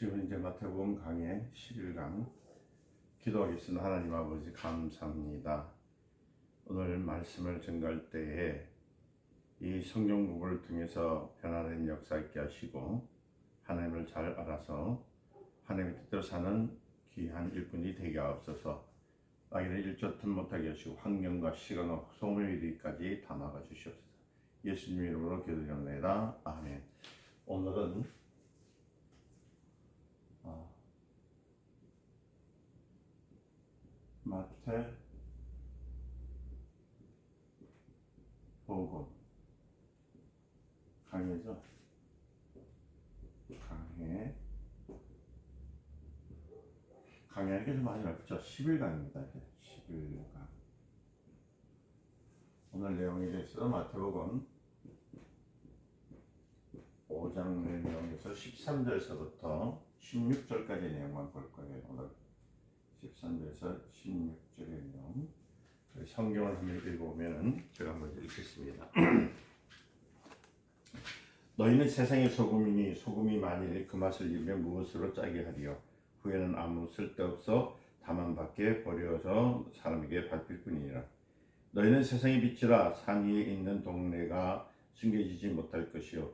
지금 이제 마태복음 강의 11강 기도하겠습니다. 하나님 아버지 감사합니다. 오늘 말씀을 증거할 때에 이 성경 부분을 통해서 변화된 역사 있게 하시고 하나님을 잘 알아서 하나님의 뜻대로 사는 귀한 일꾼이 되게 하옵소서. 나에게는 일조틈 못하게 하시고 환경과 시간과 소음의 위기까지 다 막아 주시옵소서. 예수님 이름으로 기도드립니다. 아멘. 오늘은 마태복음 강의죠. 강의하기 좀 많이 어렵죠. 11강입니다. 11강. 오늘 내용에 대해서 마태복음 5장 내용에서 13절에서부터 16절까지 내용만 볼 거예요. 오늘 13절에서 16절의 내용. 성경을 한번 읽어보면 제가 한번 읽겠습니다. 너희는 세상의 소금이니 소금이 만일 그 맛을 잃으면 무엇으로 짜게 하리요. 후에는 아무 쓸데없어 다만 밖에 버려져 사람에게 밟힐 뿐이니라. 너희는 세상의 빛이라. 산 위에 있는 동네가 숨겨지지 못할 것이요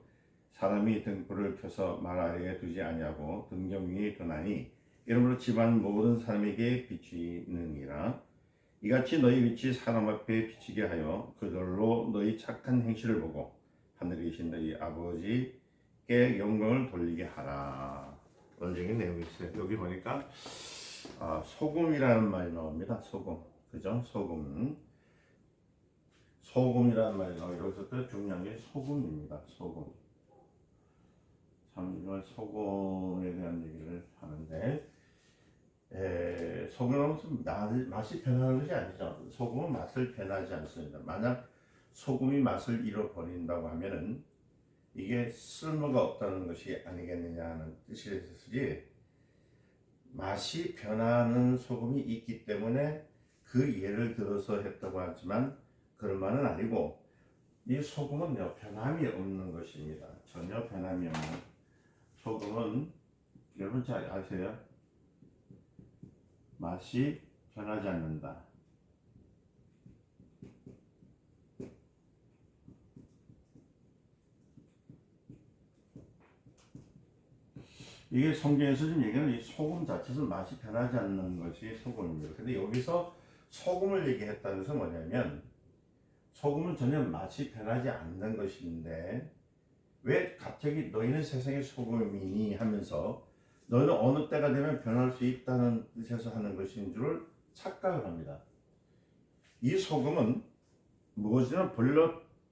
사람이 등불을 켜서 말 아래에 두지 아니하고 등경 위에 두나니 이러므로 집안 모든 사람에게 비치느니라. 이같이 너희 빛이 사람 앞에 비치게 하여 그들로 너희 착한 행실을 보고 하늘에 계신 너희 아버지께 영광을 돌리게 하라. 원적인 내용이 있어요. 여기 보니까 소금이라는 말이 나옵니다. 소금, 그죠? 소금이라는 말이 나와요. 여기서 또 중요한 게 소금입니다. 소금. 참 이건 소금에 대한 얘기를 하는데, 소금은 무슨 맛이 변하는 것이 아니죠. 소금은 맛을 변하지 않습니다. 만약 소금이 맛을 잃어버린다고 하면은 이게 쓸모가 없다는 것이 아니겠느냐 하는 뜻이지, 맛이 변하는 소금이 있기 때문에 그 예를 들어서 했다고 하지만 그런 말은 아니고, 이 소금은요 변함이 없는 것입니다. 전혀 변함이 없는 소금은 여러분 잘 아세요? 맛이 변하지 않는다. 이게 성경에서 지금 얘기하는 이 소금 자체는 맛이 변하지 않는 것이 소금입니다. 근데 여기서 소금을 얘기했다는 것은 뭐냐면, 소금은 전혀 맛이 변하지 않는 것인데 왜 갑자기 너희는 세상의 소금이니 하면서 너희는 어느 때가 되면 변할 수 있다는 뜻에서 하는 것인 줄 착각을 합니다. 이 소금은 무엇이든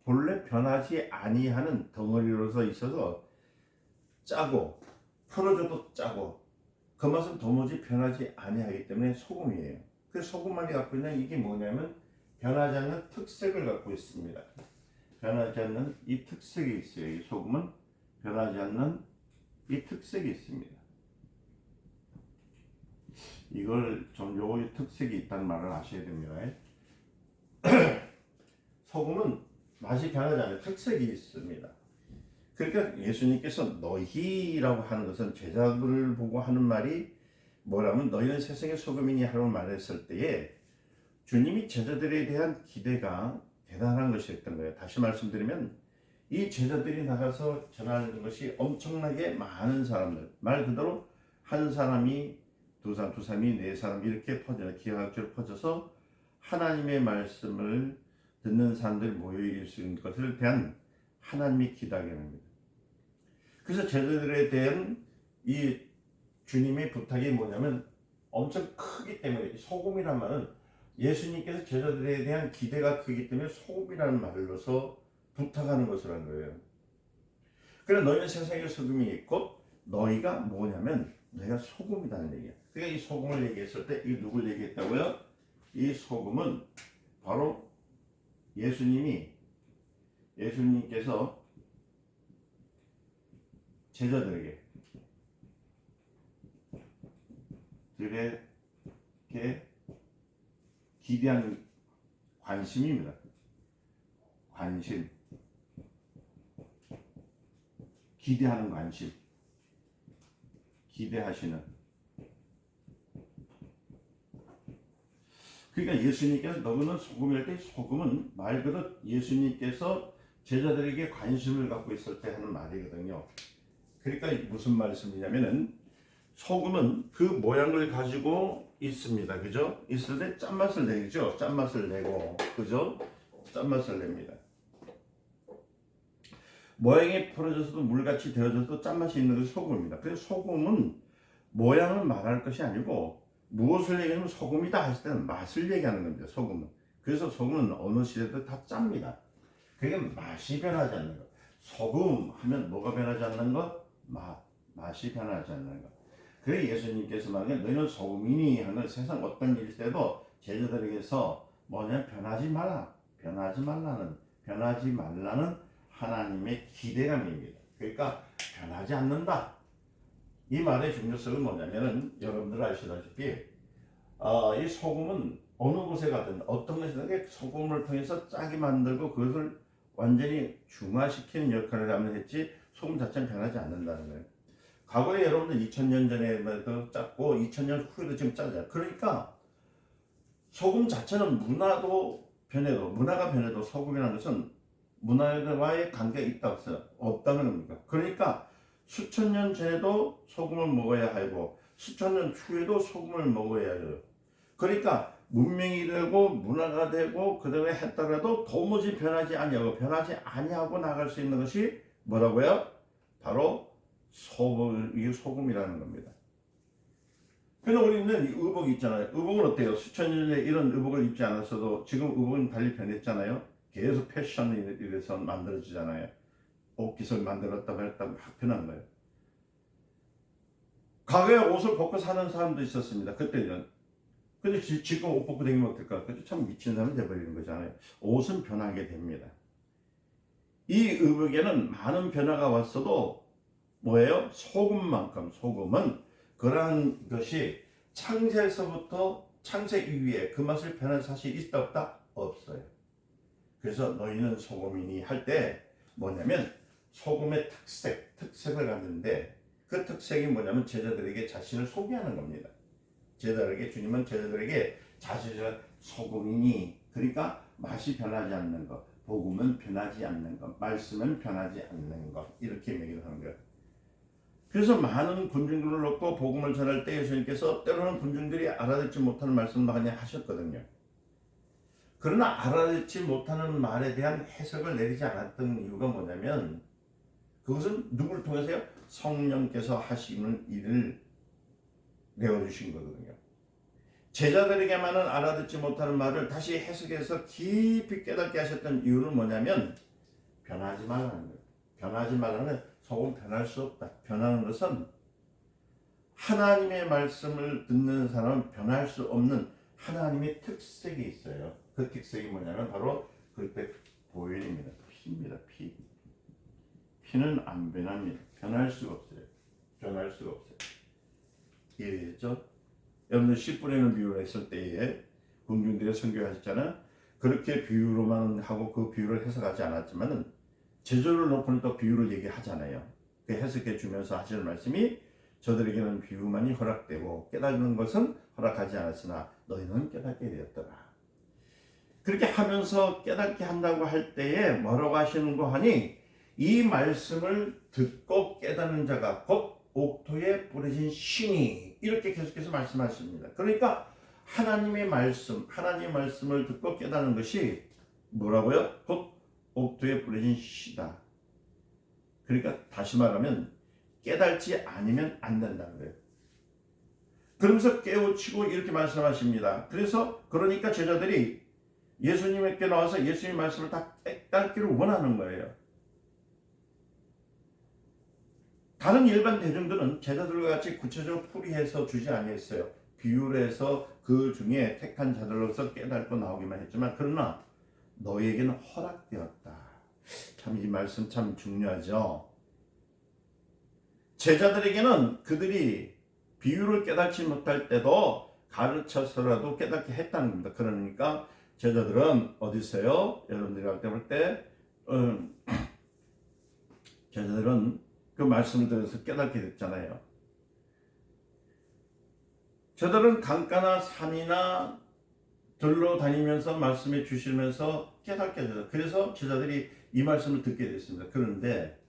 본래 변하지 아니하는 덩어리로서 있어서 짜고 풀어줘도 짜고 그 맛은 도무지 변하지 아니하기 때문에 소금이에요. 그 소금만이 갖고 있는 이게 뭐냐면 변하지 않는 특색을 갖고 있습니다. 변하지 않는 이 특색이 있어요. 이 소금은 변하지 않는 이 특색이 있습니다. 이걸 좀 요 특색이 있다는 말을 아셔야 됩니다. 소금은 맛이 변하지 않는 특색이 있습니다. 그러니까 예수님께서 너희라고 하는 것은 제자들을 보고 하는 말이 뭐라면 너희는 세상의 소금이니 하라고 말했을 때에 주님이 제자들에 대한 기대가 대단한 것이었던 거예요. 다시 말씀드리면 이 제자들이 나가서 전하는 것이 엄청나게 많은 사람들, 말 그대로 한 사람이 두 사람이 네 사람 이렇게 기하학적으로 퍼져서 하나님의 말씀을 듣는 사람들이 모여 있는 것을 대한 하나님이 기다리게 합니다. 그래서 제자들에 대한 이 주님의 부탁이 뭐냐면 엄청 크기 때문에, 소금이란 말은 예수님께서 제자들에 대한 기대가 크기 때문에 소금이라는 말로서 부탁하는 것이라는 거예요. 그래 너희는 세상의 소금이 있고 너희가 뭐냐면 너희가 소금이라는 얘기야. 그러니까 이 소금을 얘기했을 때 이 누굴 얘기했다고요? 이 소금은 바로 예수님께서 제자들에게 기대한 관심입니다. 기대하는 관심. 기대하시는. 그러니까 예수님께서 너는 소금일 때, 소금은 말 그대로 예수님께서 제자들에게 관심을 갖고 있을 때 하는 말이거든요. 그러니까 무슨 말씀이냐면은 소금은 그 모양을 가지고 있습니다. 그죠? 있을 때 짠맛을 내죠. 짠맛을 내고, 그죠? 짠맛을 냅니다. 모양이 풀어져서도 물같이 되어져도 짠맛이 있는 것이 소금입니다. 그래서 소금은 모양을 말할 것이 아니고 무엇을 얘기하면 소금이다 했을 때는 맛을 얘기하는 겁니다. 소금은. 그래서 소금은 어느 시대도 다 짭니다. 그게 맛이 변하지 않는 것. 소금 하면 뭐가 변하지 않는 것? 맛이 변하지 않는 것. 그래 예수님께서 말하기에 너희는 소금이니 하는 세상 어떤 일일 때도 제자들에게서 뭐냐면 변하지 말라는 하나님의 기대감입니다. 그러니까 변하지 않는다. 이 말의 중요성은 뭐냐면은 여러분들 아시다시피 이 소금은 어느 곳에 가든 어떤 것이든 소금을 통해서 짜게 만들고 그것을 완전히 중화시키는 역할을 하면 했지 소금 자체는 변하지 않는다는 거예요. 과거에 여러분들 2000년 전에도 짰고 2000년 후에도 지금 짜잖아요. 그러니까 소금 자체는 문화가 변해도 소금이라는 것은 문화와의 관계가 있다 없어요? 없다는 겁니다. 그러니까 수천 년 전에도 소금을 먹어야 하고 수천 년 후에도 소금을 먹어야 해요. 그러니까 문명이 되고 문화가 되고 그 다음에 했더라도 도무지 변하지 아니하고 나갈 수 있는 것이 뭐라고요? 바로 소금이라는 겁니다. 그런데 우리는 이 의복 있잖아요. 의복은 어때요? 수천 년 전에 이런 의복을 입지 않았어도 지금 의복은 달리 변했잖아요. 계속 패션이 이래서 만들어지잖아요. 옷깃을 만들었다고 했다고 막 변한 거예요. 과거에 옷을 벗고 사는 사람도 있었습니다. 그때는. 근데 지금 옷 벗고 다니면 어떨까? 참 미친 사람이 돼버리는 거잖아요. 옷은 변하게 됩니다. 이 의복에는 많은 변화가 왔어도 뭐예요? 소금은 그러한 것이 창세에서부터 창세 이후에 그 맛을 변한 사실이 있다 없다? 없어요. 그래서 너희는 소금이니 할 때 뭐냐면 소금의 특색을 갖는데 그 특색이 뭐냐면 제자들에게 자신을 소개하는 겁니다. 주님은 제자들에게 자신을 소금이니 그러니까 맛이 변하지 않는 것, 복음은 변하지 않는 것, 말씀은 변하지 않는 것 이렇게 얘기를 하는 거예요. 그래서 많은 군중들을 놓고 복음을 전할 때 예수님께서 때로는 군중들이 알아듣지 못하는 말씀도 많이 하셨거든요. 그러나 알아듣지 못하는 말에 대한 해석을 내리지 않았던 이유가 뭐냐면 그것은 누구를 통해서요? 성령께서 하시는 일을 내어주신 거거든요. 제자들에게만은 알아듣지 못하는 말을 다시 해석해서 깊이 깨닫게 하셨던 이유는 뭐냐면 변하지 말라는 거예요. 변하지 말라는 소금 변할 수 없다. 변하는 것은 하나님의 말씀을 듣는 사람은 변할 수 없는 하나님의 특색이 있어요. 그 특색이 뭐냐면 바로 그때 보혈입니다. 피입니다. 피는 안 변합니다. 변할 수가 없어요. 이해됐죠? 여러분들 씨 뿌리는 비유를 했을 때에 군중들이 선교하셨잖아요. 그렇게 비유로만 하고 그 비유를 해석하지 않았지만은 제조를 놓고는 또 비유를 얘기하잖아요. 그 해석해 주면서 하시는 말씀이 저들에게는 비유만이 허락되고 깨닫는 것은 허락하지 않았으나 너희는 깨닫게 되었더라. 그렇게 하면서 깨닫게 한다고 할 때에 뭐라고 하시는 거 하니 이 말씀을 듣고 깨닫는 자가 곧 옥토에 뿌려진 신이 이렇게 계속해서 말씀하십니다. 그러니까 하나님의 말씀을 듣고 깨닫는 것이 뭐라고요? 곧 옥토에 뿌려진 씨다. 그러니까 다시 말하면 깨닫지 않으면 안 된다는 거예요. 그러면서 깨우치고 이렇게 말씀하십니다. 그러니까 제자들이 예수님께 나와서 예수님의 말씀을 다 깨닫기를 원하는 거예요. 다른 일반 대중들은 제자들과 같이 구체적으로 풀이해서 주지 아니했어요. 비유를 해서 그 중에 택한 자들로서 깨닫고 나오기만 했지만 그러나 너희에게는 허락되었다. 참 이 말씀 참 중요하죠. 제자들에게는 그들이 비유를 깨닫지 못할 때도 가르쳐서라도 깨닫게 했다는 겁니다. 그러니까 제자들은 어디 있어요? 여러분들이 할 때 볼 때 제자들은 그 말씀을 들어서 깨닫게 됐잖아요. 저들은 강가나 산이나 들로 다니면서 말씀해 주시면서 깨닫게 되죠. 그래서 제자들이 이 말씀을 듣게 됐습니다. 그런데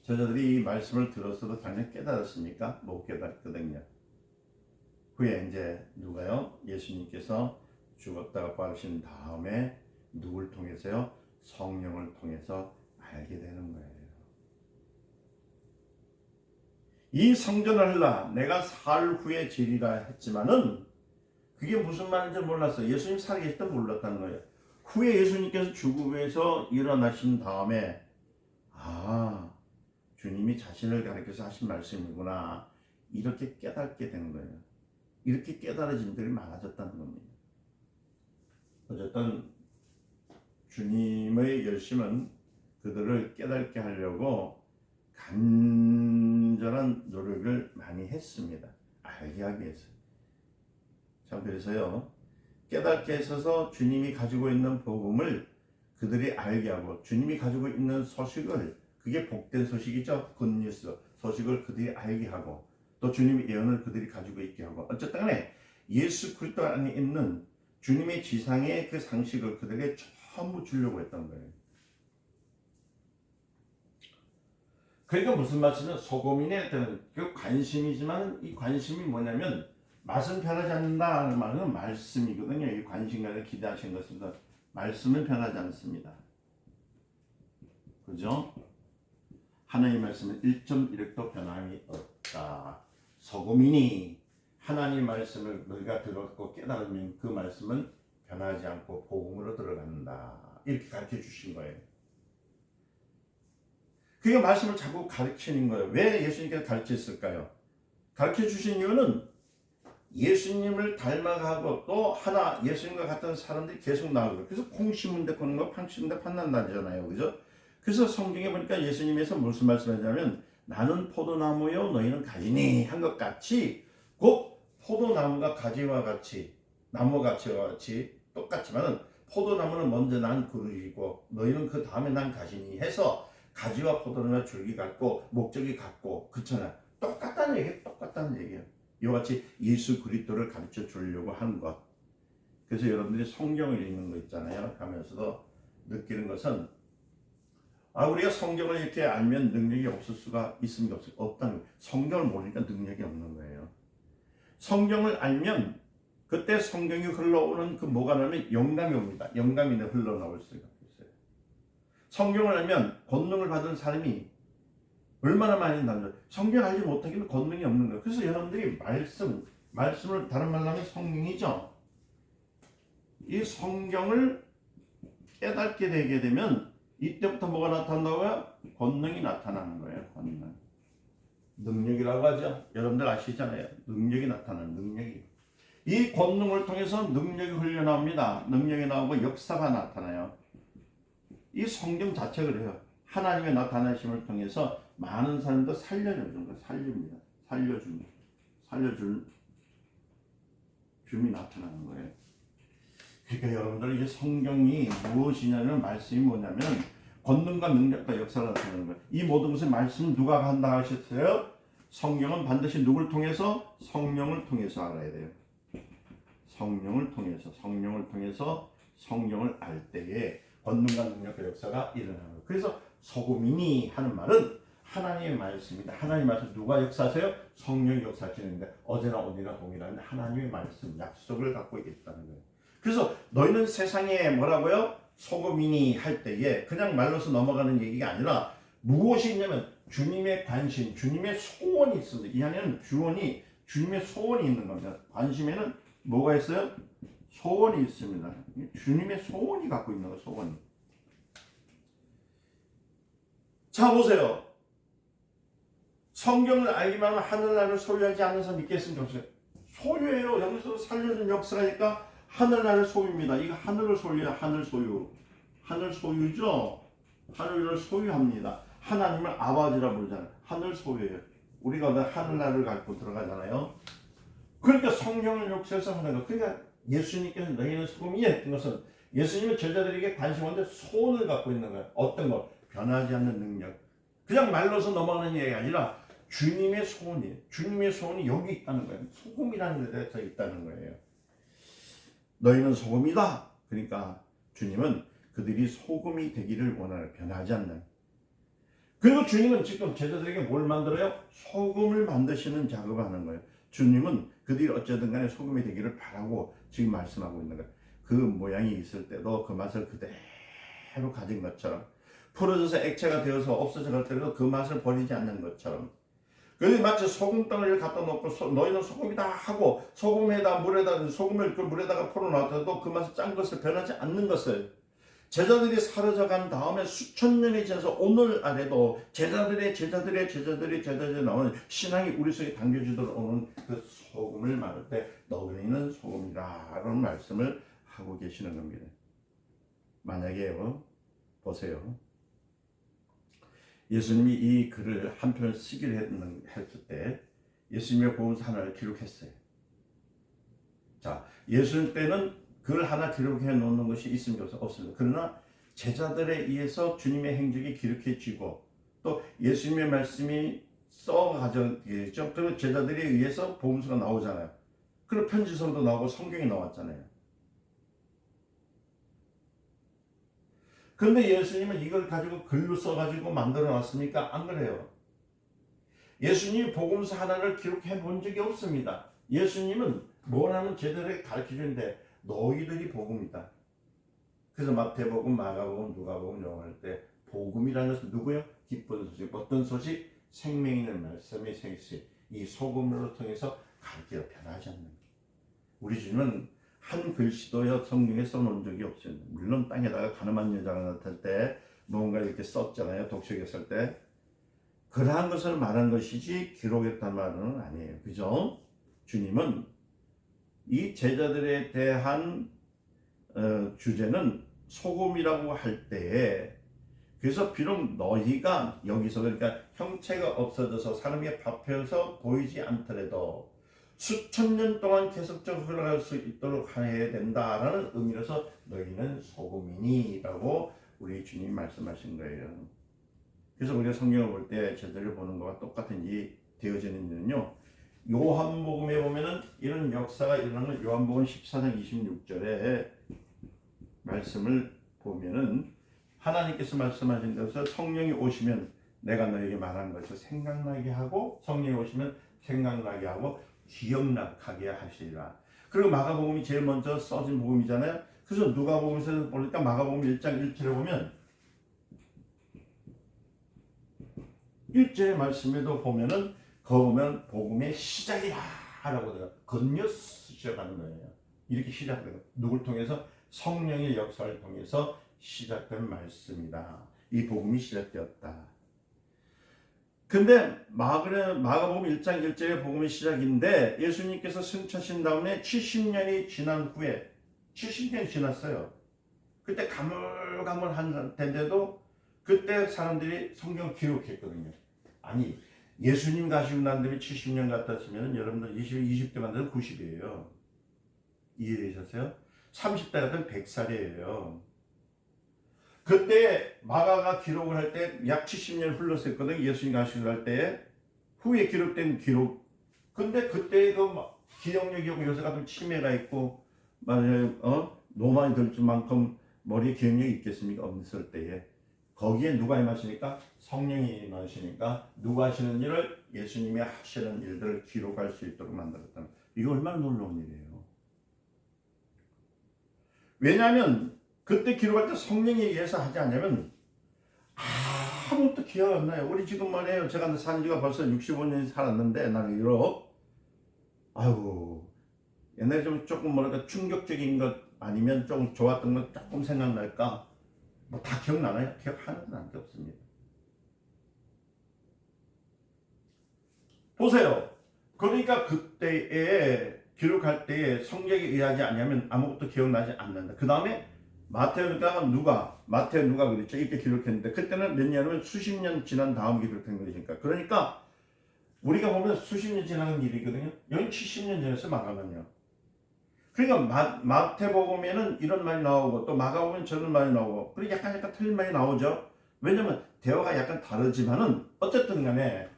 제자들이 이 말씀을 들었어도 당연히 깨달았습니까? 못 깨달았거든요. 후에 이제 누가요? 예수님께서 죽었다가 부활하신 다음에 누굴 통해서요? 성령을 통해서 알게 되는 거예요. 이 성전을 흘러 내가 사흘 후에 지리라 했지만은 그게 무슨 말인지 몰랐어요. 예수님 살아계실 때 몰랐다는 거예요. 후에 예수님께서 죽음에서 일어나신 다음에 주님이 자신을 가리켜서 하신 말씀이구나 이렇게 깨닫게 된 거예요. 이렇게 깨달아진 들이 많아졌다는 겁니다. 어쨌든 주님의 열심은 그들을 깨닫게 하려고 간절한 노력을 많이 했습니다. 알게 하기 위해서. 참 그래서요. 깨닫게 있어서 주님이 가지고 있는 복음을 그들이 알게 하고 주님이 가지고 있는 소식을 그게 복된 소식이죠. 굿뉴스 소식을 그들이 알게 하고 또 주님의 예언을 그들이 가지고 있게 하고 어쨌든 간에 예수 그리스도 안에 있는 주님의 지상의 그 상식을 그들에게 전부 주려고 했던 거예요. 그러니까 무슨 말씀이냐 소고민에 대한 그 관심이지만 이 관심이 뭐냐면 맛은 변하지 않는다는 말은 말씀이거든요. 이 관심과를 기대하신 것입니다. 말씀은 변하지 않습니다. 그죠? 하나님의 말씀은 1.1획도 변함이 없다. 소고민이 하나님 말씀을 너희가 들었고 깨달으면 그 말씀은 변하지 않고 복음으로 들어간다. 이렇게 가르쳐 주신 거예요. 그게 말씀을 자꾸 가르치는 거예요. 왜 예수님께서 가르쳤을까요? 가르쳐 주신 이유는 예수님을 닮아가고 또 하나 예수님과 같은 사람들이 계속 나오고 그래서 콩 심은 데 거는 거, 팡 심은 데 판난다잖아요. 그죠? 그래서 성경에 보니까 예수님에서 무슨 말씀하냐면 나는 포도나무요 너희는 가지니 한 것 같이 곧 포도나무가 가지와 같이 나무가지와 같이 똑같지만 포도나무는 먼저 난 그루이고 너희는 그 다음에 난 가지니 해서 가지와 포도나무가 줄기 같고 목적이 같고 그렇잖아요. 똑같다는 얘기예요. 똑같다는 얘기예요. 이와 같이 예수 그리스도를 가르쳐 주려고 한 것. 그래서 여러분들이 성경을 읽는 거 있잖아요. 하면서도 느끼는 것은 우리가 성경을 이렇게 알면 능력이 없을 수가 있습니까? 없다는 거예요. 성경을 모르니까 능력이 없는 거예요. 성경을 알면 그때 성경이 흘러오는 그 뭐가 나면 영감이 옵니다. 영감이 흘러나올 수가 있어요. 성경을 알면 권능을 받은 사람이 얼마나 많이 난다. 성경 알지 못하기는 권능이 없는 거예요. 그래서 여러분들이 말씀을 다른 말로 하면 성령이죠. 이 성경을 깨닫게 되게 되면 이때부터 뭐가 나타난다고요? 권능이 나타나는 거예요. 권능. 능력이라고 하죠. 여러분들 아시잖아요. 능력이 나타나는 능력이. 이 권능을 통해서 능력이 흘러나옵니다. 능력이 나오고 역사가 나타나요. 이 성경 자체가 그래요. 하나님의 나타나심을 통해서 많은 사람도 살려주는 거예요. 살립니다. 살려줌이 나타나는 거예요. 그러니까 여러분들 이게 성경이 무엇이냐면 말씀이 뭐냐면 권능과 능력과 역사가 나타나는 거예요. 이 모든 것을 말씀 누가 한다 하셨어요? 성경은 반드시 누굴 통해서? 성령을 통해서 알아야 돼요. 성령을 통해서 성령을 알 때에 권능과 능력과 역사가 일어나는 거예요. 그래서 소고민이 하는 말은 하나님의 말씀입니다. 하나님의 말씀 누가 역사하세요? 성령이 역사하시는데 어제나 오늘이나 동일한 하나님의 말씀 약속을 갖고 있다는 거예요. 그래서 너희는 세상에 뭐라고요? 소고민이 할 때에 그냥 말로서 넘어가는 얘기가 아니라 무엇이 있냐면 주님의 관심, 주님의 소원이 있습니다. 이 안에는 주님의 소원이 있는 겁니다. 관심에는 뭐가 있어요? 소원이 있습니다. 주님의 소원이 갖고 있는 거예요. 소원이. 자 보세요. 성경을 알기만 하면 하늘나라를 소유하지 않는 사람 있겠습니까? 소유예요. 여기서 살려준 역사니까 하늘나라를 소유입니다. 이거 하늘을 소유해요. 하늘 소유죠. 하늘을 소유합니다. 하나님을 아버지라 부르잖아요. 하늘 소유예요. 우리가 하늘나라를 갖고 들어가잖아요. 그러니까 성경을 역사해서 하는 거. 그러니까 예수님께서 너희는 소금이 했던 것은 예수님은 제자들에게 관심 없는데 소원을 갖고 있는 거예요. 어떤 거? 변하지 않는 능력. 그냥 말로서 넘어가는 얘기가 아니라 주님의 소원이에요. 주님의 소원이 여기 있다는 거예요. 소금이라는 데서 있다는 거예요. 너희는 소금이다. 그러니까 주님은 그들이 소금이 되기를 원하는, 변하지 않는. 그리고 주님은 지금 제자들에게 뭘 만들어요? 소금을 만드시는 작업을 하는 거예요. 주님은 그들이 어쨌든 간에 소금이 되기를 바라고 지금 말씀하고 있는 거예요. 그 모양이 있을 때도 그 맛을 그대로 가진 것처럼, 풀어져서 액체가 되어서 없어져 갈 때도 그 맛을 버리지 않는 것처럼, 그래서 마치 소금덩어리를 갖다 놓고 너희는 소금이다 하고 소금에다 물에다 소금을 그 물에다가 풀어놔도 그 맛이 짠 것을 변하지 않는 것을, 제자들이 사라져 간 다음에 수천 년이 지나서 오늘 아래도 제자들의 나오는 신앙이 우리 속에 담겨지도록 오는 그 소금을 말할 때 너희는 소금이라는 말씀을 하고 계시는 겁니다. 만약에요, 보세요. 예수님이 이 글을 한 편을 쓰기로 했을 때 예수님의 복음서 하나를 기록했어요. 자, 예수님 때는 글 하나 기록해 놓는 것이 있습니까? 없습니다. 그러나 제자들에 의해서 주님의 행적이 기록해지고 또 예수님의 말씀이 써가져지죠. 그리고 제자들에 의해서 복음서가 나오잖아요. 그리고 편지서도 나오고 성경이 나왔잖아요. 그런데 예수님은 이걸 가지고 글로 써가지고 만들어 놨습니까? 안 그래요. 예수님이 복음서 하나를 기록해 본 적이 없습니다. 예수님은 뭐라는 제자들에게 가르쳐주는데 너희들이 복음이다. 그래서 마태복음, 마가복음, 누가복음, 요한할 때 복음이라는 것은 누구요? 기쁜 소식. 어떤 소식? 생명 있는 말씀의 생식. 이 소금으로 통해서 가르쳐 변하지 않는 것. 우리 주님은 한 글씨도 성경에 써놓은 적이 없어요. 물론 땅에다가 가늠한 여자가 나타날 때 뭔가 이렇게 썼잖아요. 독촉에 쓸 때. 그러한 것을 말한 것이지 기록했단 말은 아니에요. 그죠? 주님은 이 제자들에 대한 주제는 소금이라고 할 때에, 그래서 비록 너희가 여기서 그러니까 형체가 없어져서 사람이 밥혀서 보이지 않더라도 수천 년 동안 계속적으로 흘러갈 수 있도록 해야 된다라는 의미로서 너희는 소금이니라고 우리 주님 말씀하신 거예요. 그래서 우리가 성경을 볼 때 제자를 보는 것과 똑같은 이 되어지는 일은요, 요한복음에 보면은 이런 역사가 일어나는 요한복음 14장 26절에 말씀을 보면은 하나님께서 말씀하신 것을 성령이 오시면 내가 너에게 말한 것을 생각나게 하고, 성령이 오시면 생각나게 하고 기억나게 하시리라. 그리고 마가복음이 제일 먼저 써진 복음이잖아요. 그래서 누가복음에서 보니까 마가복음 1장 1절에 보면 1절의 말씀에도 보면은 거기 보면 복음의 시작이라 라고 해요. 건너 시작하는 거예요. 이렇게 시작돼요. 누굴 통해서? 성령의 역사를 통해서 시작된 말씀이다. 이 복음이 시작되었다. 근데 마가복음 1장 1절의 복음의 시작인데 예수님께서 승천하신 다음에 70년이 지난 후에 70년이 지났어요. 그때 가물가물한 때인데도 그때 사람들이 성경을 기록했거든요. 아니, 예수님 가시고 난 다음에 70년 갔다 치면 여러분들 20대만 되면 90이에요. 이해되셨어요? 30대 같은 100살이에요. 그때 마가가 기록을 할 때 약 70년 흘렀었거든요. 예수님 가시고 갈 때 후에 기록된 기록. 근데 그때 그 기억력이 요새 같은 치매가 있고 노만이 들 만큼 머리에 기억력이 있겠습니까? 없을 때에 거기에 누가 임하시니까? 성령이 임하시니까 누가 하시는 일을? 예수님이 하시는 일들을 기록할 수 있도록 만들었다. 이거 얼마나 놀라운 일이에요. 왜냐하면 그때 기록할 때 성령에 의해서 하지 않으면 아무것도 기억 안 나요. 우리 지금 말이에요. 제가 산 지가 벌써 65년이 살았는데 나는 유럽. 아이고, 옛날에 좀 조금 뭐랄까 충격적인 것 아니면 좀 좋았던 것 조금 생각날까? 뭐 다 기억나나요? 기억하는 건 안 없습니다. 보세요. 그러니까 그때에 기록할 때에 성경에 의하지 않으면 아무것도 기억나지 않는다. 그 다음에 마태가 마태 누가 그랬죠? 이렇게 기록했는데 그때는 몇 년이면 수십 년 지난 다음 기록한 것이니까. 그러니까 우리가 보면 수십 년 지나는 일이거든요. 여기 70년 전에서 마가는요. 그러니까 마태복음에는 이런 말이 나오고 또 마가복음에는 저런 말이 나오고 그리고 약간 틀린 말이 나오죠. 왜냐면 대화가 약간 다르지만은 어쨌든 간에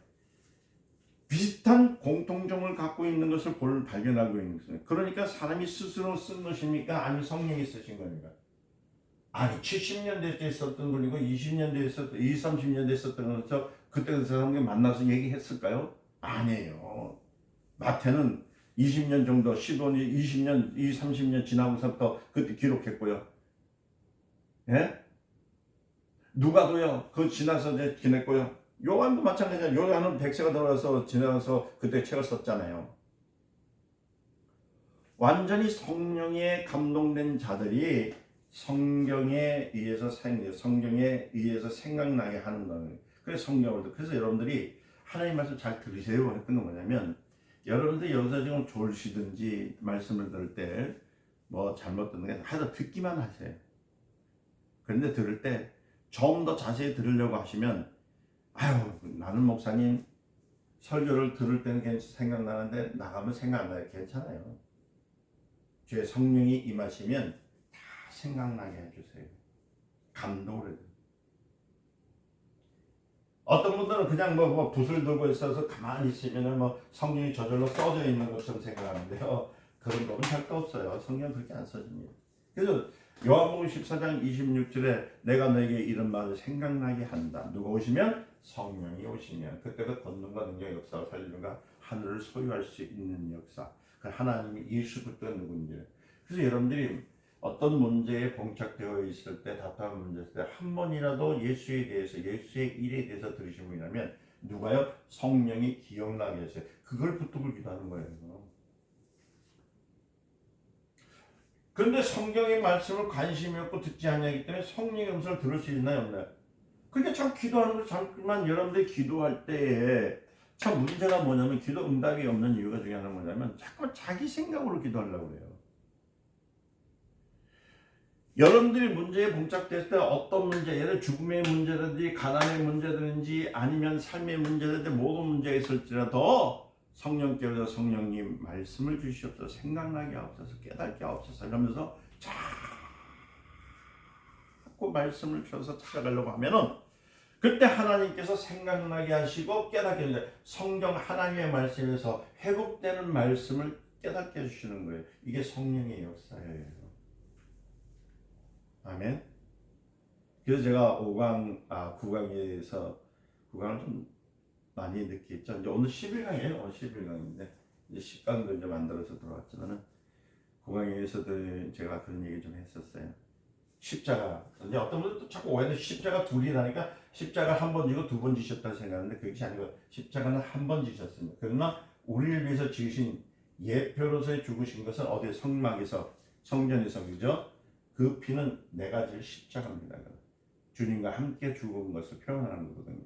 비슷한 공통점을 갖고 있는 것을 발견하고 있는 것입니다. 그러니까 사람이 스스로 쓴 것입니까? 아니면 성령이 쓰신 겁니까? 아니 70년대에 있었던 분이고 20년대에 있었던 20, 30년대에 있었던 것서 그때 그 사람과 만나서 얘기했을까요? 아니에요. 마태는 20년 정도 15년 20년 20, 30년 지나고서부터 그때 기록했고요. 예? 누가도요. 그 지나서 이제 지냈고요. 요한도 마찬가지야. 요한은 100세가 들어와서 지나가서 그때 책을 썼잖아요. 완전히 성령에 감동된 자들이 성경에 의해서 생각나게 하는 거예요. 그래서 성경을 그래서 여러분들이 하나님 말씀 잘 들으세요 했던 건 뭐냐면 여러분들 여기서 지금 졸시든지 말씀을 들을 때 뭐 잘못 듣는 게 하여튼 듣기만 하세요. 그런데 들을 때 좀 더 자세히 들으려고 하시면 아유 나는 목사님 설교를 들을 때는 생각나는데 나가면 생각 안 나요. 괜찮아요. 주의 성령이 임하시면 다 생각나게 해주세요. 감동을 해요. 어떤 분들은 그냥 뭐 붓을 들고 있어서 가만히 있으면 뭐 성경이 저절로 써져 있는 것처럼 생각하는데요. 그런 법은 절대 없어요. 성경은 그렇게 안 써집니다. 그래서 요한복음 14장 26절에 내가 너에게 이런 말을 생각나게 한다. 누가 오시면? 성령이 오시면. 그때가 권능과 능력 역사와 살리는가 하늘을 소유할 수 있는 역사. 그 하나님이 예수 그리스도가 누군지. 그래서 여러분들이 어떤 문제에 봉착되어 있을 때 답답한 문제 있을 때 한 번이라도 예수에 대해서 예수의 일에 대해서 들으신 분이라면 누가요? 성령이 기억나게 해서요. 그걸 부탁을 기도하는 거예요. 그런데 성경의 말씀을 관심이 없고 듣지 않기 때문에 성령의 음성을 들을 수 있나요? 없나요? 그러니까 참 기도하는 거 잠깐만 여러분들이 기도할 때에 참 문제가 뭐냐면 기도 응답이 없는 이유가 중에 하나는 뭐냐면 자꾸만 자기 생각으로 기도하려고 그래요. 여러분들이 문제에 봉착됐을 때 어떤 문제, 예를 죽음의 문제든지 가난의 문제든지 아니면 삶의 문제든지 모든 문제가 있을지라도 성령께서 성령님 말씀을 주시옵소서 생각나게 하옵소서 깨닫게 하옵소서 이러면서 자꾸 말씀을 펴서 찾아가려고 하면은 그때 하나님께서 생각나게 하시고 깨닫게 해주세요. 성경 하나님의 말씀에서 회복되는 말씀을 깨닫게 해주시는 거예요. 이게 성령의 역사예요. 아멘. 그래서 제가 9강에서 9강을 좀 많이 늦게 했죠. 이제 오늘 11강이에요. 오늘 11강인데 이제 10강도 이제 만들어서 들어왔지만은 9강에서도 제가 그런 얘기 좀 했었어요. 십자가. 근데 어떤 분들 또 자꾸 오해는 십자가 둘이라니까 십자가 한 번 지고 두 번 지셨다고 생각하는데 그것이 아니고 십자가는 한 번 지셨습니다. 그러나 우리를 위해서 지으신 예표로서 죽으신 것은 어디 성막에서 성전에서 그죠? 그 피는 내가 질 십자가입니다. 주님과 함께 죽은 것을 표현하는 거거든요.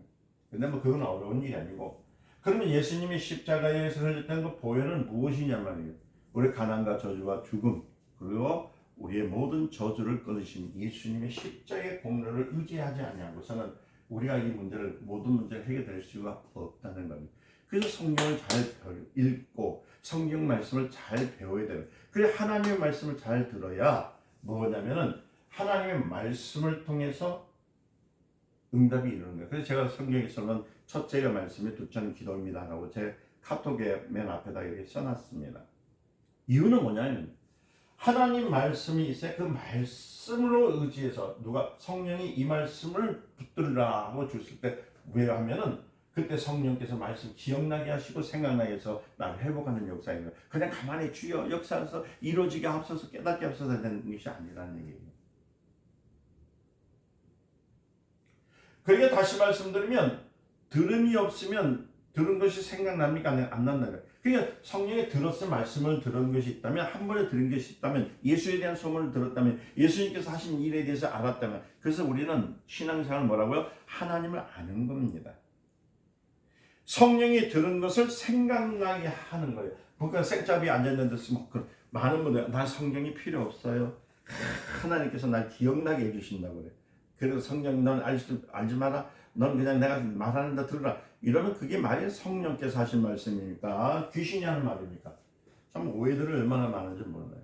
근데 뭐 그건 어려운 일이 아니고 그러면 예수님이 십자가에서 흘렸다는 그 보혈은 무엇이냐 말이에요. 우리 가난과 저주와 죽음 그리고 우리의 모든 저주를 끊으신 예수님의 십자가의 공로를 의지하지 아니하고서는 우리가 이 문제를 모든 문제를 해결될 수가 없다는 겁니다. 그래서 성경을 잘 읽고 성경 말씀을 잘 배워야 돼요. 그래 하나님의 말씀을 잘 들어야 뭐냐면은 하나님의 말씀을 통해서 응답이 이루는 거예요. 그래서 제가 성경에서는 첫째가 말씀이 둘째는 기도입니다 라고 제 카톡에 맨 앞에다 이렇게 써놨습니다. 이유는 뭐냐면 하나님 말씀이 있어요. 그 말씀으로 의지해서 누가 성령이 이 말씀을 붙들으라 하고 줬을 때 왜 하면은 그때 성령께서 말씀 기억나게 하시고 생각나게 해서 나를 회복하는 역사인 거예요. 그냥 가만히 주여 역사에서 이루어지게 앞서서 깨닫게 앞서서 되는 것이 아니라는 얘기예요. 그러니까 다시 말씀드리면 들음이 없으면 들은 것이 생각납니까? 안 난다는 거예요. 그러니까 성령이 들었을 말씀을 들은 것이 있다면 한 번에 들은 것이 있다면 예수에 대한 소문을 들었다면 예수님께서 하신 일에 대해서 알았다면 그래서 우리는 신앙생활을 뭐라고요? 하나님을 아는 겁니다. 성령이 들은 것을 생각나게 하는 거예요. 그러니까 생잡이 앉아있는 데서 많은 분들 난 성경이 필요 없어요. 하나님께서 날 기억나게 해주신다고 그래요. 그래서 성령 넌 알지 마라. 넌 그냥 내가 말하는 데 들으라. 이러면 그게 말이 성령께서 하신 말씀입니까? 귀신이 하는 말입니까? 참 오해들이 얼마나 많은지 몰라요.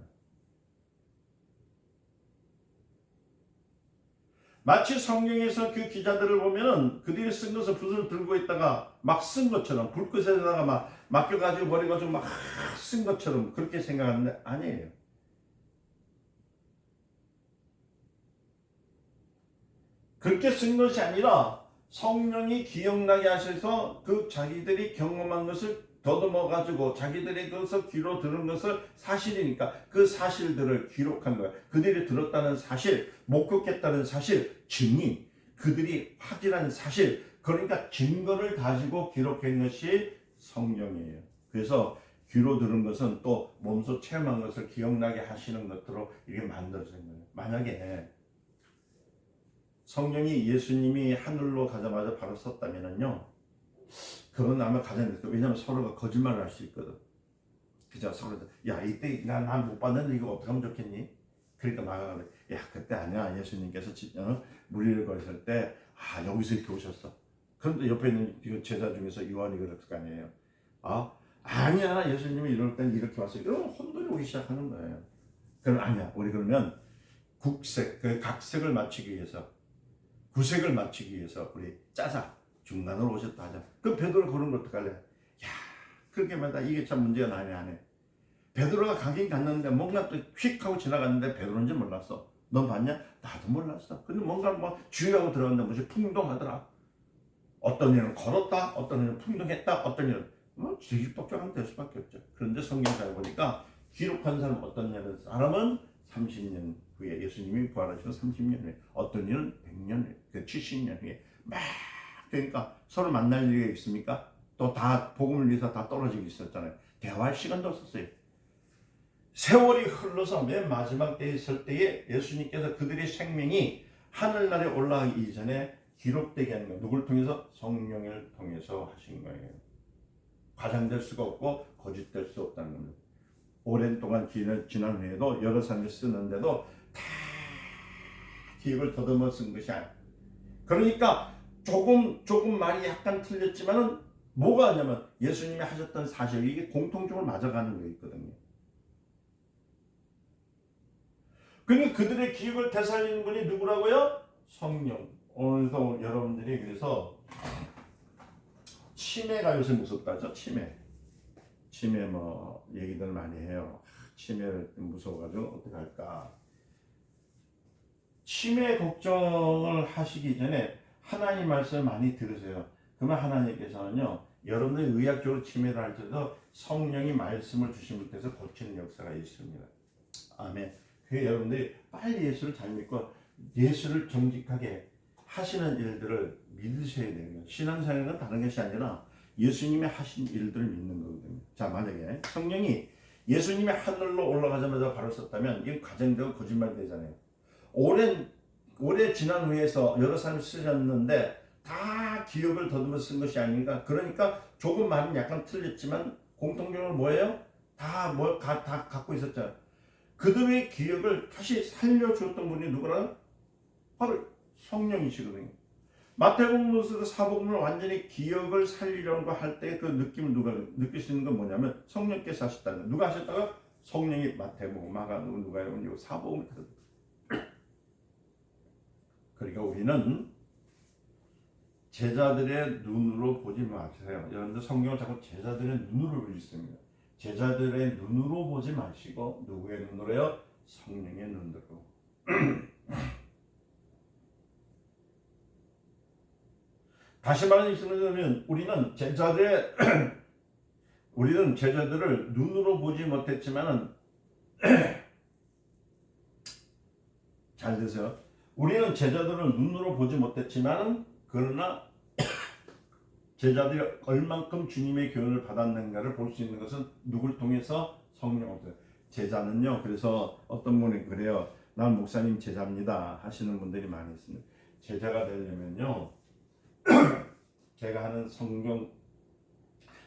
마치 성경에서 그 기자들을 보면은 그들이 쓴 것을 붓을 들고 있다가 막 쓴 것처럼 불끝에다가 막 맡겨가지고 버려가지고 막 쓴 것처럼 그렇게 생각하는데 아니에요. 그렇게 쓴 것이 아니라 성령이 기억나게 하셔서 그 자기들이 경험한 것을 더듬어 가지고 자기들이 그것을 귀로 들은 것을 사실이니까 그 사실들을 기록한 거예요. 그들이 들었다는 사실, 목격했다는 사실, 증인, 그들이 확인한 사실, 그러니까 증거를 가지고 기록한 것이 성령이에요. 그래서 귀로 들은 것은 또 몸소 체험한 것을 기억나게 하시는 것으로 이게 만들어진 거예요. 만약에 성령이 예수님이 하늘로 가자마자 바로 섰다면은요, 그건 아마 가장 됐어. 왜냐면 서로가 거짓말을 할 수 있거든. 그죠? 서로 야 이때 난 못 봤는데 이거 어떻게 하면 좋겠니? 그러니까 나가가 야 그때 아니야. 예수님께서 무리를 거셨을 때 여기서 이렇게 오셨어. 그런데 옆에 있는 제자 중에서 요한이 그랬을 거 아니에요. 아니야 예수님이 이럴 땐 이렇게 왔어요. 이러면 혼돈이 오기 시작하는 거예요. 그럼 아니야. 우리 그러면 국색, 그 각색을 맞추기 위해서 구색을 맞추기 위해서 우리 짜자. 중간으로 오셨다 하자. 그럼 베드로 그런 거 어떡할래? 야, 그렇게 말다 이게 참 문제가 나네 안 해. 베드로가 가긴 갔는데 뭔가 또 휙 하고 지나갔는데 베드로인지 몰랐어. 넌 봤냐? 나도 몰랐어. 근데 뭔가 뭐 주의하고 들어갔는데 무슨 풍덩하더라. 어떤 일은 걸었다, 어떤 일은 풍덩했다, 어떤 일은 뒤집박죽하면 될 수밖에 없죠. 그런데 성경사에 보니까 기록한 사람 어떤 일은 사람은 30년 후에 예수님이 부활하시고 30년 후에 어떤 일은 100년 후에 그 70년 후에 막 그러니까 서로 만날 일이 있습니까? 또 다 복음을 위해서 다 떨어지고 있었잖아요. 대화할 시간도 없었어요. 세월이 흘러서 맨 마지막 때에 있을 때에 예수님께서 그들의 생명이 하늘나라에 올라가기 이전에 기록되게 하는 거예요. 누굴 통해서? 성령을 통해서 하신 거예요. 과장될 수가 없고 거짓될 수 없다는 겁니다. 오랜 동안 지난 후에도 여러 사람이 쓰는데도 다 기억을 더듬어 쓴 것이 아니에요. 그러니까 조금 말이 약간 틀렸지만은 뭐가 하냐면 예수님이 하셨던 사실 이게 공통적으로 맞아가는 게 있거든요. 그러니까 그들의 기억을 되살리는 분이 누구라고요? 성령. 오늘도 여러분들이 그래서 치매가 요새 무섭다죠. 치매 뭐 얘기들 많이 해요. 치매를 무서워가지고 어떻게 할까? 치매 걱정을 하시기 전에 하나님 말씀을 많이 들으세요. 그러면 하나님께서는요, 여러분들이 의학적으로 치매를 할 때도 성령이 말씀을 주신 분께서 고치는 역사가 있습니다. 아멘. 그 여러분들이 빨리 예수를 잘 믿고 예수를 정직하게 하시는 일들을 믿으셔야 되는 거예요. 신앙생활은 다른 것이 아니라 예수님이 하신 일들을 믿는 거거든요. 자, 만약에 성령이 예수님이 하늘로 올라가자마자 바로 썼다면 이건 가정되고 거짓말 되잖아요. 오래 지난 후에서 여러 사람이 쓰셨는데 다 기억을 더듬어 쓴 것이 아닌가. 그러니까 조금 말은 약간 틀렸지만 공통적으로 뭐예요? 다 갖고 있었잖아요. 그들의 기억을 다시 살려주었던 분이 누구라? 바로 성령이시거든요. 마태복음에서 사복음을 완전히 기억을 살리려고 할 때 그 느낌을 누가 느낄 수 있는 건 뭐냐면 성령께서 하셨다는 거예요. 누가 하셨다가? 성령이 마태복음, 마가복음, 누가복음, 사복음을 그러니까 우리는 제자들의 눈으로 보지 마세요. 여러분들 성경을 자꾸 제자들의 눈으로 읽습니다. 제자들의 눈으로 보지 마시고 누구의 눈으로요? 성령의 눈으로. 다시 말하면 우리는 제자들을 눈으로 보지 못했지만은 잘 되세요. 우리는 제자들을 눈으로 보지 못했지만은 그러나 제자들이 얼만큼 주님의 교훈을 받았는가를 볼 수 있는 것은 누굴 통해서? 성령을 통해서. 제자는요. 그래서 어떤 분이 그래요. 난 목사님 제자입니다 하시는 분들이 많이 있습니다. 제자가 되려면요. 제가 하는 성경,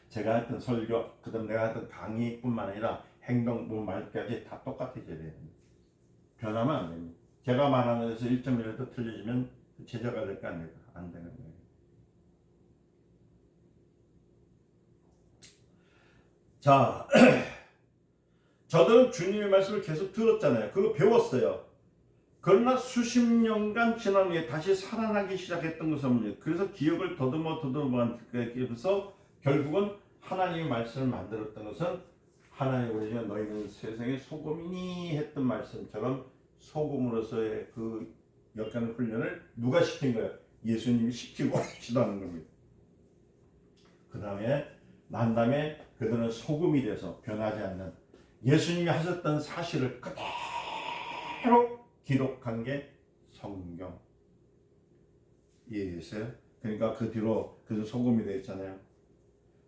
제가 했던 설교, 그다음 내가 했던 강의뿐만 아니라 행동, 말까지 다 똑같아져야 돼요. 변하면 안 됩니다. 제가 말하는 데서 1.1도 틀려지면 제자가 될까 안 될까? 안 되는 거예요. 자, 저들은 주님의 말씀을 계속 들었잖아요. 그거 배웠어요. 그러나 수십 년간 지난 후에 다시 살아나기 시작했던 것은 그래서 기억을 더듬어 그래서 결국은 하나님의 말씀을 만들었던 것은 하나님 우리가 너희는 세상의 소금이니 했던 말씀처럼 소금으로서의 그 역하는 훈련을 누가 시킨 거예요? 예수님이 시키고 하시다는 겁니다. 그 다음에 난 다음에 그들은 소금이 돼서 변하지 않는 예수님이 하셨던 사실을 그대로 기록한 게 성경. 이해되세요? 그러니까 그 뒤로 그들 소금이 되었잖아요.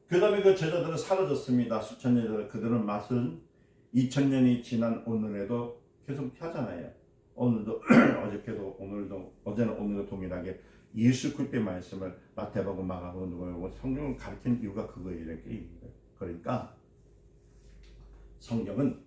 그 다음에 그 제자들은 사라졌습니다. 수천 년들. 그들은 맛은 2000년이 지난 오늘에도 계속 하잖아요. 오늘도 어저께도 오늘도 어제는 오늘도 동일하게 예수 그리스도의 말씀을 마태복음, 마가복음, 누가복음 성경을 가르치는 이유가 그거예요. 그러니까 성경은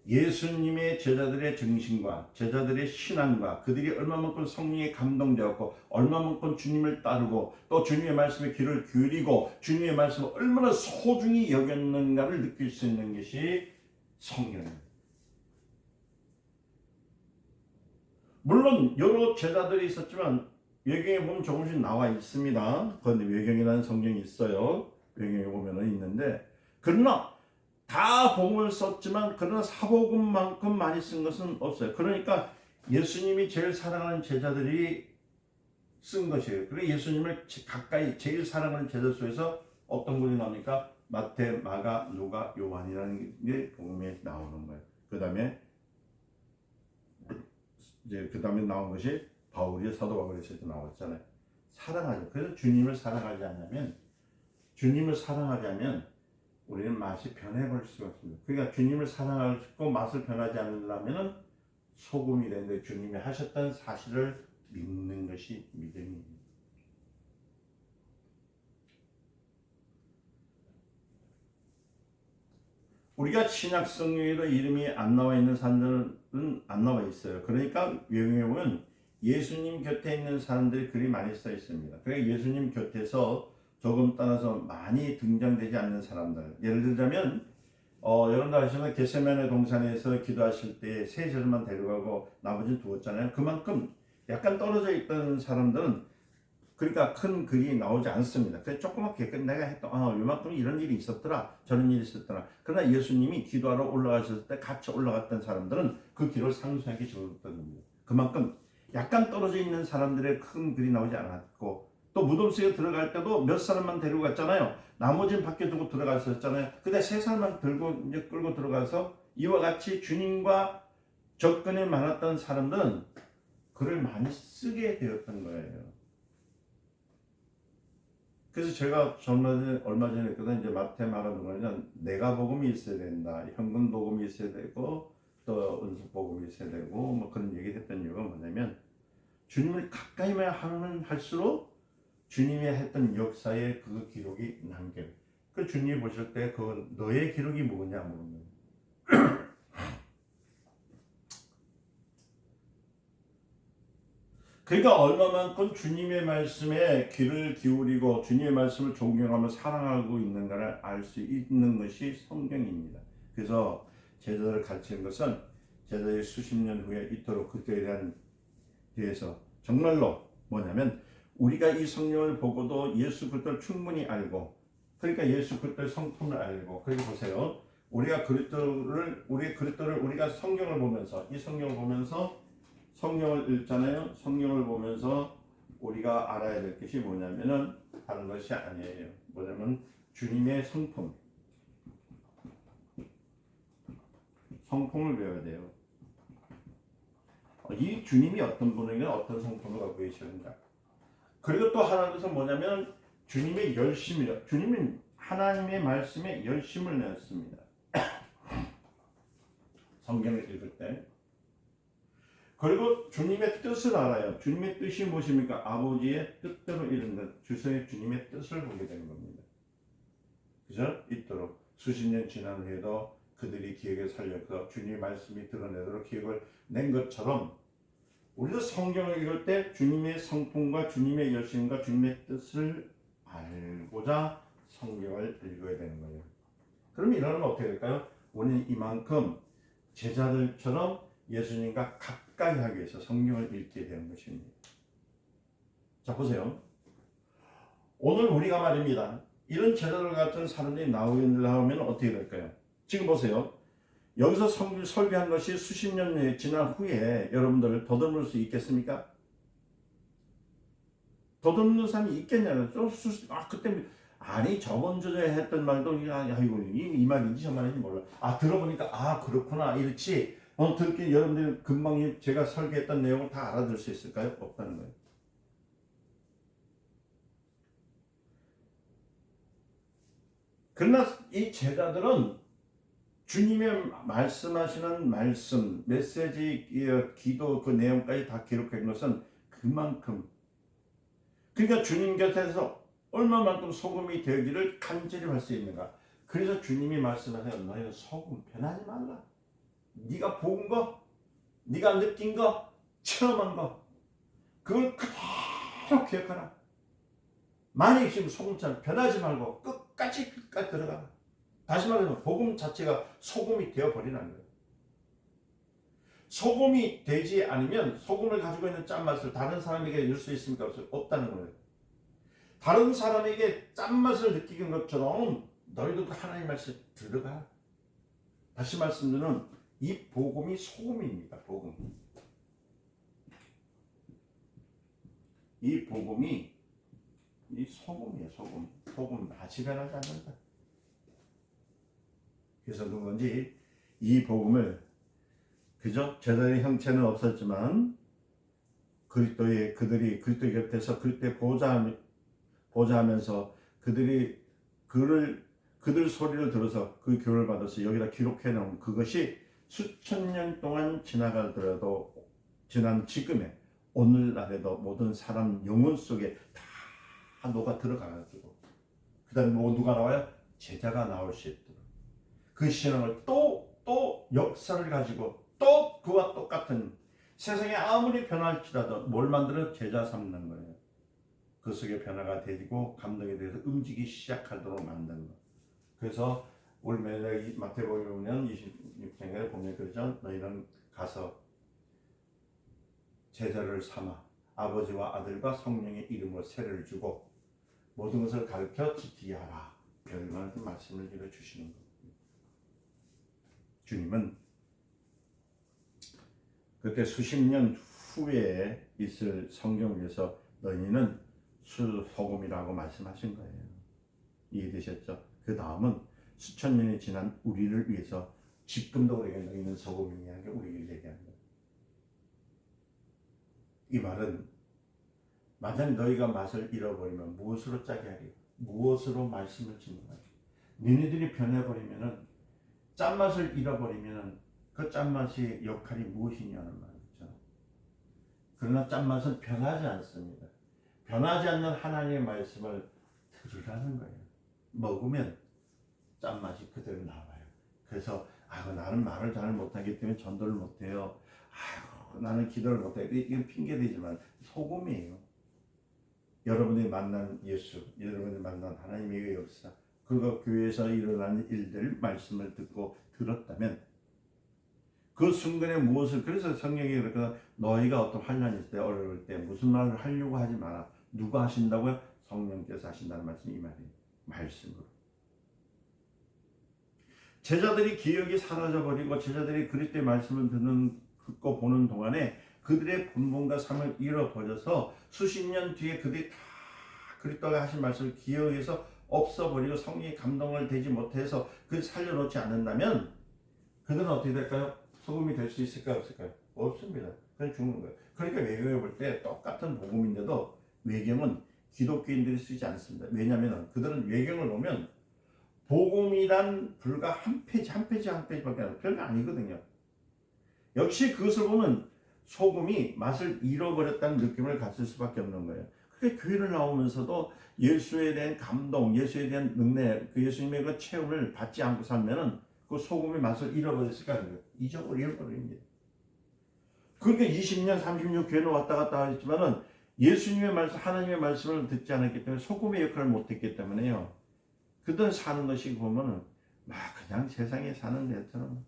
예수님의 제자들의 정신과 제자들의 신앙과 그들이 얼마만큼 성령에 감동되었고 얼마만큼 주님을 따르고 또 주님의 말씀에 귀를 기울이고 주님의 말씀을 얼마나 소중히 여겼는가를 느낄 수 있는 것이 성경입니다. 물론 여러 제자들이 있었지만 외경에 보면 조금씩 나와 있습니다. 그런데 외경이라는 성경이 있어요. 외경에 보면은 있는데 그러나 다 복음을 썼지만 그러나 사복음만큼 많이 쓴 것은 없어요. 그러니까 예수님이 제일 사랑하는 제자들이 쓴 것이에요. 그리고 예수님을 가까이 제일 사랑하는 제자 수에서 어떤 분이 나옵니까? 마태, 마가, 누가, 요한이라는 게 복음에 나오는 거예요. 그 다음에 나온 것이 바울이 사도 바울에서 나왔잖아요. 사랑하죠. 그래서 주님을 사랑하지 않으면 우리는 맛이 변해버릴 수가 없습니다. 그러니까 주님을 사랑하고 맛을 변하지 않으려면 소금이 되는데 주님이 하셨던 사실을 믿는 것이 믿음입니다. 우리가 신약 성경에도 이름이 안 나와 있는 사람들은 안 나와 있어요. 그러니까 외경에 보면 예수님 곁에 있는 사람들이 글이 많이 써 있습니다. 그러니까 예수님 곁에서 조금 따라서 많이 등장되지 않는 사람들. 예를 들자면 여러분들 아시면 겟세마네 동산에서 기도하실 때 세 제자만 데려가고 나머지는 두었잖아요. 그만큼 약간 떨어져 있던 사람들은 그러니까 큰 글이 나오지 않습니다. 그래서 조그맣게 내가 했던 요만큼 이런 일이 있었더라 저런 일이 있었더라. 그러나 예수님이 기도하러 올라가셨을 때 같이 올라갔던 사람들은 그 길을 상수하게 적었던 겁니다. 그만큼 약간 떨어져 있는 사람들의 큰 글이 나오지 않았고 또 무덤 속에 들어갈 때도 몇 사람만 데리고 갔잖아요. 나머지는 밖에 두고 들어갔었잖아요. 근데 세 사람만 들고 이제 끌고 들어가서 이와 같이 주님과 접근이 많았던 사람들은 글을 많이 쓰게 되었던 거예요. 그래서 제가 얼마 전에 했거든. 이제 마태, 마가, 누가는 내가 복음이 있어야 된다. 현금 복음이 있어야 되고 또 은속 복음이 있어야 되고 뭐 그런 얘기를 했던 이유가 뭐냐면 주님을 가까이만 하면 할수록 주님이 했던 역사의 그 기록이 남겨요. 그 주님이 보실 때 그 너의 기록이 뭐냐 물으면 그러니까 얼마만큼 주님의 말씀에 귀를 기울이고 주님의 말씀을 존경하며 사랑하고 있는가를 알 수 있는 것이 성경입니다. 그래서 제자들을 가르치는 것은 제자들이 수십 년 후에 이토록 그때에 대해서 정말로 뭐냐면 우리가 이 성경을 보고도 예수 그리스도를 충분히 알고 그러니까 예수 그리스도의 성품을 알고 그리고 보세요. 우리가 그리스도를 우리가 성경을 보면서 이 성경을 보면서 성경을 읽잖아요. 성경을 보면서 우리가 알아야 될 것이 뭐냐면은 다른 것이 아니에요. 뭐냐면 주님의 성품을 배워야 돼요. 이 주님이 어떤 분이냐 어떤 성품을 갖고 계시는가. 그리고 또 하나는 뭐냐면 주님의 열심이요. 주님은 하나님의 말씀에 열심을 내었습니다. 성경을 읽을 때. 그리고 주님의 뜻을 알아요. 주님의 뜻이 무엇입니까? 아버지의 뜻대로 이룬 것. 주님의 뜻을 보게 되는 겁니다. 그죠? 이토록 수십 년 지난 후에도 그들이 기억에 살려서 주님의 말씀이 드러내도록 기억을 낸 것처럼 우리도 성경을 읽을 때 주님의 성품과 주님의 열심과 주님의 뜻을 알고자 성경을 읽어야 되는 거예요. 그럼 이러면 어떻게 될까요? 우리는 이만큼 제자들처럼 예수님과 가까이 하기 위해서 성경을 읽게 되는 것입니다. 자, 보세요. 오늘 우리가 말입니다. 이런 제자들 같은 사람들이 나오면 어떻게 될까요? 지금 보세요. 여기서 설교한 것이 수십 년 지난 후에 여러분들을 더듬을 수 있겠습니까? 더듬는 사람이 있겠냐고요. 그때 아니 저번 주에 했던 말도 이거 이 말인지 저 말인지 몰라. 들어보니까 그렇구나 이렇지. 듣기 여러분들 금방 제가 설계했던 내용을 다 알아들 수 있을까요? 없다는 거예요. 그러나 이 제자들은 주님의 말씀하시는 말씀, 메시지, 기도 그 내용까지 다 기록한 것은 그만큼, 그러니까 주님 곁에서 얼마만큼 소금이 되기를 간절히 할 수 있는가. 그래서 주님이 말씀하세요. 너희는 소금 변하지 말라. 네가 본 거, 네가 느낀 거, 체험한 거, 그걸 그대로 기억하라. 만약 지금 소금처럼 변하지 말고 끝까지 들어가라. 다시 말해서 복음 자체가 소금이 되어버리는 거예요. 소금이 되지 않으면 소금을 가지고 있는 짠맛을 다른 사람에게 줄 수 있습니까? 없다는 거예요. 다른 사람에게 짠맛을 느끼는 것처럼 너희도 그 하나님 말씀에 들어가. 다시 말씀드리면 이 복음이 소금입니다. 복음. 이 복음이 이 소금이에요. 소금. 소금 맛이 변하지 않는다. 그래서 누군지 이 복음을 그저 제자의 형체는 없었지만 그들이 그리스도 곁에서 그리스도의 보좌하면서 그들 소리를 들어서 그 교훈을 받아서 여기다 기록해 놓은 그것이 수천 년 동안 지나가더라도 지난 지금에 오늘날에도 모든 사람 영혼 속에 다 녹아 들어가가지고 그 다음에 누가 나와요? 제자가 나올 수 있도록 그 신앙을 또 역사를 가지고 또 그와 똑같은 세상에 아무리 변할지라도 뭘 만들어 제자 삼는 거예요. 그 속에 변화가 되고 감동에 대해서 움직이기 시작하도록 만드는 거. 그래서 우리 매일 마태복음에 보면 26장에 보면 그러죠. 너희는 가서 제자를 삼아 아버지와 아들과 성령의 이름으로 세례를 주고 모든 것을 가르쳐 지키게 하라. 별만 말씀을 주시는 겁니다. 주님은 그때 수십 년 후에 있을 성경을 위해서 너희는 소금이라고 말씀하신 거예요. 이해되셨죠? 그 다음은 수천 년이 지난 우리를 위해서 지금도 우리에게 너희는 소금이라는 게 우리에게 얘기하는 거예요. 이 말은 만약 너희가 맛을 잃어버리면 무엇으로 짜게 하리? 무엇으로 말씀을 짓는 거예요? 너희들이 변해버리면은 짠맛을 잃어버리면은 그 짠맛의 역할이 무엇이냐는 말이죠. 그러나 짠맛은 변하지 않습니다. 변하지 않는 하나님의 말씀을 들으라는 거예요. 먹으면 짠맛이 그대로 나와요. 그래서 나는 말을 잘 못하기 때문에 전도를 못해요. 나는 기도를 못해요. 이건 핑계대지만 소금이에요. 여러분이 만난 예수, 여러분이 만난 하나님의 역사, 그거 교회에서 일어난 일들 말씀을 듣고 들었다면 그 순간에 무엇을 그래서 성경이 그러니까 너희가 어떤 환난이 있을 때 어려울 때 무슨 말을 하려고 하지 마라. 누가 하신다고요? 성령께서 하신다는 말씀이 이 말이에요. 말씀으로. 제자들이 기억이 사라져버리고 제자들이 그리스도의 말씀을 듣고 보는 동안에 그들의 본분과 삶을 잃어버려서 수십 년 뒤에 그들이 다 그리스도가 하신 말씀을 기억해서 없어버리고 성령의 감동을 되지 못해서 그걸 살려놓지 않는다면 그들은 어떻게 될까요? 소금이 될 수 있을까요? 없을까요? 없습니다. 그냥 죽는 거예요. 그러니까 외경에 볼 때 똑같은 복음인데도 외경은 기독교인들이 쓰지 않습니다. 왜냐하면 그들은 외경을 보면 복음이란 불과 한 페이지밖에 별거 아니거든요. 역시 그것을 보면 소금이 맛을 잃어버렸다는 느낌을 갖을 수밖에 없는 거예요. 그게 교회를 나오면서도 예수에 대한 감동, 예수에 대한 능력, 그 예수님의 그 체험을 받지 않고 살면은 그 소금의 맛을 잃어버렸을까 하는 거예요. 잃어버립니다. 그러니까 20년, 30년 교회는 왔다 갔다 했지만은 예수님의 말씀, 하나님의 말씀을 듣지 않았기 때문에 소금의 역할을 못했기 때문에요. 그들 사는 것이 보면은 막 그냥 세상에 사는 데처럼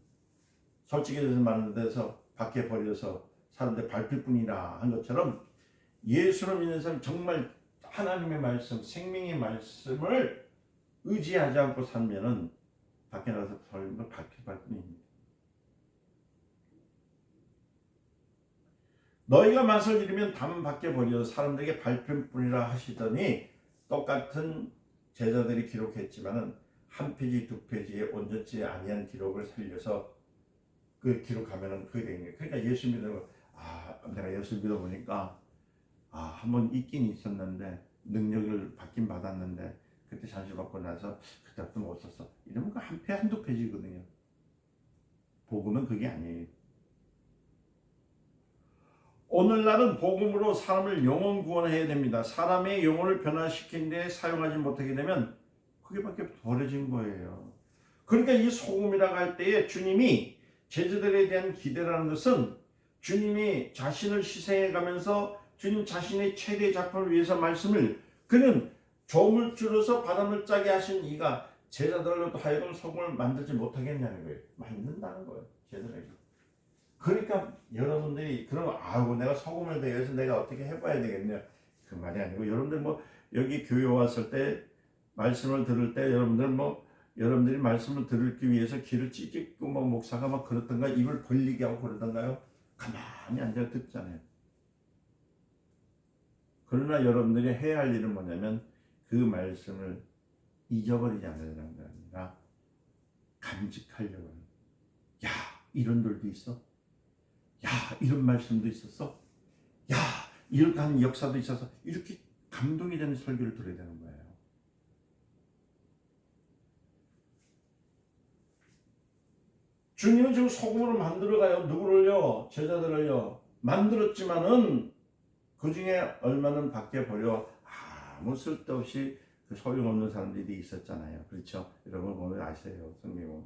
솔직히 말하는 데서 밖에 버려서 사람들 밟힐 뿐이라 한 것처럼 예수를 믿는 사람 정말 하나님의 말씀, 생명의 말씀을 의지하지 않고 살면은 밖에 나가서 살면 밟힐 뿐입니다. 너희가 맛을 잃으면 담 밖에 버려 사람들에게 밟힐 뿐이라 하시더니 똑같은 제자들이 기록했지만은 한 페이지 두 페이지에 온전치 아니한 기록을 살려서 그 기록하면은 그게 되는 거예요. 그러니까 예수 믿는 거, 내가 예수 믿어 보니까 한번 있긴 있었는데 능력을 받긴 받았는데 그때 잠시 받고 나서 그때부터 못 썼어. 이러면 그 한 페이지 한두 페이지거든요. 복음은 그게 아니에요. 오늘날은 복음으로 사람을 영혼 구원해야 됩니다. 사람의 영혼을 변화시킨 데 사용하지 못하게 되면 그게밖에 버려진 거예요. 그러니까 이 소금이라고 할 때에 주님이 제자들에 대한 기대라는 것은 주님이 자신을 희생해 가면서 주님 자신의 최대 작품을 위해서 말씀을 그는 조물주로서 바람을 짜게 하신 이가 제자들로도 하여금 소금을 만들지 못하겠냐는 거예요. 만든다는 거예요. 제자들에게. 그러니까 여러분들이 그러면 내가 소금을 대해서 내가 어떻게 해봐야 되겠냐 그 말이 아니고 여러분들 여기 교회 왔을 때 말씀을 들을 때 여러분들이 말씀을 들기 위해서 귀를 찢고 목사가 그렇던가 입을 벌리게 하고 그러던가요? 가만히 앉아 듣잖아요. 그러나 여러분들이 해야 할 일은 뭐냐면 그 말씀을 잊어버리지 않으려는 게 아니라 간직하려고 하는. 야, 이런 돌도 있어? 야, 이런 말씀도 있었어? 야, 이렇게 하는 역사도 있어서 이렇게 감동이 되는 설교를 들어야 되는 거예요. 주님은 지금 소금으로 만들어가요. 누구를요? 제자들을요. 만들었지만은 그 중에 얼마는 밖에 버려 아무 쓸데없이 그 소용없는 사람들이 있었잖아요. 그렇죠? 여러분 보면 아세요. 성경은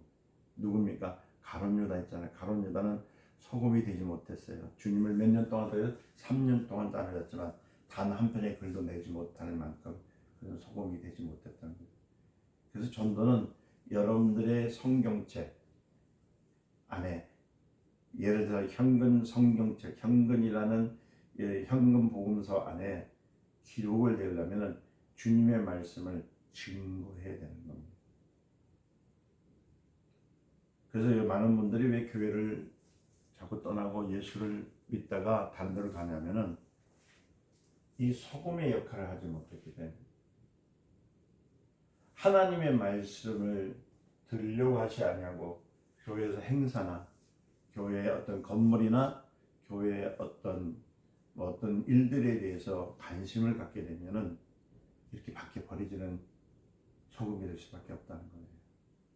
누굽니까? 가룟 유다 있잖아요. 가룟 유다는 소금이 되지 못했어요. 주님을 몇 년 동안 따라 3년 동안 따라갔지만 단 한 편의 글도 내지 못하는 만큼 그는 소금이 되지 못했다는 거예요. 그래서 전도는 여러분들의 성경책 안에 예를 들어 현근 성경책, 현근이라는 현금 복음서 안에 기록을 내려면 주님의 말씀을 증거해야 되는 겁니다. 그래서 많은 분들이 왜 교회를 자꾸 떠나고 예수를 믿다가 다른 데로 가냐면은 이 소금의 역할을 하지 못했기 때문에 하나님의 말씀을 들으려고 하지 아니하고 교회에서 행사나 교회의 어떤 건물이나 교회의 어떤 일들에 대해서 관심을 갖게 되면은 이렇게 밖에 버리지는 소금이 될 수밖에 없다는 거예요.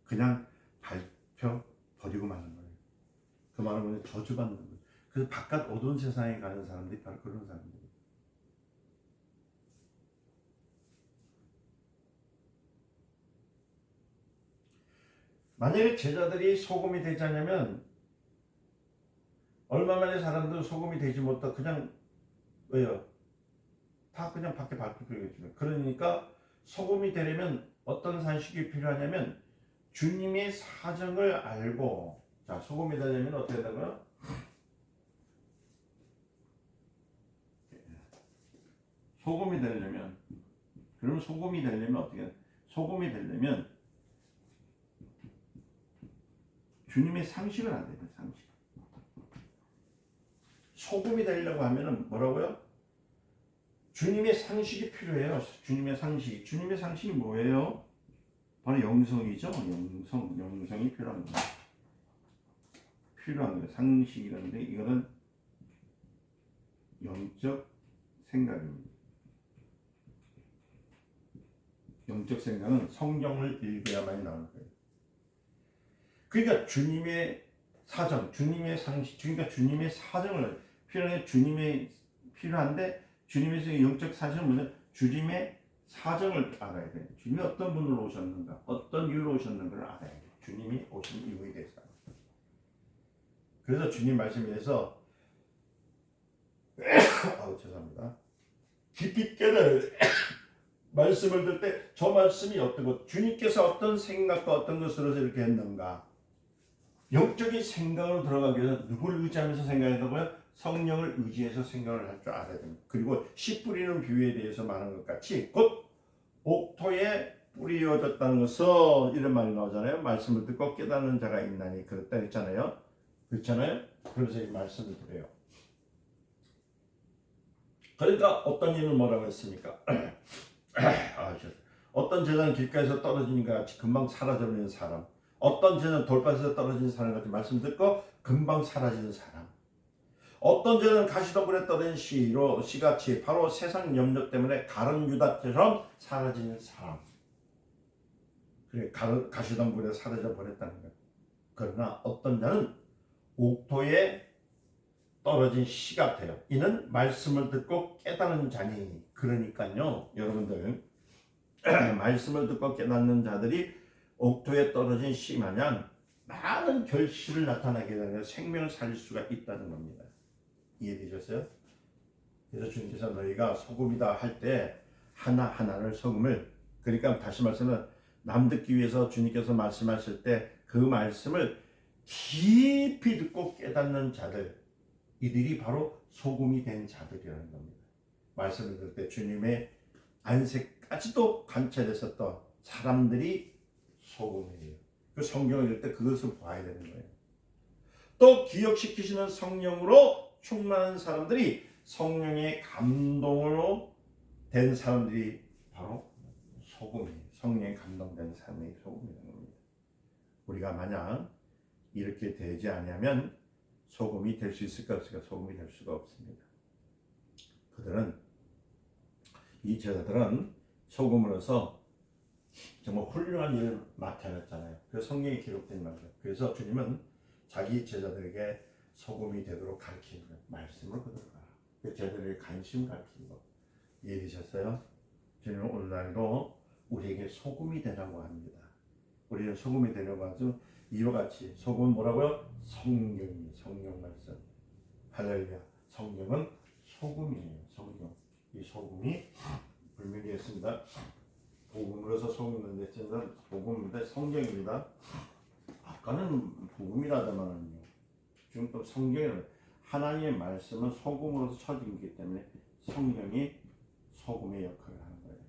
그냥 밟혀 버리고 마는 거예요. 그 말은 뭐냐면 저주받는 거예요. 그래서 바깥 어두운 세상에 가는 사람들이 바로 그런 사람들이에요. 만약에 제자들이 소금이 되지 않냐면 얼마 만에 사람들은 소금이 되지 못하고 그냥 왜요? 다 그냥 밖에 밟히겠죠. 그러니까 소금이 되려면 어떤 산식이 필요하냐면 주님의 사정을 알고 자 소금이 되려면 어떻게 되고요? 소금이 되려면 그러면 소금이 되려면 어떻게 소금이 되려면 주님의 상식을 알아야 돼요. 상식. 소금이 되려고 하면은 뭐라고요? 주님의 상식이 필요해요. 주님의 상식. 주님의 상식이 뭐예요? 바로 영성이죠. 영성이 필요한 거예요. 필요한 거예요. 상식이라는데 이거는 영적 생각입니다. 영적 생각은 성경을 읽어야만 나오는 거예요. 그러니까 주님의 사정, 주님의 상식, 그러니까 주님의 사정을 필요해 필요한데 주님의 영적 사정은 뭐냐? 주님의 사정을 알아야 돼요. 주님이 어떤 분으로 오셨는가, 어떤 이유로 오셨는가를 알아야 돼요. 주님이 오신 이유에 대해서. 그래서 주님 말씀에 대해서 죄송합니다. 깊이 깨달을 말씀을 들 때 저 말씀이 어떻고 주님께서 어떤 생각과 어떤 것으로서 이렇게 했는가 영적인 생각으로 들어가기 위해서 누구를 의지하면서 생각한다고요? 성령을 의지해서 생각을 할 줄 알아야 됩니다. 그리고 씨 뿌리는 비유에 대해서 말한 것 같이 곧 옥토에 뿌리어졌다는 것은 이런 말이 나오잖아요. 말씀을 듣고 깨닫는 자가 있나니 그렇다 했잖아요. 그렇잖아요. 그래서 이 말씀을 드려요. 그러니까 어떤 이는 뭐라고 했습니까? 어떤 재단은 길가에서 떨어지는 것 같이 금방 사라져버리는 사람, 어떤 재단은 돌밭에서 떨어지는 사람 같이 말씀 듣고 금방 사라지는 사람, 어떤 재단은 가시덤불에 떨어진 씨같이 바로 세상 염려 때문에 가른 유다처럼 사라지는 사람. 그래 가시덤불에 사라져 버렸다는 거예요. 그러나 어떤 자는 옥토에 떨어진 씨 같아요. 이는 말씀을 듣고 깨달은 자니. 그러니까요, 여러분들 말씀을 듣고 깨닫는 자들이 옥토에 떨어진 씨 마냥 많은 결실을 나타나게 되는 생명을 살릴 수가 있다는 겁니다. 이해되셨어요? 그래서 주님께서 너희가 소금이다 할 때 하나하나를 소금을, 그러니까 다시 말씀은 남 듣기 위해서 주님께서 말씀하실 때 그 말씀을 깊이 듣고 깨닫는 자들, 이들이 바로 소금이 된 자들이라는 겁니다. 말씀을 들을 때 주님의 안색까지도 관찰했었던 사람들이 소금이에요. 그 성경을 읽을 때 그것을 봐야 되는 거예요. 또 기억시키시는 성령으로 충만한 사람들이, 성령의 감동으로 된 사람들이 바로 소금이에요. 성령의 감동된 사람이 소금이라는 겁니다. 우리가 만약 이렇게 되지 않으면 소금이 될 수 있을까 없을까? 소금이 될 수가 없습니다. 이 제자들은 소금으로서 정말 훌륭한 일을 나타냈잖아요. 그래서 성경에 기록된 말이죠. 그래서 주님은 자기 제자들에게 소금이 되도록 가르치는 거예요. 말씀을 그대로 가라. 그 제자들에게 관심 가르치는 거. 이해되셨어요? 주님은 오늘날도 우리에게 소금이 되라고 합니다. 우리는 소금이 되려고 하죠. 이와 같이 소금은 뭐라고요? 성경이에요. 성경 말씀. 할렐루야. 성경은 소금이에요. 성경. 이 소금이 분명히 했습니다. 복음으로서 소금인데 진짜 복음인데 성경입니다. 아까는 복음이라더만요. 지금 또 성경은 하나님의 말씀은 소금으로서 쳐진기 때문에 성경이 소금의 역할을 하는 거예요.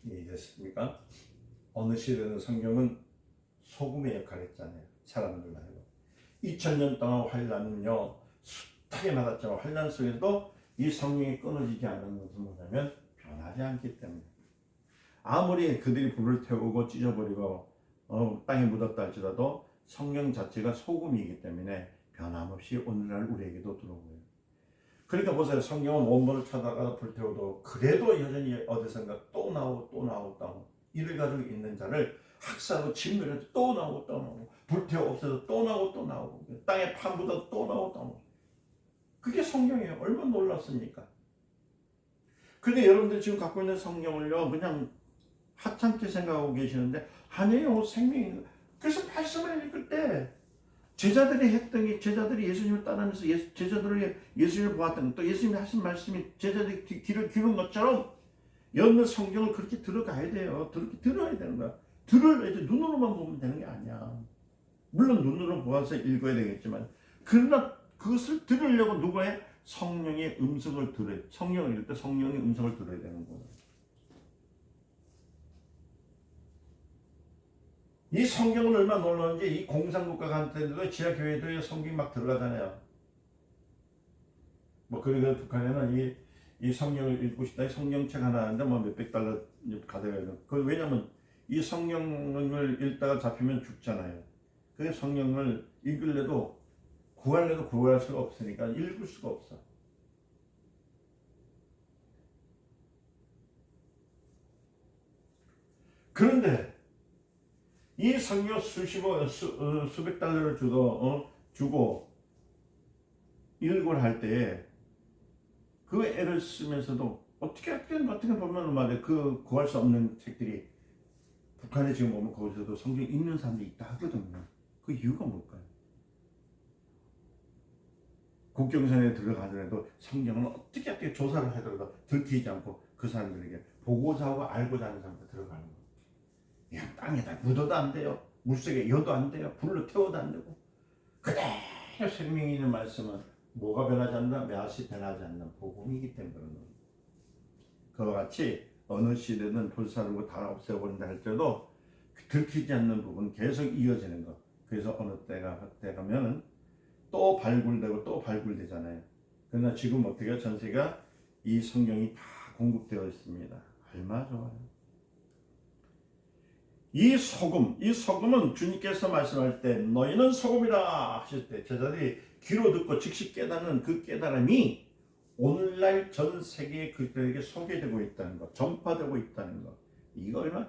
이해됐습니까? 어느 시대는 성경은 소금의 역할을 했잖아요. 사람들 하고 2000년 동안 환란은요 숱하게 맞았지만 환란 속에서도 이 성령이 끊어지지 않는 것은 뭐냐면 변하지 않기 때문에, 아무리 그들이 불을 태우고 찢어버리고 땅에 묻었다 할지라도 성령 자체가 소금이기 때문에 변함없이 오늘날 우리에게도 들어오고요. 그러니까 보세요. 성경은 원본을 찾아가 불태워도 그래도 여전히 어디선가 또 나오고 이를 가지고 있는 자를 학살로 짓누려도 또 나오고 불태워 없애도 또 나오고 땅에 파묻어도 또 나오고 그게 성경이에요. 얼마나 놀랍습니까? 근데 여러분들 지금 갖고 있는 성경을요 그냥 하찮게 생각하고 계시는데 아니에요. 생명이. 그래서 말씀을 읽을 때 제자들이 했던 게, 제자들이 예수님을 따르면서 제자들이 예수님을 보았던 또 예수님이 하신 말씀이 제자들이 귀를 기울인 것처럼 여러분 성경을 그렇게 들어가야 돼요. 그렇게 들어야 되는 거야. 눈으로만 보면 되는 게 아니야. 물론 눈으로 보아서 읽어야 되겠지만, 그러나 그것을 들으려고 누가 해? 성령의 음성을 들어요. 성령을 읽을 때 성령의 음성을 들어야 되는 거예요. 이 성경은 얼마나 놀라운지, 이 공산국가 같은데도 지하교회도 성경이 막 들어가잖아요. 그러니까 북한에는 이 성경을 읽고 싶다. 성경책 하나 하는데 몇백 달러 가져가요. 왜냐면 이 성경을 읽다가 잡히면 죽잖아요. 그래서 성경을 읽을래도 구할 수가 없으니까 읽을 수가 없어. 그런데 이 성경 수백 달러를 주고 읽을 할 때 그 애를 쓰면서도 어떻게 보면 말이야, 구할 수 없는 책들이 북한에 지금 보면 거기서도 성경 읽는 사람들이 있다 하거든요. 그 이유가 뭘까요? 국경선에 들어가더라도 성경은 어떻게 조사를 하더라도 들키지 않고 그 사람들에게 보고자 하고 알고자 하는 사람들 들어가는 거예요. 그냥 땅에다 묻어도 안 돼요. 물속에 여도 안 돼요. 불로 태워도 안 되고 그대로 생명이 있는 말씀은 뭐가 변하지 않는다? 맛이 변하지 않는 복음이기 때문에 그런 겁니다. 그와 같이 어느 시대든 불사르고 다 없애버린다 할때도 들키지 않는 부분 계속 이어지는 것. 그래서 어느 때가 가면은 또 발굴되고 또 발굴되잖아요. 그러나 지금 어떻게 전 세계가 이 성경이 다 공급되어 있습니다. 얼마나 좋아요. 이 소금은 주님께서 말씀할 때 너희는 소금이라 하실 때 제자들이 귀로 듣고 즉시 깨닫는 그 깨달음이 오늘날 전 세계에 그들에게 소개되고 있다는 것, 전파되고 있다는 것. 이거 얼마나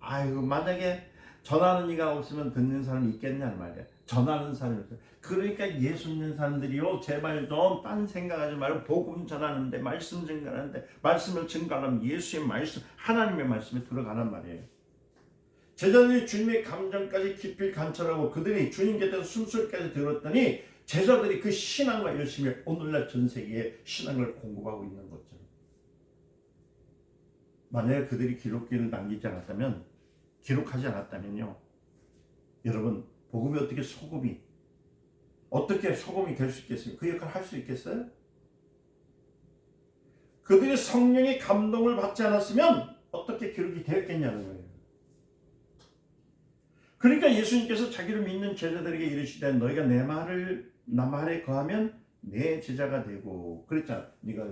아이고 만약에 전하는 이가 없으면 듣는 사람이 있겠냐는 말이야. 전하는 사람이 없어. 그러니까 예수 믿는 사람들이요 제발 좀 딴 생각하지 말고 복음 전하는데 말씀 증가하는데 말씀을 증가하면 예수의 말씀 하나님의 말씀에 들어가란 말이에요. 제자들이 주님의 감정까지 깊이 관찰하고 그들이 주님 곁에서 숨소리까지 들었더니 제자들이 그 신앙과 열심히 오늘날 전 세계에 신앙을 공급하고 있는 거죠. 만약에 그들이 기록기를 남기지 않았다면 기록하지 않았다면요 여러분 복음이 어떻게 소금이 될 수 있겠습니까? 그 역할을 할 수 있겠어요? 그들이 성령의 감동을 받지 않았으면 어떻게 기록이 되었겠냐는 거예요. 그러니까 예수님께서 자기를 믿는 제자들에게 이르시되 너희가 내 말에 거하면 내 제자가 되고 그랬잖아. 네가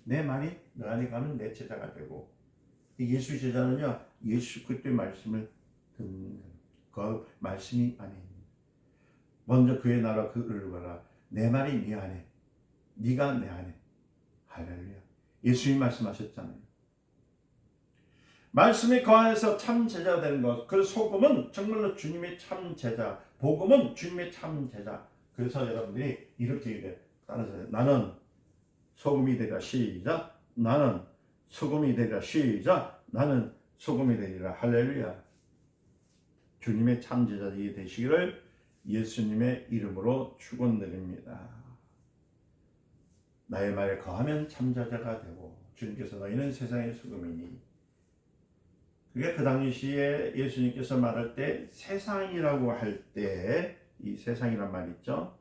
내 말이 너 안에 가면 내 제자가 되고 예수 제자는요 예수 그리스도의 말씀을 듣는 그 말씀이 안에 있는 먼저 그의 나라 그를 봐라 내 말이 네 안에 네가 내 안에 할렐루야. 예수님이 말씀하셨잖아요. 말씀에 거하여서 참 제자가 되는 것. 그 소금은 정말로 주님의 참 제자, 복음은 주님의 참 제자. 그래서 여러분들이 이렇게 얘기해요. 따라서 나는 소금이 되리라 시작. 나는 소금이 되리라 시작. 나는 소금이 되리라 할렐루야. 주님의 참 제자들이 되시기를 예수님의 이름으로 축원드립니다. 나의 말에 거하면 참 제자가 되고 주님께서 너희는 세상의 소금이니. 그게 그 당시에 예수님께서 말할 때 세상이라고 할 때 이 세상이란 말 있죠.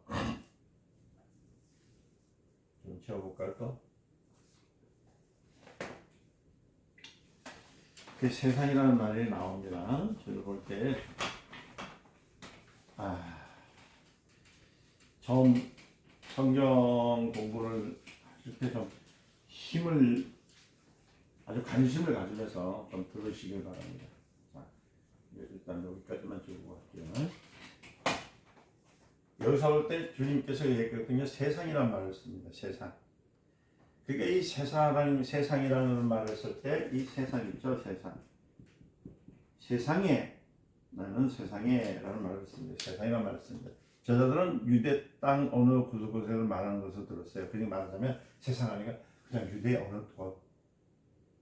좀 지워볼까요 또? 그 세상이라는 말이 나옵니다. 저를 볼 때 처음 성경 공부를 하실 때 좀 아주 관심을 가지면서 좀 들으시길 바랍니다. 자, 일단 여기까지만 주고 갈게요. 여기서 볼 때 주님께서 얘기했거든요. 세상이라는 말을 씁니다. 세상. 그러니까 이 세상이라는 말을 쓸 때 이 세상 있죠. 세상에 나는 세상에라는 말을 씁니다. 세상이라는 말을 씁니다. 제자들은 유대 땅 어느 구석구석을 말하는 것을 들었어요. 그냥 말하자면 세상 아니가 그냥 유대 어느 곳.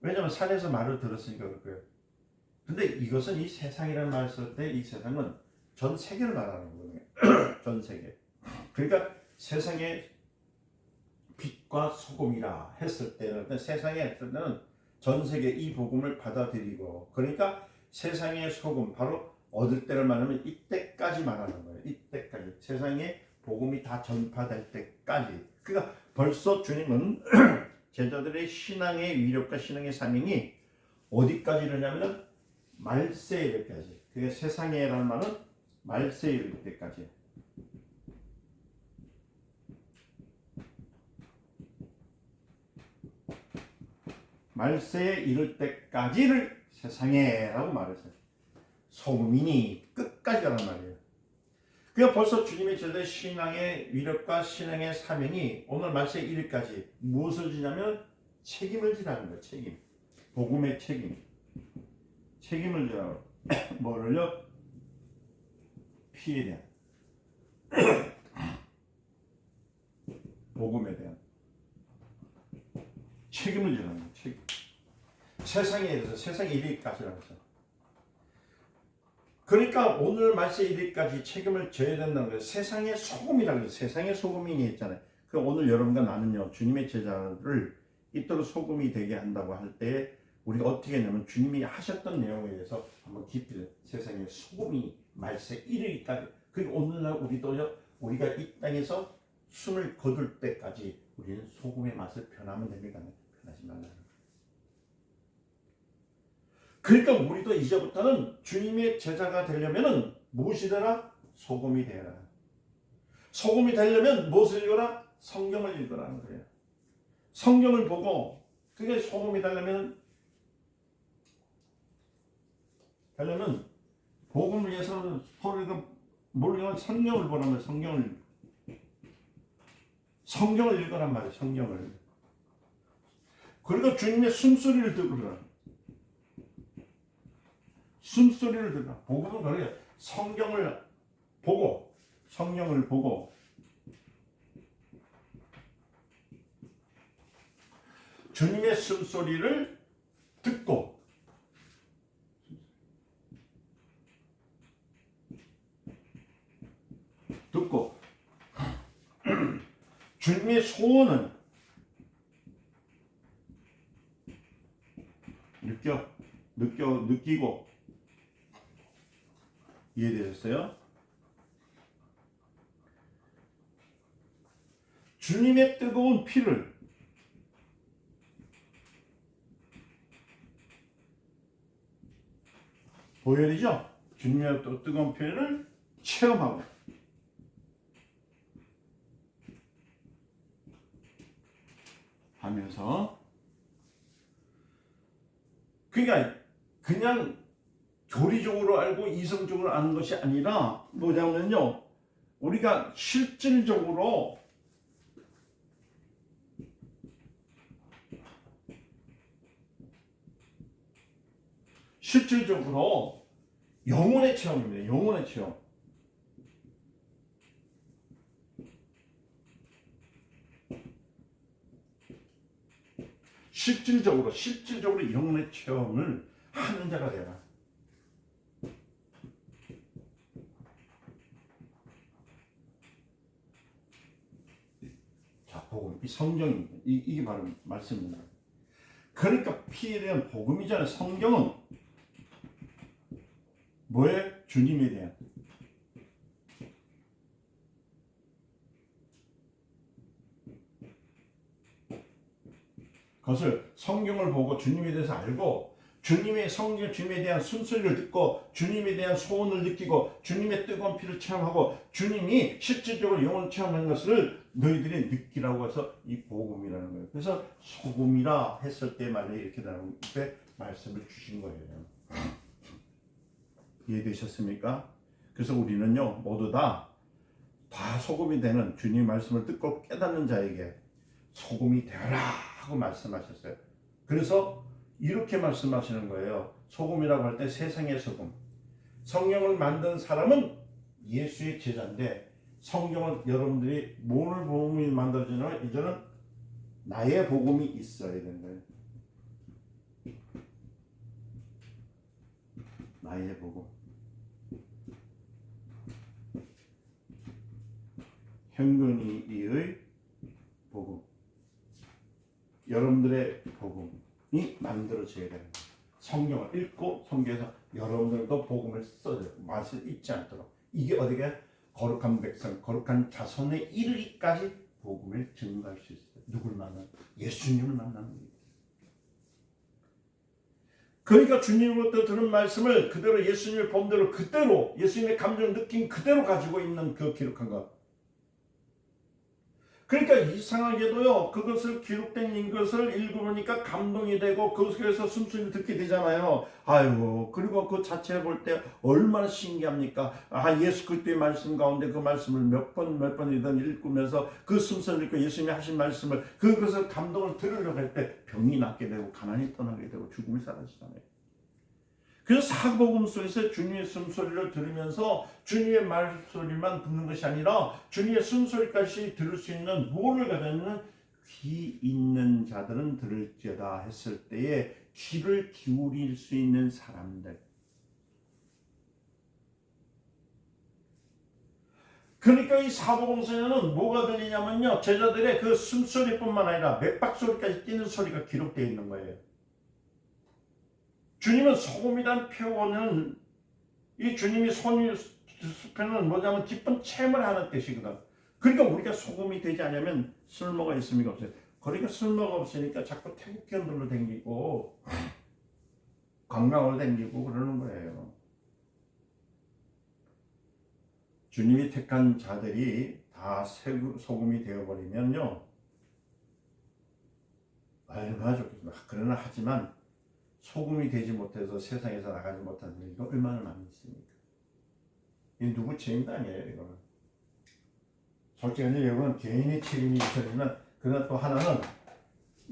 왜냐하면 산에서 말을 들었으니까 그럴 거예요. 근데 이것은 이 세상이라는 말을 쓸 때 이 세상은 전 세계를 말하는 거예요. 전 세계. 그러니까 세상의 빛과 소금이라 했을 때는 세상에 했을 때는 전 세계 이 복음을 받아들이고 그러니까 세상의 소금 바로 얻을 때를 말하면 이때까지 말하는 거예요. 이때까지 세상에 복음이 다 전파될 때까지. 그러니까 벌써 주님은 제자들의 신앙의 위력과 신앙의 사명이 어디까지 이르냐면 말세에 이를 때까지. 그게 세상에라는 말은 말세에 이를 때까지. 말세에 이를 때까지를 세상에라고 말했어요. 소금이니 끝까지 가란 말이에요. 그러니까 벌써 주님의 제자의 신앙의 위력과 신앙의 사명이 오늘 말세에 이르기까지 무엇을 지냐면 책임을 지라는 거예요. 책임. 복음의 책임. 책임을 지라고. 뭐를요? 피에 대한. 복음에 대한. 책임을 지라는 거예요. 책임. 세상에 대해서 세상에 이르기까지라고 했어요. 그러니까 오늘 말세 이르기까지 책임을 져야 된다는 거예요. 세상의 소금이라고 해서 세상의 소금이 있잖아요. 그 오늘 여러분과 나는요 주님의 제자를 이토록 소금이 되게 한다고 할 때 우리가 어떻게 하냐면 주님이 하셨던 내용에 대해서 한번 깊이 세상의 소금이 말세 이르기까지 그리고 오늘날 우리도요, 우리가 이 땅에서 숨을 거둘 때까지 우리는 소금의 맛을 변하면 됩니까? 변하지 말라는 거예요. 그러니까 우리도 이제부터는 주님의 제자가 되려면은 무엇이 되라? 소금이 되라. 소금이 되려면 무엇을 읽어라? 성경을 읽으라는 거예요. 성경을 보고, 그게 소금이 되려면 복음을 위해서는 서로가 모르면 성경을 보라면 성경을 읽으란 말이에요. 성경을. 그리고 주님의 숨소리를 들으라. 숨소리를 들으라. 복음은 그래요. 성경을 보고 주님의 숨소리를 듣고 주님의 소원을 느끼고 이해되셨어요? 주님의 뜨거운 피를 보여야 되죠? 주님의 뜨거운 피를 체험하고 하면서, 그러니까 그냥 교리적으로 알고 이성적으로 아는 것이 아니라 뭐냐면요, 우리가 실질적으로 영혼의 체험입니다. 영혼의 체험. 실질적으로 영혼의 체험을 하는 자가 되라. 자, 복음, 이 성경입니다. 이게 바로 말씀입니다. 그러니까 피에 대한 복음이잖아요. 성경은 뭐예요? 주님에 대한. 그것을 성경을 보고 주님에 대해서 알고, 주님의 성경, 주님에 대한 순서를 듣고, 주님에 대한 소원을 느끼고, 주님의 뜨거운 피를 체험하고, 주님이 실질적으로 영혼을 체험하는 것을 너희들이 느끼라고 해서 이 복음이라는 거예요. 그래서 소금이라 했을 때 말에 이렇게 말씀을 주신 거예요. 이해되셨습니까? 그래서 우리는요, 모두 다 소금이 되는 주님의 말씀을 듣고 깨닫는 자에게 소금이 되어라 하고 말씀하셨어요. 그래서 이렇게 말씀하시는 거예요. 소금이라고 할 때 세상의 소금. 성경을 만든 사람은 예수의 제자인데, 성경을 여러분들이 뭐를 복음이 만들어지냐면 이제는 나의 복음이 있어야 되는 거예요. 나의 복음. 현근이의 복음. 여러분들의 복음이 만들어져야 되는 거예요. 성경을 읽고 성경에서 여러분들도 복음을 써줘요. 맛을 잊지 않도록. 이게 어디가 거룩한 백성, 거룩한 자손에 이르기까지 복음을 증거할 수 있어요. 누굴 만나는? 예수님을 만나는 거예요. 그러니까 주님으로부터 들은 말씀을 그대로 예수님의 본대로 그대로 예수님의 감정을 느낀 그대로 가지고 있는 그 기록한 것. 그러니까 이상하게도요, 그것을 기록된 것을 읽어보니까 감동이 되고 그것에서 숨소리를 듣게 되잖아요. 아이고, 그리고 그 자체 볼 때 얼마나 신기합니까? 예수 그리스도의 말씀 가운데 그 말씀을 몇 번이든 읽으면서 그 숨소리를 읽고 예수님이 하신 말씀을, 그것을 감동을 들으려고 할 때 병이 낫게 되고 가난이 떠나게 되고 죽음이 사라지잖아요. 그래서 사복음 속에서 주님의 숨소리를 들으면서 주님의 말소리만 듣는 것이 아니라 주님의 숨소리까지 들을 수 있는 뭐를 가졌냐면, 귀 있는 자들은 들을지어다 했을 때에 귀를 기울일 수 있는 사람들. 그러니까 이 사복음서에는 뭐가 들리냐면요, 제자들의 그 숨소리뿐만 아니라 맥박소리까지 뛰는 소리가 기록되어 있는 거예요. 주님은 소금이란 표현은 이 주님이 수표는 뭐냐면 기쁜 체험을 하는 뜻이거든. 그러니까 우리가 소금이 되지 않으면 쓸모가 있습니까? 없어요. 그러니까 쓸모가 없으니까 자꾸 태국견들로 댕기고 관광으로 댕기고 그러는 거예요. 주님이 택한 자들이 다 소금이 되어버리면요 얼마나 좋겠습니까? 그러나 하지만 소금이 되지 못해서 세상에서 나가지 못하는 일이 얼마나 많이 있습니까? 이 누구 책임도 아니에요. 이거는 솔직히 여러분 개인의 책임이 있어지만 그러나 또 하나는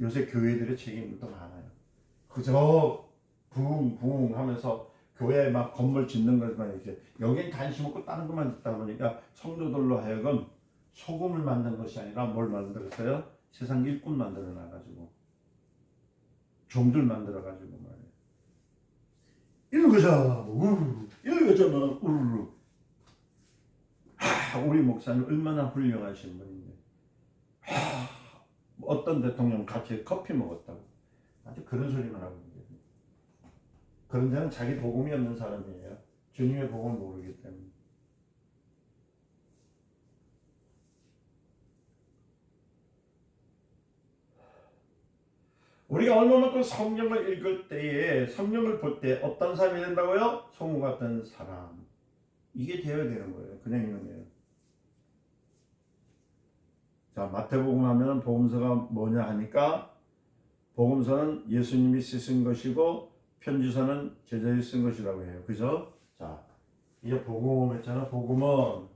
요새 교회들의 책임도 많아요. 그저 붕붕 하면서 교회에 막 건물 짓는 것만 이렇게 여긴 관심 없고 다른 것만 짓다 보니까 성도들로 하여금 소금을 만든 것이 아니라 뭘 만들었어요? 세상 일꾼 만들어 놔가지고 종들 만들어 가지고 말이에요. 이런 거잖아. 우르르. 이런 거잖아. 우르르. 우리 목사님 얼마나 훌륭하신 분인데. 어떤 대통령 같이 커피 먹었다고. 아주 그런 소리만 하고 있는데. 그런 자는 자기 복음이 없는 사람이에요. 주님의 복음을 모르기 때문에. 우리가 얼마만큼 성경을 읽을 때에 성경을 볼 때 어떤 사람이 된다고요? 소금 같은 사람. 이게 되어야 되는 거예요. 그냥 있는 거예요. 자, 마태복음 하면 복음서가 뭐냐 하니까 복음서는 예수님이 쓰신 것이고 편지서는 제자들이 쓴 것이라고 해요. 그죠? 자, 이제 복음 했잖아. 복음은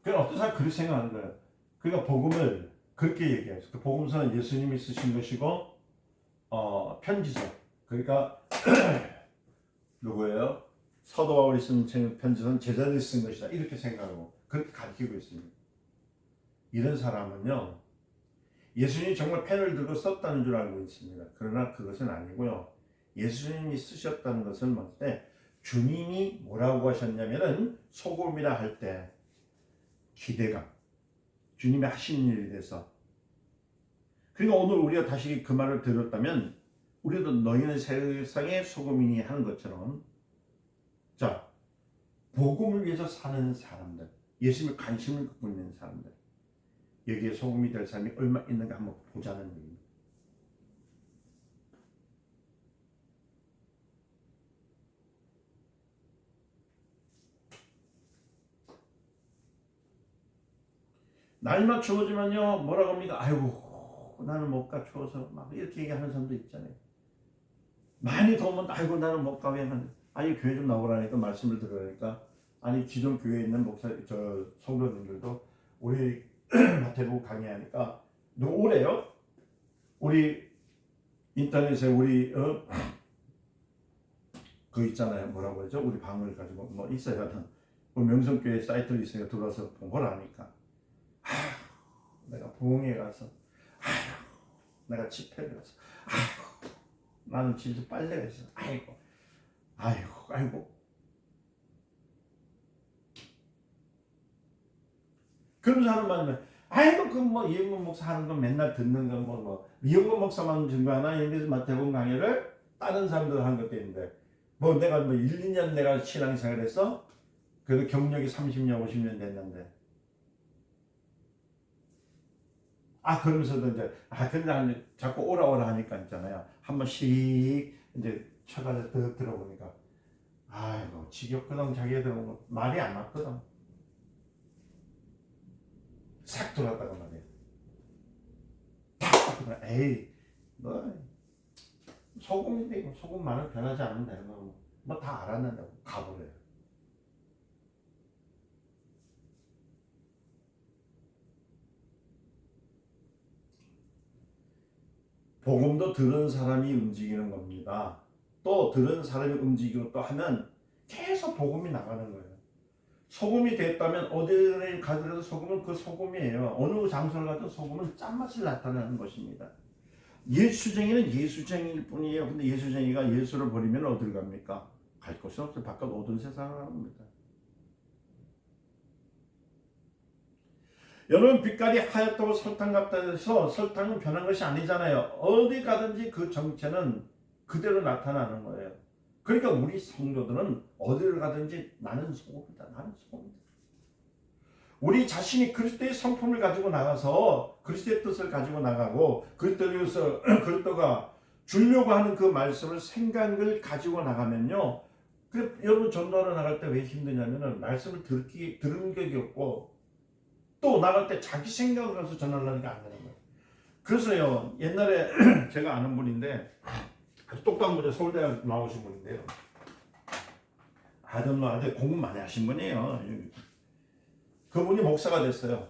그냥 어떤 사람이 그렇게 생각하는 거예요. 그러니까 복음을 그렇게 얘기해요. 그 복음서는 예수님이 쓰신 것이고 편지서 그러니까 누구예요? 사도 바울이 쓴 편지서는 제자들이 쓴 것이다. 이렇게 생각하고 그렇게 가르치고 있습니다. 이런 사람은요. 예수님이 정말 펜을 들고 썼다는 줄 알고 있습니다. 그러나 그것은 아니고요. 예수님이 쓰셨다는 것은 뭔데 주님이 뭐라고 하셨냐면은 소금이라 할 때 기대감, 주님이 하신 일에 대해서. 그러니까 오늘 우리가 다시 그 말을 들었다면 우리도 너희는 세상의 소금이니 하는 것처럼 자 복음을 위해서 사는 사람들, 예수님의 관심을 갖고 있는 사람들 여기에 소금이 될 사람이 얼마 있는가 한번 보자는 얘기입니다. 날만 추워지면요 뭐라고 합니까? 아이고 나는 못 가 추워서 막 이렇게 얘기하는 사람도 있잖아요. 많이 더우면 아이고 나는 못 가 왜냐면 아니 교회 좀 나오라니까 말씀을 들으라니까 아니 기존 교회에 있는 목사 저 성도님들도 우리 마태복음 강의하니까 올해요 우리 인터넷에 우리 그 있잖아요 뭐라고 하죠 우리 방을 가지고 뭐 있어요 뭐 명성교회 사이트를 있으니까 들어와서 보라니까 내가 부흥회 가서 내가 집회를 가서 나는 집에서 빨래가 있어 아이고 그런 사람 만나면 아이고 그 뭐 이영건 목사 하는 거 맨날 듣는 건 뭐 이영건 목사만 증거하나 여기서 마태복음 강의를 다른 사람들 한 것도 있는데 뭐 내가 뭐 1, 2년 내가 신앙생활 했어? 그래도 경력이 30년 50년 됐는데 그러면서도 이제 근데 자꾸 오라 하니까 있잖아요 한 번씩 이제 쳐가서 들어보니까 아이고 지겹거든 자기들 말이 안 맞거든 싹 돌았다고 말이야 에이 뭐 소금인데 이거 소금만은 변하지 않으면 되는 거고 뭐 다 알았는데 가버려요. 복음도 들은 사람이 움직이는 겁니다. 또 들은 사람이 움직이고 또 하면 계속 복음이 나가는 거예요. 소금이 됐다면 어디를 가더라도 소금은 그 소금이에요. 어느 장소를 가도 소금은 짠맛을 나타내는 것입니다. 예수쟁이는 예수쟁이일 뿐이에요. 근데 예수쟁이가 예수를 버리면 어디를 갑니까? 갈 곳이 없어요. 바깥 어두운 세상을 갑니다. 여러분 빛깔이 하얗다고 설탕 같다 해서 설탕은 변한 것이 아니잖아요. 어디 가든지 그 정체는 그대로 나타나는 거예요. 그러니까 우리 성도들은 어디를 가든지 나는 소금이다. 나는 소금이다. 우리 자신이 그리스도의 성품을 가지고 나가서 그리스도의 뜻을 가지고 나가고 그리스도가 주려고 하는 그 말씀을 생각을 가지고 나가면요. 여러분 전도하러 나갈 때 왜 힘드냐면은 말씀을 들은 적이 없고 또 나갈 때 자기 생각을 가서 전하려니까 안 되는 거예요. 그래서요 옛날에 제가 아는 분인데 아주 똑똑한 분이 서울대학 나오신 분인데요. 아주 공부 많이 하신 분이에요. 그분이 목사가 됐어요.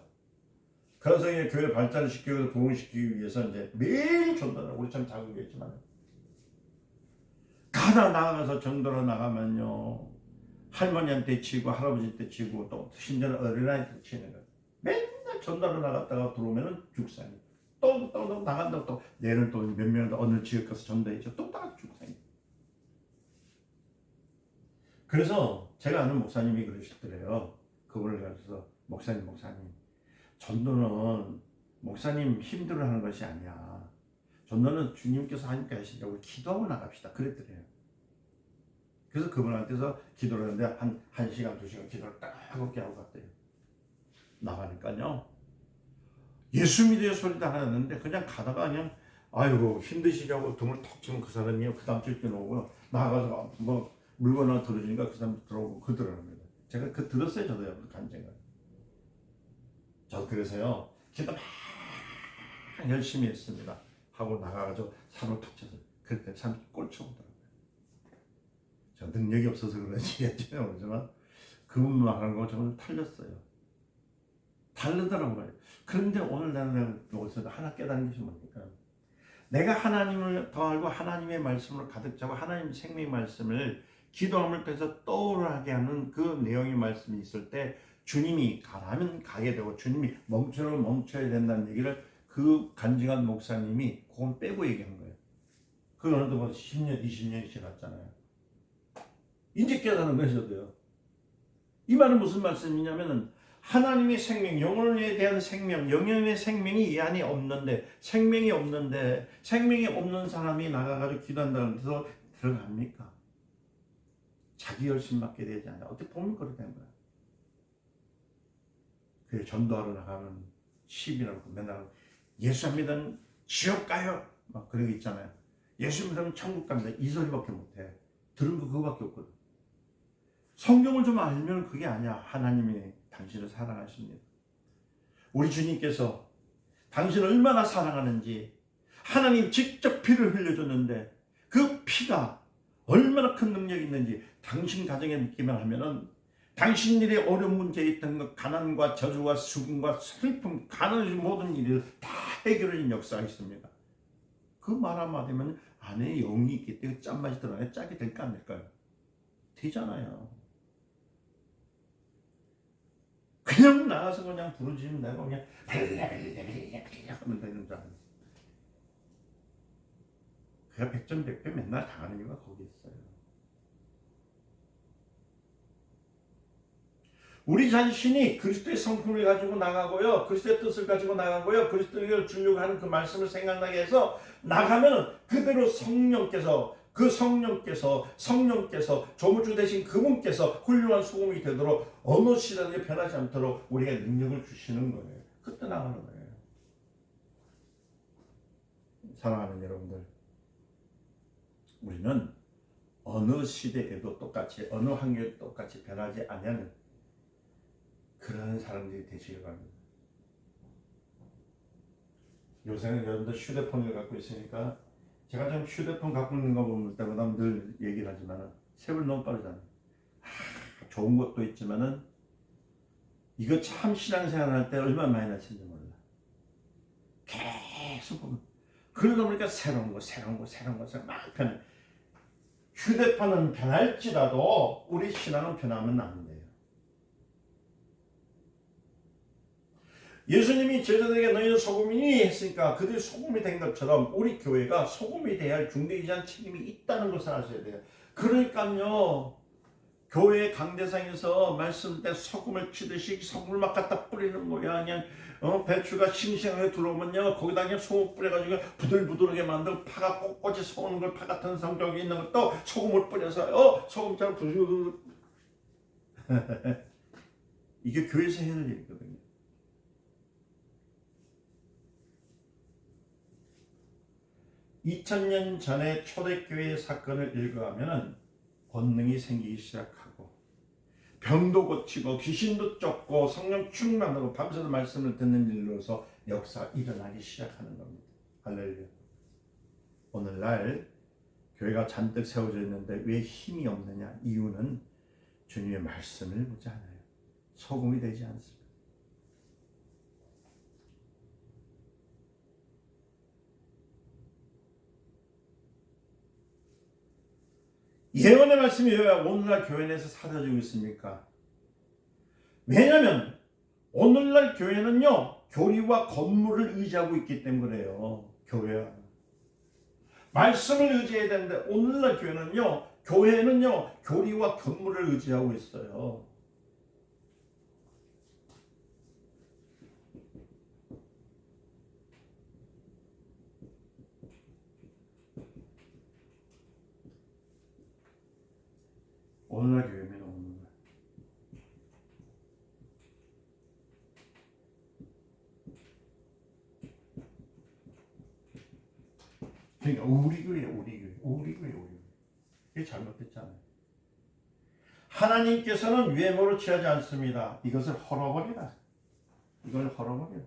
그래서 교회 발전을 시키고 부흥시키기 위해서 이제 매일 전도를 우리 참 자극했지만 가다 나가서 전도로 나가면요 할머니한테 치고 할아버지한테 치고 또 심지어는 어린아이한테 치는 거예요. 맨날 전도로 나갔다가 들어오면은 죽상이 또 나간다고 또 내일은 또 몇 명 어느 지역 가서 전도했죠. 또 나가 죽상이. 그래서 제가 아는 목사님이 그러시더래요. 그분을 가서 목사님 전도는 목사님 힘들어하는 것이 아니야. 전도는 주님께서 하니까 하시려고 기도하고 나갑시다. 그랬더래요. 그래서 그분한테서 기도를 하는데 한 1시간 2시간 기도를 딱 그렇게 하고 갔대요. 나가니까요 예수 믿어요 소리도 안 하는데 그냥 가다가 그냥 아이고 힘드시냐고 등을 턱 치면 그 사람이요 그 다음 주에 오고요 나가서 뭐 물건 하나 들어주니까 그 사람 들어오고 그러더랍니다. 제가 들었어요. 저도 간증을. 저 그래서요 기도 막 열심히 했습니다. 하고 나가가지고 산을 툭 쳐서 그때 참 꼴쳐오더라고요. 저 능력이 없어서 그런지 모르지만 그분 말하는 거 정말 탈렸어요. 다르더라고요. 그런데 오늘 나는 여기서 하나 깨달은 것이 뭡니까? 내가 하나님을 더 알고 하나님의 말씀으로 가득 차고 하나님 생명의 말씀을 기도함을 통해서 떠오르게 하는 그 내용의 말씀이 있을 때 주님이 가라면 가게 되고 주님이 멈추면 멈춰야 된다는 얘기를 그 간증한 목사님이 그건 빼고 얘기한 거예요. 그 어느덧 뭐 10년, 20년이 지났잖아요. 이제 깨달은 거예요, 저도요. 이 말은 무슨 말씀이냐면은 하나님의 생명, 영혼에 대한 생명, 영혼의 생명이 이 안에 없는데 생명이 없는 사람이 나가가지고 기도한다고 해서 들어갑니까? 자기 열심밖에 되지 않아요. 어떻게 보면 그렇게 된 거야. 그 전도하러 나가면 10이라고 맨날 예수 안 믿으면 지옥 가요. 막 그런 거 있잖아요. 예수 믿으면 천국 갑니다. 이 소리밖에 못해. 들은 거 그거밖에 없거든. 성경을 좀 알면 그게 아니야. 하나님이 당신을 사랑하십니다. 우리 주님께서 당신을 얼마나 사랑하는지 하나님 직접 피를 흘려줬는데 그 피가 얼마나 큰 능력이 있는지 당신 가정에 믿기만 하면은 당신들의 어려운 문제에 있던 것, 가난과 저주와 수금과 슬픔, 가난의 모든 일을 다 해결하는 역사가 있습니다. 그 말 한마디면 안에 영이 있기 때문에 짠맛이 들어가야 짜게 될까 안 될까요? 되잖아요. 그냥 나가서 그냥 부르짖으면 내가 그냥 하면 되는 줄 알아요. 그가 백전백패 맨날 당하는 이유가 거기 있어요. 우리 자신이 그리스도의 성품을 가지고 나가고요. 그리스도의 뜻을 가지고 나가고요. 그리스도를 주려고 하는 그 말씀을 생각나게 해서 나가면 그대로 성령께서 조물주 되신 그분께서 훌륭한 소금이 되도록 어느 시대에 변하지 않도록 우리에게 능력을 주시는 거예요. 그때 나가는 거예요. 사랑하는 여러분들, 우리는 어느 시대에도 똑같이 어느 환경에도 똑같이 변하지 않는 그런 사람들이 되시길 바랍니다. 요새는 여러분들 휴대폰을 갖고 있으니까 제가 좀 휴대폰 갖고 있는 거 보면 때마다 늘 얘기를 하지만 세월 너무 빠르잖아요. 좋은 것도 있지만은 이거 참 신앙생활 할 때 얼마나 많이 났는지 몰라. 계속 보면 그러다 보니까 새로운 거 막 변해. 휴대폰은 변할지라도 우리 신앙은 변하면 안 돼요. 예수님이 제자들에게 너희는 소금이니 했으니까 그들이 소금이 된 것처럼 우리 교회가 소금이 돼야 할 중대기한 책임이 있다는 것을 아셔야 돼요. 그러니까요 교회 강대상에서 말씀 때 소금을 치듯이 소금을 막 갖다 뿌리는 거야. 그냥 배추가 싱싱하게 들어오면요 거기다 그냥 소금 뿌려가지고 부들부들하게 만들고 파가 꼿꼿이 솟는 걸 파 같은 성격이 있는 것도 소금을 뿌려서 소금처럼 부들부들 이게 교회에서 해야 될 일이거든요. (2000년) 전에 초대교회 사건을 읽어가면은 권능이 생기기 시작하고 병도 고치고 귀신도 쫓고 성령 충만하고 밤새도 말씀을 듣는 일로서 역사가 일어나기 시작하는 겁니다. 할렐루야. 오늘날 교회가 잔뜩 세워져 있는데 왜 힘이 없느냐? 이유는 주님의 말씀을 보지 않아요. 소금이 되지 않습니다. 예언의 말씀이 왜 오늘날 교회 내에서 사라지고 있습니까? 왜냐하면 오늘날 교회는요 교리와 건물을 의지하고 있기 때문에 그래요. 교회와 말씀을 의지해야 되는데 오늘날 교회는요 교리와 건물을 의지하고 있어요. 오늘날 교회는 그러니까 우리 교회 이게 잘못됐잖아요. 하나님께서는 외모로 취하지 않습니다. 이것을 헐어버리라. 이걸 헐어버리라.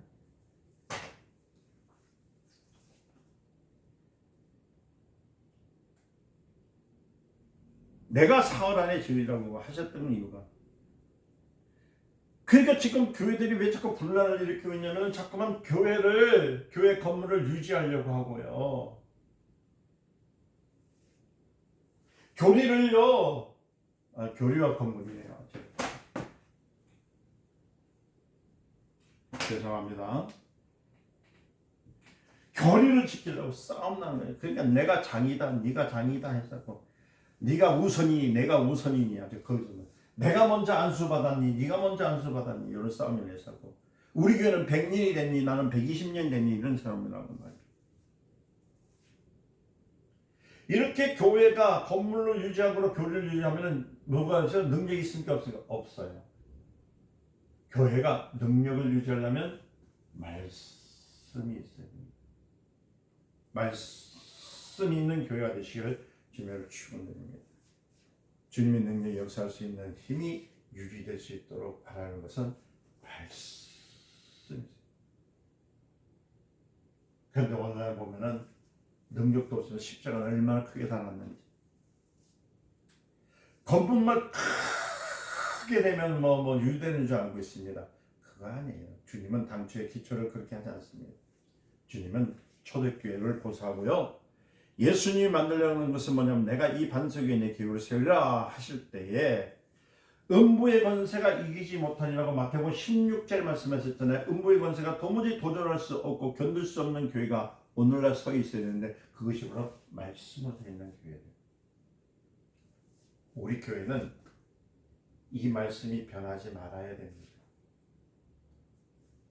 내가 사흘 안에 지으라고 하셨던 이유가 그러니까 지금 교회들이 왜 자꾸 분란을 일으키고 있냐면 자꾸만 교회 건물을 유지하려고 하고요. 교리를요 교리와 건물이네요. 죄송합니다. 교리를 지키려고 싸움 나는 거예요. 그러니까 내가 장이다 네가 장이다 해서 네가 우선이니 내가 우선이니 아주 거기서 내가 먼저 안수받았니 네가 먼저 안수받았니 이런 싸움을 해서 우리 교회는 100년이 됐니 나는 120년 됐니 이런 사람이라고 말이에요. 이렇게 교회가 건물로 유지하고 교리를 유지하면 뭐가 있어요? 능력이 있습니까? 없습니까? 없어요. 교회가 능력을 유지하려면 말씀이 있어야 됩니다. 말씀이 있는 교회가 되시기를 주님을 축원드립니다. 주님의 능력이 역사할 수 있는 힘이 유지될 수 있도록 바라는 것은 말씀이죠. 그런데 오늘 보면은 능력도 없으면 십자가는 얼마나 크게 달았는지. 건물만 크게 되면 유대는 줄 알고 있습니다. 그거 아니에요. 주님은 당초에 기초를 그렇게 하지 않습니다. 주님은 초대교회를 보수하고요. 예수님이 만들려는 것은 뭐냐면 내가 이 반석 위에 내 교회를 세우리라 하실 때에 음부의 권세가 이기지 못하니라고 마태복음 16절에 말씀하셨잖아요. 음부의 권세가 도무지 도전할 수 없고 견딜 수 없는 교회가 오늘날 서 있어야 되는데 그것이 바로 말씀으로 되어 있는 교회예요. 우리 교회는 이 말씀이 변하지 말아야 됩니다.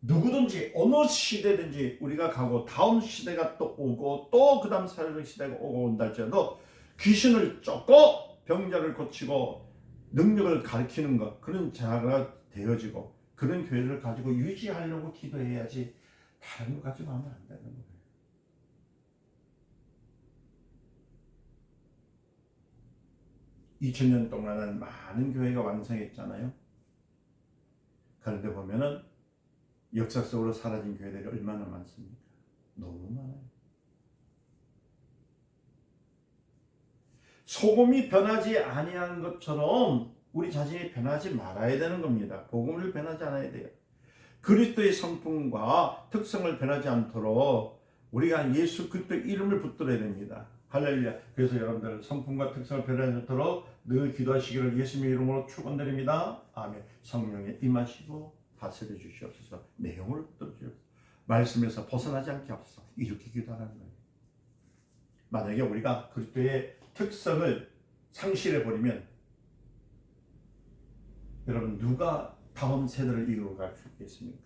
누구든지 어느 시대든지 우리가 가고 다음 시대가 또 오고 또 그 다음 시대가 오고 온다 할지라도 귀신을 쫓고 병자를 고치고 능력을 가르치는 것 그런 자가 되어지고 그런 교회를 가지고 유지하려고 기도해야지 다른 거 가지고 하면 안 되는 거예요. (2000년) 동안은 많은 교회가 완성했잖아요. 그런데 보면은 역사 속으로 사라진 교회들이 얼마나 많습니까? 너무 많아요. 소금이 변하지 아니한 것처럼 우리 자신이 변하지 말아야 되는 겁니다. 복음을 변하지 않아야 돼요. 그리스도의 성품과 특성을 변하지 않도록 우리가 예수 그리스도의 이름을 붙들어야 됩니다. 할렐루야. 그래서 여러분들 성품과 특성을 변하지 않도록 늘 기도하시기를 예수님의 이름으로 축원드립니다. 아멘. 성령에 임하시고 다스려 주시옵소서. 내용을 붙들어 주시옵소서. 말씀에서 벗어나지 않게 하옵소서. 이렇게 기도하는 거예요. 만약에 우리가 그리스도의 특성을 상실해 버리면 여러분 누가 다음 세대를 이끌어갈 수 있겠습니까?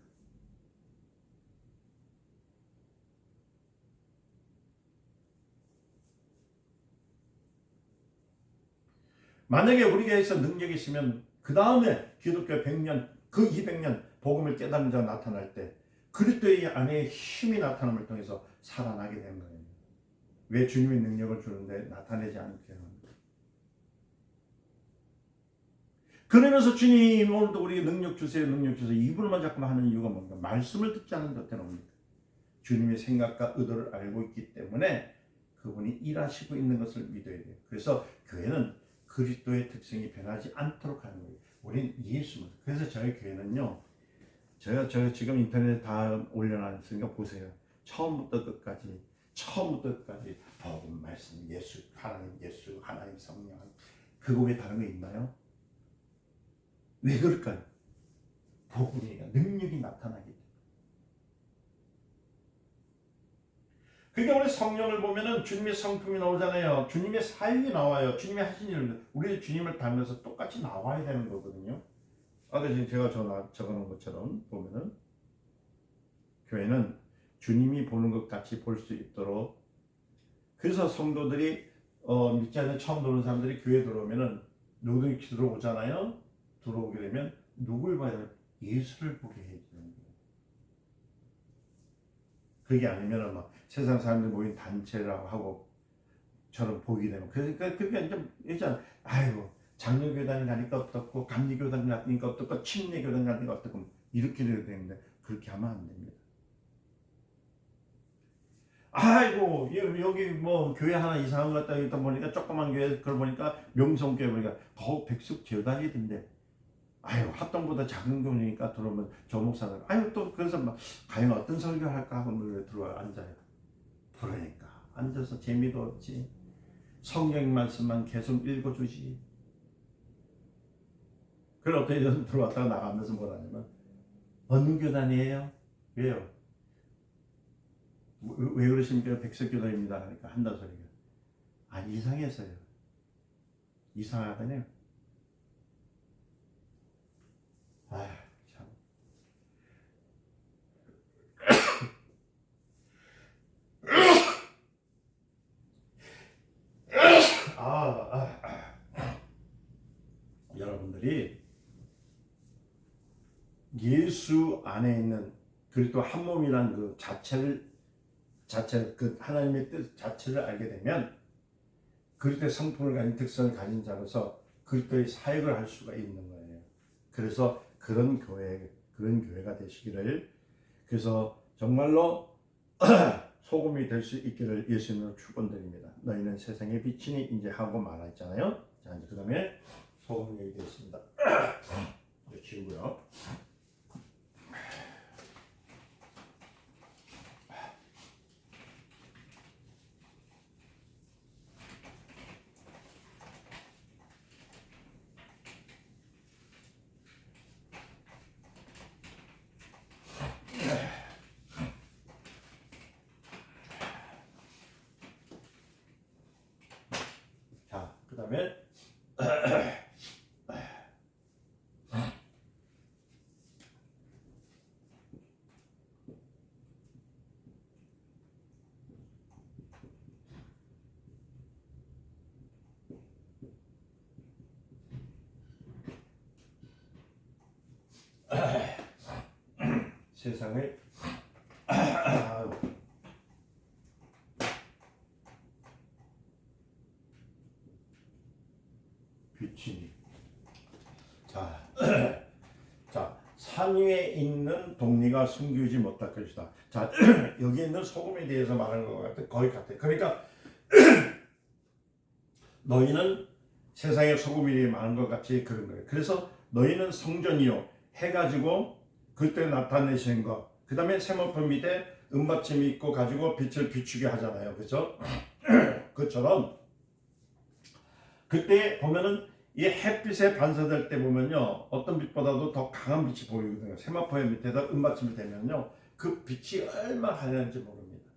만약에 우리 교회에서 능력이 있으면 그 다음에 기독교 100년, 그 200년 복음을 깨닫는 자가 나타날 때 그리스도의 안에 힘이 나타남을 통해서 살아나게 된 거예요. 왜 주님의 능력을 주는데 나타내지 않게 하는 거예요. 그러면서 주님 오늘도 우리에게 능력 주세요, 능력 주세요. 입으로만 자꾸만 하는 이유가 뭔가? 말씀을 듣지 않은 것 때문입니다. 주님의 생각과 의도를 알고 있기 때문에 그분이 일하시고 있는 것을 믿어야 돼요. 그래서 교회는 그리스도의 특성이 변하지 않도록 하는 거예요. 우리는 예수만. 그래서 저희 교회는요. 제가 지금 인터넷에 다 올려놨으니까 보세요. 처음부터 끝까지 복음, 말씀, 예수, 하나님 성령. 그거 왜 다른 거 있나요? 왜 그럴까요? 복음이 능력이 나타나기 때문에. 그러니까 우리 성령을 보면은 주님의 성품이 나오잖아요. 주님의 사역이 나와요. 주님이 하신 일을 우리 주님을 닮아서 똑같이 나와야 되는 거거든요. 아까 지금 제가 적어놓은 것처럼 보면은 교회는 주님이 보는 것 같이 볼 수 있도록. 그래서 성도들이 믿지 않는 처음 들어오는 사람들이 교회 들어오면은 누구든지 들어오잖아요. 들어오게 되면 누굴 봐야 돼요? 예수를 보게 해주는 거예요. 그게 아니면은 막 세상 사람들 모인 단체라고 하고 저런 보게 되면 그러니까 그게 좀 있잖아. 아이고 장로교단 가니까 어떻고 감리교단 가니까 어떻고 침례교단 가니까 어떻고 이렇게 돼야 되는데 그렇게 하면 안 됩니다. 아이고 여기 뭐 교회 하나 이상한 것 같다 있다 보니까 조그만 교회 그걸 보니까 명성교회 보니까 백숙 재단이던데 아유 합동보다 작은 교회니까 들어오면 저 목사들 아유 또 그래서 막 과연 어떤 설교 할까 하고 들어와 앉아요. 그러니까 앉아서 재미도 없지. 성경 말씀만 계속 읽어주지. 그걸 어떻게 들어왔다가 나가면서 뭐라냐면 어느 교단이에요? 왜요? 왜 그러십니까? 백석교단입니다. 그러니까 한다 소리가. 아 이상해서요. 이상하다네요. 아 참. 여러분들이 예수 안에 있는 그리스도 한 몸이라는 그 자체 그 하나님의 뜻 자체를 알게 되면 그리스도의 성품을 가진 특성을 가진 자로서 그리스도의 사역을 할 수가 있는 거예요. 그래서 그런 교회가 되시기를 그래서 정말로 소금이 될 수 있기를 예수님으로 축원드립니다. 너희는 세상의 빛이니 이제 하고 말했잖아요. 자 이제 그다음에 소금 얘기되겠습니다. 이제 지우고요. 자 그다음에 세상을 빛이니 자, 산 위에 있는 동리가 숨기지 못할 것이다. 자, 여기 있는 소금에 대해서 말하는 것 같아. 거의 같아. 그러니까 너희는 세상의 소금이 많은 것 같이 그런 거예요. 그래서 너희는 성전이요 해가지고 그때 나타내시는 것. 그 다음에 세모판 밑에 은받침이 있고 가지고 빛을 비추게 하잖아요. 그렇죠? 그처럼 그때 보면은 이 햇빛에 반사될 때 보면요 어떤 빛보다도 더 강한 빛이 보이거든요. 세마포의 밑에다 은받침이 되면요 그 빛이 얼마나 하얀지 모릅니다.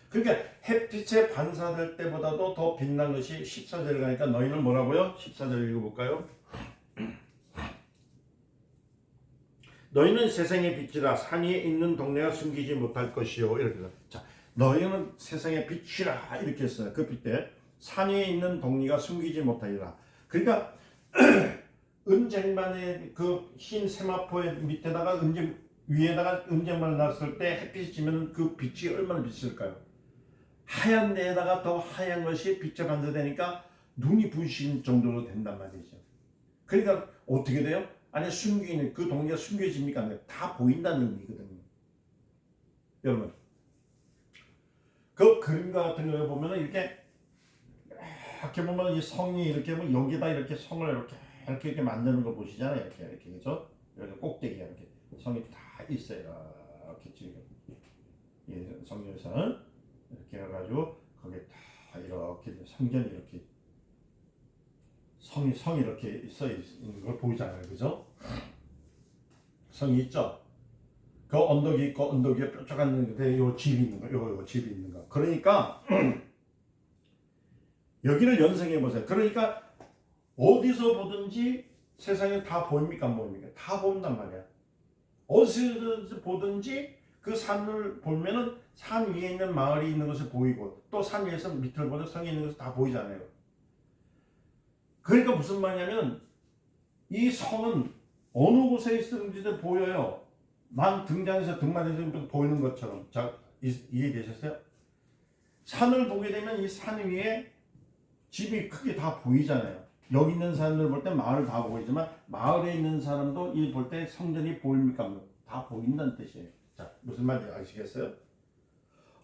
그러니까 햇빛에 반사될 때보다도 더 빛난 것이 14절 가니까 너희는 뭐라고요? 14절 읽어볼까요? 너희는 세상의 빛이라 산 위에 있는 동네가 숨기지 못할 것이요. 이렇게 해서 자, 너희는 세상의 빛이라 이렇게 했어요. 그 빛 때 산 위에 있는 동네가 숨기지 못하리라. 그러니까 은쟁반의 그 흰 세마포의 밑에다가 은쟁 위에다가 은쟁반을 놨을 때 햇빛이 지면 그 빛이 얼마나 비칠까요? 하얀 데에다가 더 하얀 것이 빛에 반사되니까 눈이 부신 정도로 된단 말이죠. 그러니까 어떻게 돼요? 안에 숨기는 그 동네가 숨겨집니까? 다 보인다는 의미거든요. 여러분, 그 그림 같은 거 보면은 이렇게 보면 이 성이 이렇게 보면 여기다 이렇게 성을 이렇게 만드는 거 보시잖아요. 이렇게 그죠? 이렇게 꼭대기가 이렇게 성이 다 있어요. 이렇게 지금 성전에서 이렇게 해가지고 거기에 다 이렇게 성전이 이렇게 성이 이렇게 써 있는 걸 보이잖아요, 그죠? 성이 있죠. 그 언덕이 있고 언덕 위에 뾰족한 데 요 집이 있는 거, 요 집이 있는 거. 그러니까 여기를 연상해 보세요. 그러니까 어디서 보든지 세상에 다 보입니까, 안 보입니까? 다 보인단 말이야. 어디서 보든지 그 산을 보면은 산 위에 있는 마을이 있는 것을 보이고 또 산 위에서 밑을 보는 성이 있는 것을 다 보이잖아요. 그러니까 무슨 말이냐면 이 성은 어느 곳에 있든지 보여요. 만 등장해서 등만해서 보이는 것처럼. 자, 이해되셨어요? 산을 보게 되면 이 산 위에 집이 크게 다 보이잖아요. 여기 있는 사람들 볼 때 마을 다 보이지만 마을에 있는 사람도 이 볼 때 성전이 보입니까? 다 보인다는 뜻이에요. 자, 무슨 말인지 아시겠어요?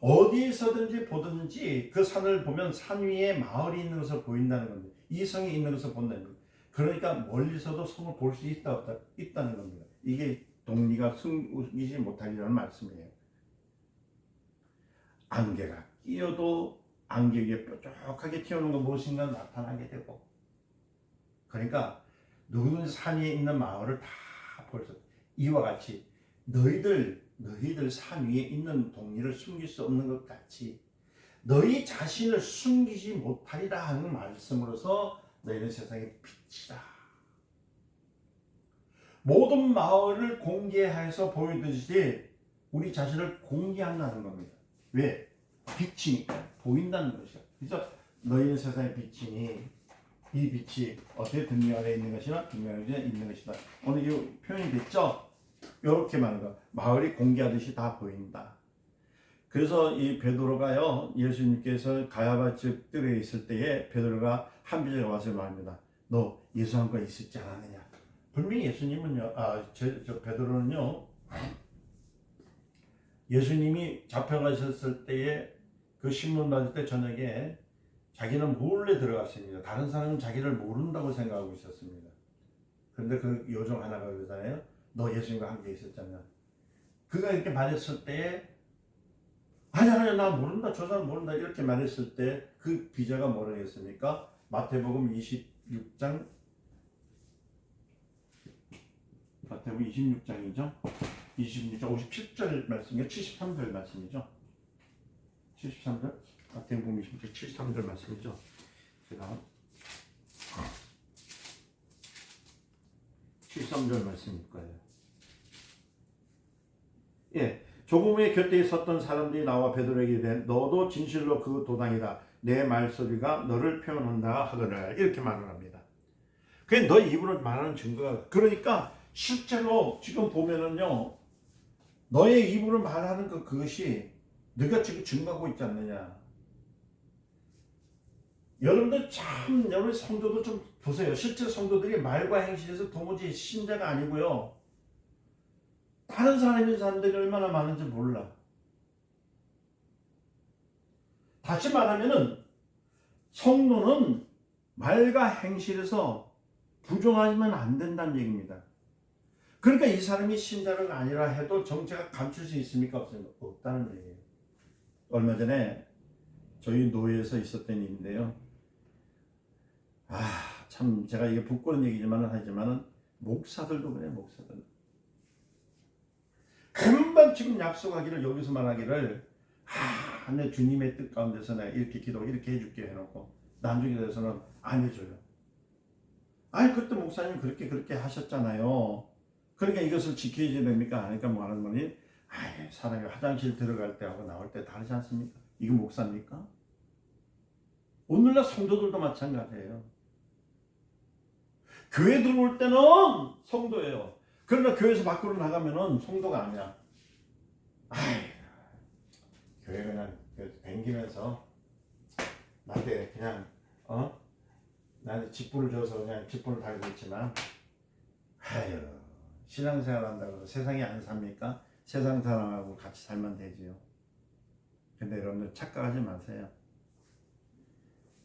어디서든지 보든지 그 산을 보면 산 위에 마을이 있는 것을 보인다는 겁니다. 이 성이 있는 것을 본다는 겁니다. 그러니까 멀리서도 성을 볼 수 있다는 겁니다. 이게 동리가 숨기지 못하리라는 말씀이에요. 안개가 끼어도 안개 위에 뾰족하게 튀어오는 것 무엇인가 나타나게 되고, 그러니까 누구든 산 위에 있는 마을을 다 볼 수, 이와 같이 너희들 산 위에 있는 동리를 숨길 수 없는 것 같이 너희 자신을 숨기지 못하리라 하는 말씀으로서 너희는 세상의 빛이다. 모든 마을을 공개해서 보이듯이 우리 자신을 공개한다는 겁니다. 왜? 빛이니까 보인다는 것이야. 그래서 너희는 세상의 빛이니 이 빛이 어떻게 등명 아래 있는 것이나 등명 아래 있는 것이다. 오늘 이 표현이 됐죠? 이렇게 말하는 거. 마을이 공개하듯이 다 보인다. 그래서 이 베드로가요, 예수님께서 가야바 집 뜰에 있을 때에 베드로가 한비제가 와서 말합니다. 너 예수 안과 있었지 않았느냐? 분명히 예수님은요, 저 베드로는요, 예수님이 잡혀가셨을 때에 그 신문 받을 때 저녁에 자기는 몰래 들어갔습니다. 다른 사람은 자기를 모른다고 생각하고 있었습니다. 그런데 그 요정 하나가 그러잖아요. 너 예수님과 함께 있었잖아. 그가 이렇게 말했을 때 아니야 나 모른다, 저 사람 모른다 이렇게 말했을 때 그 기자가 뭐라고 했습니까? 마태복음 26장 마태복음 26장이죠. 26장 57절 말씀이요. 73절 말씀이죠. 73절 마태복음 26장 73절 말씀이죠. 제가 73절 말씀일 거예요. 예, 조금의 곁에 있었던 사람들이 나와 베드로에게 이르되 너도 진실로 그 도당이다. 내 말소리가 너를 표현한다 하거늘 이렇게 말을 합니다. 그게 너 입으로 말하는 증거가. 그러니까 실제로 지금 보면은요, 너의 입으로 말하는 그것이 네가 지금 증거하고 있지 않느냐. 여러분들 참 여러분 성도도 좀 보세요. 실제 성도들이 말과 행실에서 도무지 신자가 아니고요. 다른 사람들이 얼마나 많은지 몰라. 다시 말하면은 성도는 말과 행실에서 부정하면 안 된다는 얘기입니다. 그러니까 이 사람이 신자가 아니라 해도 정체가 감출 수 있습니까? 없습니까? 없다는 얘기예요. 얼마 전에 저희 노예에서 있었던 일인데요. 참 제가 이게 부끄러운 얘기지만은 하지만은 목사들도 그래, 목사들. 금방 지금 약속하기를 여기서 말하기를 내 주님의 뜻 가운데서 내가 이렇게 기도 이렇게 해줄게 해놓고 나중에 대해서는 안 해줘요. 아니 그때 목사님 그렇게 하셨잖아요. 그러니까 이것을 지켜야 됩니까? 그러니까 뭐 하는 거니? 아이, 사람이 화장실 들어갈 때하고 나올 때 다르지 않습니까? 이거 목사입니까? 오늘날 성도들도 마찬가지예요. 교회 들어올 때는 성도예요. 그러나 교회에서 밖으로 나가면은 성도가 아니야. 아이, 교회 그냥 댕기면서 나한테 그냥 나한테 직분을 줘서 그냥 직분을 달고 있지만, 아유, 신앙생활 한다고 해서 세상에 안 삽니까? 세상 사람하고 같이 살면 되지요. 근데 여러분들 착각하지 마세요.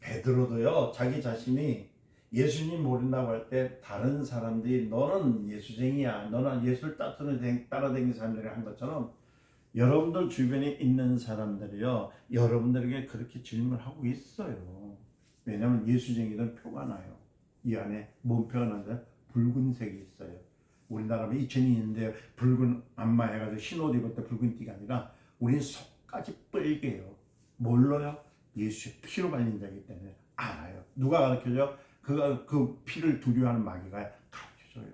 베드로도요, 자기 자신이 예수님 모른다고 할 때 다른 사람들이 너는 예수쟁이야, 너는 예수를 따라다니는 사람들이 한 것처럼 여러분들 주변에 있는 사람들이요, 여러분들에게 그렇게 질문하고 있어요. 왜냐하면 예수쟁이들 표가 나요. 이 안에 뭔 표가 나는데 붉은색이 있어요. 우리나라는 2002년인데 붉은 안마 해가지고 흰 옷 입을 때 붉은 띠가 아니라 우리는 속까지 빨개요. 뭘로요? 예수의 피로 발린 자이기 때문에 알아요. 누가 가르쳐줘요? 그 피를 두려워하는 마귀가 가르쳐줘요.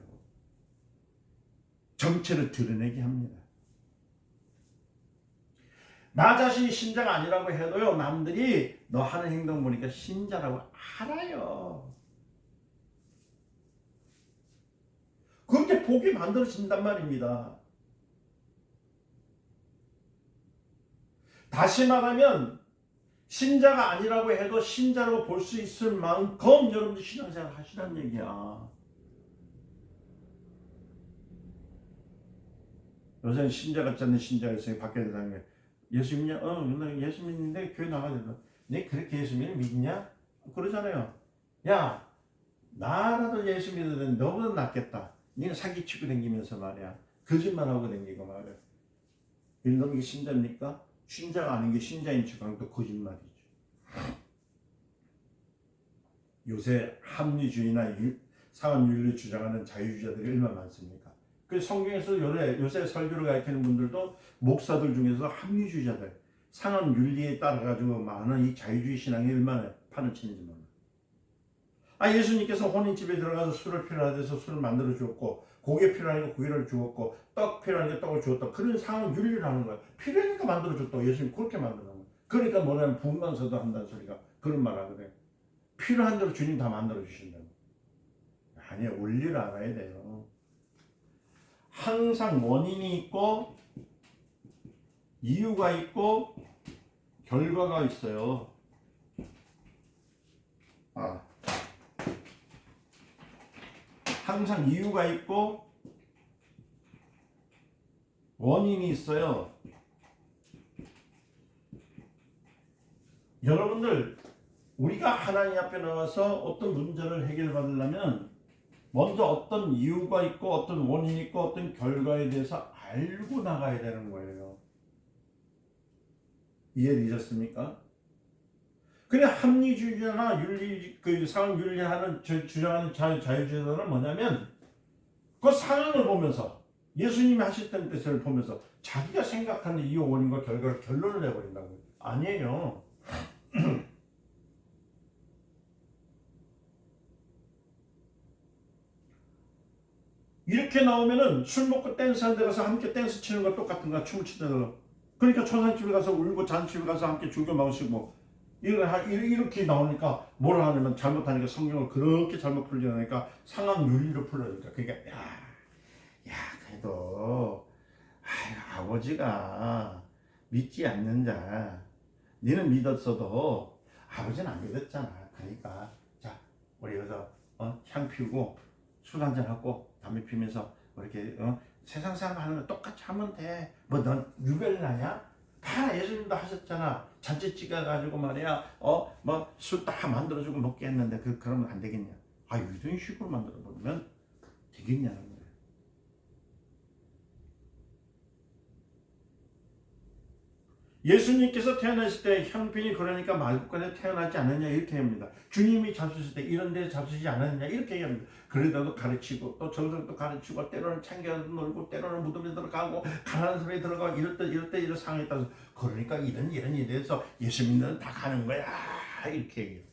정체를 드러내게 합니다. 나 자신이 신자가 아니라고 해도요, 남들이 너 하는 행동 보니까 신자라고 알아요. 그렇게 복이 만들어진단 말입니다. 다시 말하면 신자가 아니라고 해도 신자라고 볼 수 있을 만큼 여러분들 신앙생활 하시라는 얘기야. 요새는 신자 같지 않은 신자가 있어요. 밖에 나가는 게 예수 믿냐? 나 예수 믿는데 교회 나가야 된다. 네 그렇게 예수 믿냐? 그러잖아요. 야, 나라도 예수 믿으면 너보다 낫겠다. 니는 사기치고 다니면서 말이야. 거짓말하고 다니고 말이야. 이런 게 신자입니까? 신자가 아닌 게 신자인 척하는 또 거짓말이죠. 요새 합리주의나 상업윤리를 주장하는 자유주의자들이 얼마나 많습니까? 그 성경에서 요새 설교를 가르치는 분들도 목사들 중에서 합리주의자들, 상업윤리에 따라 가지고 많은 이 자유주의 신앙이 얼마나 파는치는지 몰라. 예수님께서 혼인집에 들어가서 술을 필요하대서 술을 만들어 주었고, 고기 필요하니까 고기를 주었고, 떡 필요하니까 떡을 주었다. 그런 상황 윤리를 하는 거야. 필요하니까 만들어 줬다고 예수님 그렇게 만드는 거야. 그러니까 뭐냐면 분만서도 한다는 소리가 그런 말 하거든. 필요한 대로 주님 다 만들어 주신다고. 아니야, 원리를 알아야 돼요. 항상 원인이 있고 이유가 있고 결과가 있어요. 항상 이유가 있고 원인이 있어요. 여러분들, 우리가 하나님 앞에 나와서 어떤 문제를 해결받으려면 먼저 어떤 이유가 있고 어떤 원인이 있고 어떤 결과에 대해서 알고 나가야 되는 거예요. 이해되셨습니까? 그래, 합리주의자나 상황 윤리하는 주장하는 자유주의자는 뭐냐면 그 상황을 보면서 예수님이 하셨던 뜻을 보면서 자기가 생각하는 이유, 원인과 결과를 결론을 내버린다고요. 아니에요. 이렇게 나오면은 술 먹고 댄스하는 데 가서 함께 댄스 치는 거 똑같은 거야. 춤을 추다가. 그러니까 초상집에 가서 울고 잔치집에 가서 함께 즐겨 마시고 이렇게 나오니까 뭐라 하냐면 잘못하니까 성경을 그렇게 잘못 풀려니까 상황 윤리로 풀려니까 그러니까 야 그래도 아버지가 믿지 않는 자 니는 믿었어도 아버지는 안 믿었잖아. 그러니까 자 우리 여기서 향 피우고 술 한잔 하고 담배 피면서 이렇게 세상 사람 하는 거 똑같이 하면 돼. 뭐 넌 유별나냐? 다 예수님도 하셨잖아. 잔치 찍어가지고 말이야. 뭐 술 다 만들어주고 먹게 했는데 그러면 안 되겠냐? 이런 식으로 만들어 버리면 되겠냐는 거예요. 예수님께서 태어나실 때 형편이 그러니까 말국간에 태어나지 않았냐 이렇게 합니다. 주님이 잡수실 때 이런 데 잡수지 않았냐 이렇게 얘기합니다. 그러다도 가르치고 또 정성도 가르치고 때로는 창경에도 놀고 때로는 무덤에 들어가고 가난한 소리에 들어가고 이럴 때 이런 상황에 따라서 그러니까 이런 일에 대해서 예수 믿는 다 가는 거야 이렇게 얘기해요.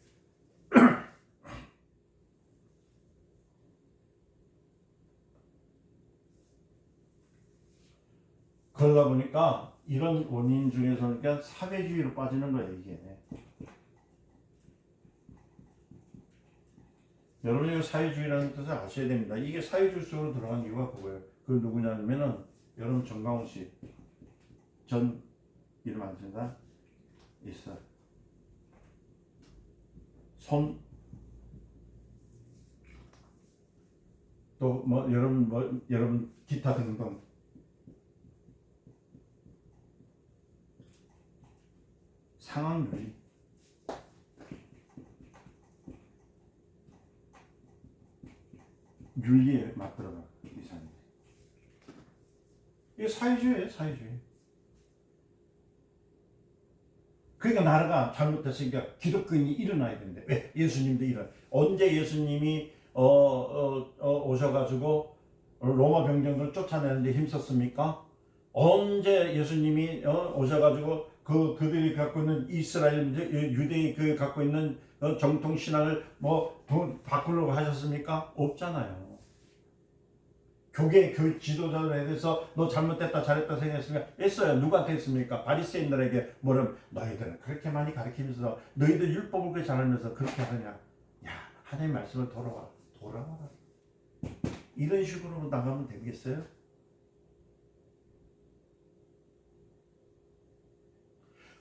그러다 보니까 이런 원인 중에서 그러니까 사회주의로 빠지는 거예요, 이게. 여러분이 사회주의라는 뜻을 아셔야 됩니다. 이게 사회주의 속으로 들어간 이유가 그거예요. 그 누구냐면은 여러분 정강훈 씨 전 이름 안 쓴다 있어. 손 또 뭐 여러분 기타 등등 상황윤리 윤리에 맞들어가 이 사람이. 이게 사회주의예요, 사회주의. 그러니까 나라가 잘못됐으니까 기독교인이 일어나야 되는데 왜? 예수님도 언제 예수님이 오셔가지고 로마 병정을 쫓아내는데 힘썼습니까? 언제 예수님이 오셔가지고 그들이 갖고 있는 이스라엘 유대인이 그 갖고 있는 정통 신앙을 뭐 바꾸려고 하셨습니까? 없잖아요. 교회 지도자들에 대해서 너 잘못됐다 잘했다 생각했으니까 했어요. 누구한테 했습니까? 바리새인들에게 뭐냐면 너희들은 그렇게 많이 가르치면서 너희들 율법을 그렇게 잘하면서 그렇게 하느냐. 야, 하나님의 말씀을 돌아와라. 이런 식으로 나가면 되겠어요?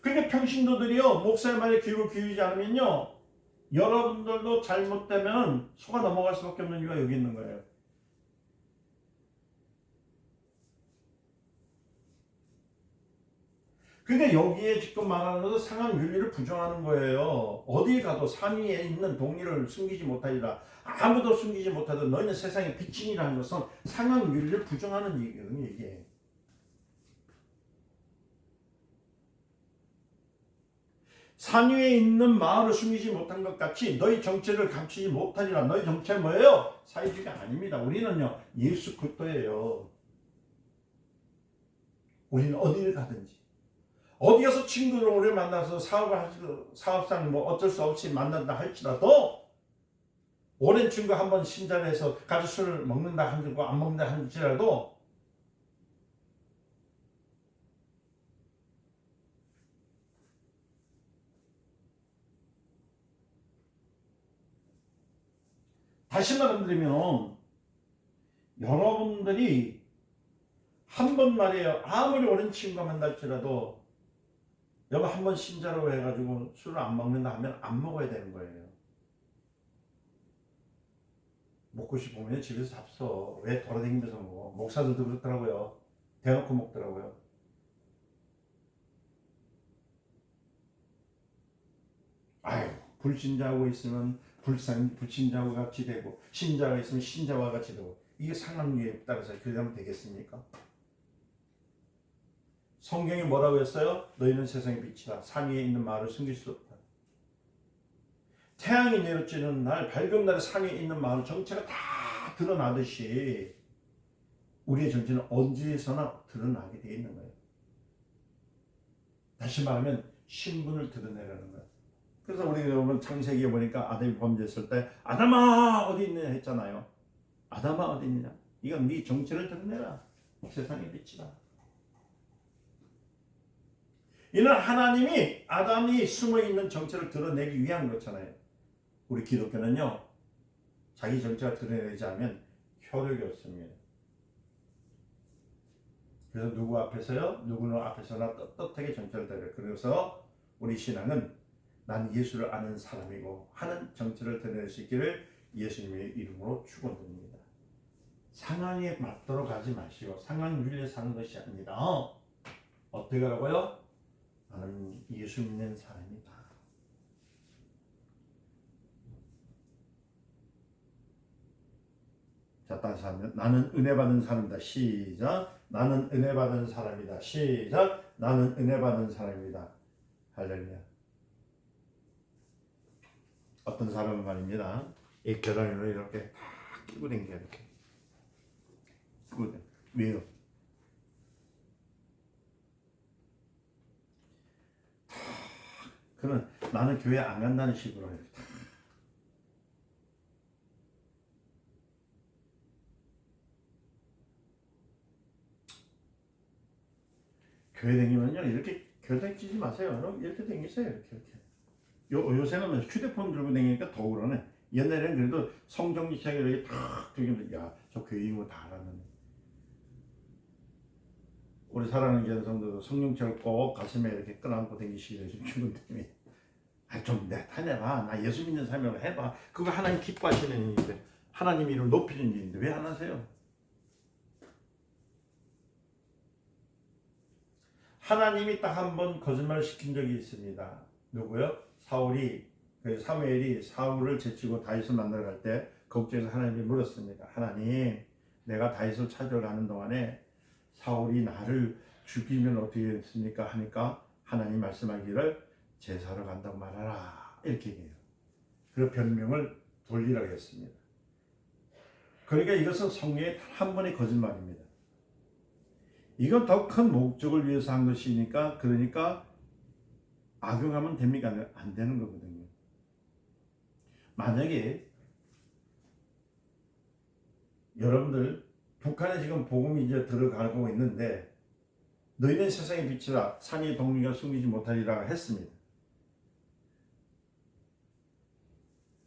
그러니까 평신도들이요, 목사의 말에 귀를 기울이지 않으면요, 여러분들도 잘못되면 속아 넘어갈 수밖에 없는 이유가 여기 있는 거예요. 그러니까 여기에 지금 말하는 것은 상한 윤리를 부정하는 거예요. 어디 가도 상위에 있는 동의를 숨기지 못하리라. 아무도 숨기지 못하던 너희는 세상의 빛이라는 것은 상한 윤리를 부정하는 얘기거든요, 이게. 산 위에 있는 마을을 숨기지 못한 것 같이 너희 정체를 감추지 못하리라. 너희 정체는 뭐예요? 사회주의가 아닙니다. 우리는요, 예수 그리스도예요. 우리는 어디를 가든지. 어디 가서 친구를 오래 만나서 사업상 뭐 어쩔 수 없이 만난다 할지라도 오랜 친구 한번 신자를 해서 같이 술을 먹는다 한들고 안 먹는다 할지라도 다시 말씀드리면 여러분들이 한 번 말이에요. 아무리 오랜 친구가 만날지라도 여러분 한 번 신자로 해가지고 술을 안 먹는다 하면 안 먹어야 되는 거예요. 먹고 싶으면 집에서 잡숴. 왜 돌아다니면서 먹어? 목사들도 그렇더라고요. 대놓고 먹더라고요. 아유, 불신자하고 있으면 불신자와 같이 되고 신자가 있으면 신자와 같이 되고 이게 상황에 따라서 그렇게 하면 되겠습니까? 성경이 뭐라고 했어요? 너희는 세상의 빛이다. 산 위에 있는 마을을 숨길 수 없다. 태양이 내려지는 날, 밝은 날에 산 위에 있는 마을 정체가 다 드러나듯이 우리의 정체는 언제서나 드러나게 되어 있는 거예요. 다시 말하면 신분을 드러내라는 거예요. 그래서 우리 여러분 창세기에 보니까 아담이 범죄했을 때 아담아 어디 있느냐 했잖아요. 아담아 어디 있느냐. 이건 네 정체를 드러내라. 세상의 빛이다. 이는 하나님이 아담이 숨어있는 정체를 드러내기 위한 거잖아요. 우리 기독교는요, 자기 정체가 드러내지 않으면 효력이 없습니다. 그래서 누구 앞에서요? 누구는 앞에서나 떳떳하게 정체를 드러내요. 그래서 우리 신앙은 난 예수를 아는 사람이고 하는 정체를 드러낼 수 있기를 예수님의 이름으로 축원드립니다. 상황에 맞도록 가지 마시고 상황 윤리에 사는 것이 아니라 어떻게 하라고요? 나는 예수 믿는 사람이다. 자, 다시 하면 나는 은혜 받은 사람이다. 시작. 나는 은혜 받은 사람이다. 시작. 나는 은혜 받은 사람이다. 할렐루야. 어떤 사람은 말입니다. 이 계단으로 이렇게 다 끼고 댕겨 이렇게. 끼고 댕겨. 왜요? 그는 나는 교회 안 간다는 식으로 이렇게. 교회 다니면요 이렇게 교회 다니지 마세요. 이렇게 다니세요. 이렇게. 요새는 휴대폰 들고 다니니까 더 그러네. 옛날에는 그래도 성경 시작에 이렇게 탁 들으면 야저 교회 이거 다 알았는데. 우리 사랑하는 견성도 성령처럼 꼭 가슴에 이렇게 끈안고 다니시래 주님이. 좀 나타내봐. 나 예수 믿는 사람이라고 해봐. 그거 하나님 기뻐하시는 일인데 하나님 이름 높이는 일인데 왜 안 하세요? 하나님이 딱 한 번 거짓말을 시킨 적이 있습니다. 누구요? 사무엘이 사울을 제치고 다윗을 만나러 갈 때 거기에서 하나님이 물었습니다. 하나님, 내가 다윗을 찾으러 가는 동안에 사울이 나를 죽이면 어떻게 했습니까? 하니까 하나님 말씀하기를 제사로 간다고 말하라 이렇게 얘기해요. 그 변명을 돌리라고 했습니다. 그러니까 이것은 성령의 한 번의 거짓말입니다. 이건 더 큰 목적을 위해서 한 것이니까 그러니까 악용하면 됩니까? 안 되는 거거든요. 만약에 여러분들 북한에 지금 복음이 이제 들어가고 있는데 너희는 세상의 빛이라 산이 동리가 숨기지 못하리라 했습니다.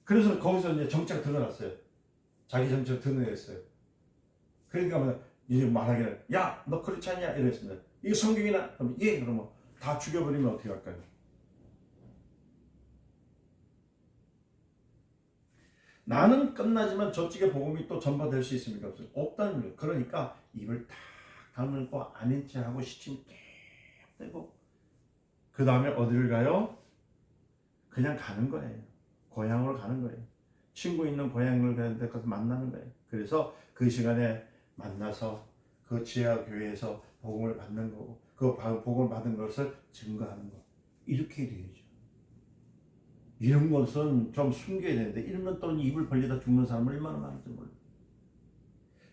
그래서 거기서 이제 정책 드러났어요. 자기 정책 드러냈어요. 그러니까 이제 말하기를 야 너 그렇지 않냐 이랬습니다. 이게 성경이나 예 그러면 다 죽여버리면 어떻게 할까요? 나는 끝나지만 저쪽의 복음이 또 전파될 수 있습니까? 없다는 거예요. 그러니까 입을 탁 다물고 아닌 체 하고 시침 탁 떼고 그 다음에 어디를 가요? 그냥 가는 거예요. 고향으로 가는 거예요. 친구 있는 고향을 가서 만나는 거예요. 그래서 그 시간에 만나서 그 지하 교회에서 복음을 받는 거고 그 복음을 받은 것을 증거하는 거 이렇게 되죠. 이런 것은 좀 숨겨야 되는데 이러면 또 입을 벌리다 죽는 사람은 얼마나 많은지 몰라요.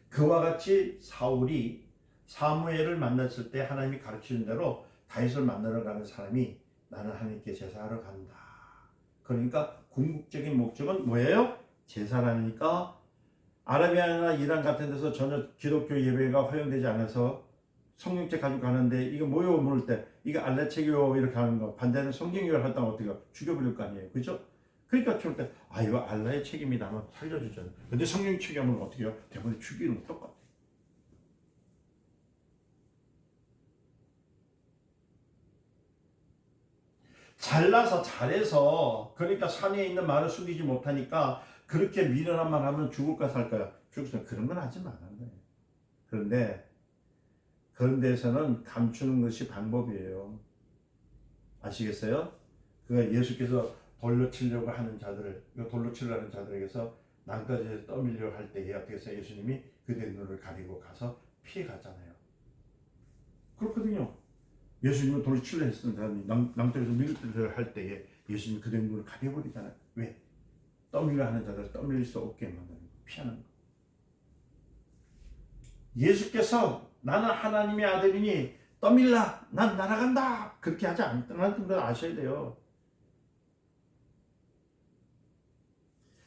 그와 같이 사울이 사무엘을 만났을 때 하나님이 가르치는 대로 다윗을 만나러 가는 사람이 나는 하나님께 제사하러 간다. 그러니까 궁극적인 목적은 뭐예요? 제사라니까 아라비아나 이란 같은 데서 전혀 기독교 예배가 허용되지 않아서 성령책 가지고 가는데 이거 뭐요 물을 때 이거 알레체교 이렇게 하는 거 반대는 성경교를 했다면 어떻게 죽여버릴 거 아니에요. 그죠? 그러니까 그럴 때 이거 알라의 책임이다 하면 살려주잖아요. 근데 성령 책임은 어떻게 해요? 대부분 죽이는 거 똑같아요. 잘나서 잘해서 그러니까 산에 있는 말을 숨기지 못하니까 그렇게 미련한 말 하면 죽을까 살까요? 죽을까 그런 건 하지 말아요. 그런데 그런 데서는 감추는 것이 방법이에요. 아시겠어요? 그 예수께서 돌로 치려고 하는 자들을 돌로 치려고 하는 자들에게서 낭떠러지에서 떠밀려고 할 때에 어떻게 해서 예수님이 그들의 눈을 가리고 가서 피해 갔잖아요. 그렇거든요. 예수님은 돌로 치려 했던 사람이 낭떠러지에서 밀려고 할 때에 예수님이 그들의 눈을 가려버리잖아요. 왜? 떠밀려 하는 자들을 떠밀릴 수 없게 만드는 거, 피하는 거. 예수께서 나는 하나님의 아들이니 떠밀라 난 날아간다 그렇게 하지 않다는 걸 아셔야 돼요.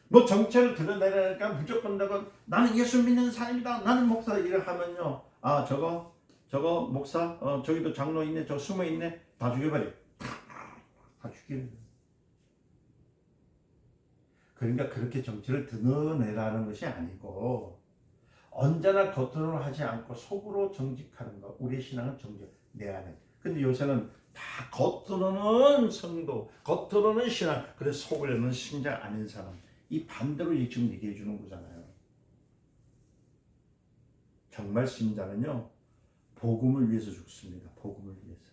뭐 정체를 드러내려니까 무조건 내가 나는 예수 믿는 사람이다 나는 목사다 이렇게 하면요 저거 목사 저기도 장로 있네 저 숨어 있네 다 죽여버려 다 죽이는 거예요. 그러니까 그렇게 정체를 드러내라는 것이 아니고 언제나 겉으로 하지 않고 속으로 정직하는 거. 우리의 신앙은 정직, 내 안에. 근데 요새는 다 겉으로는 성도, 겉으로는 신앙, 그래서 속으로는 신자 아닌 사람. 이 반대로 지금 얘기해 주는 거잖아요. 정말 신자는요, 복음을 위해서 죽습니다. 복음을 위해서.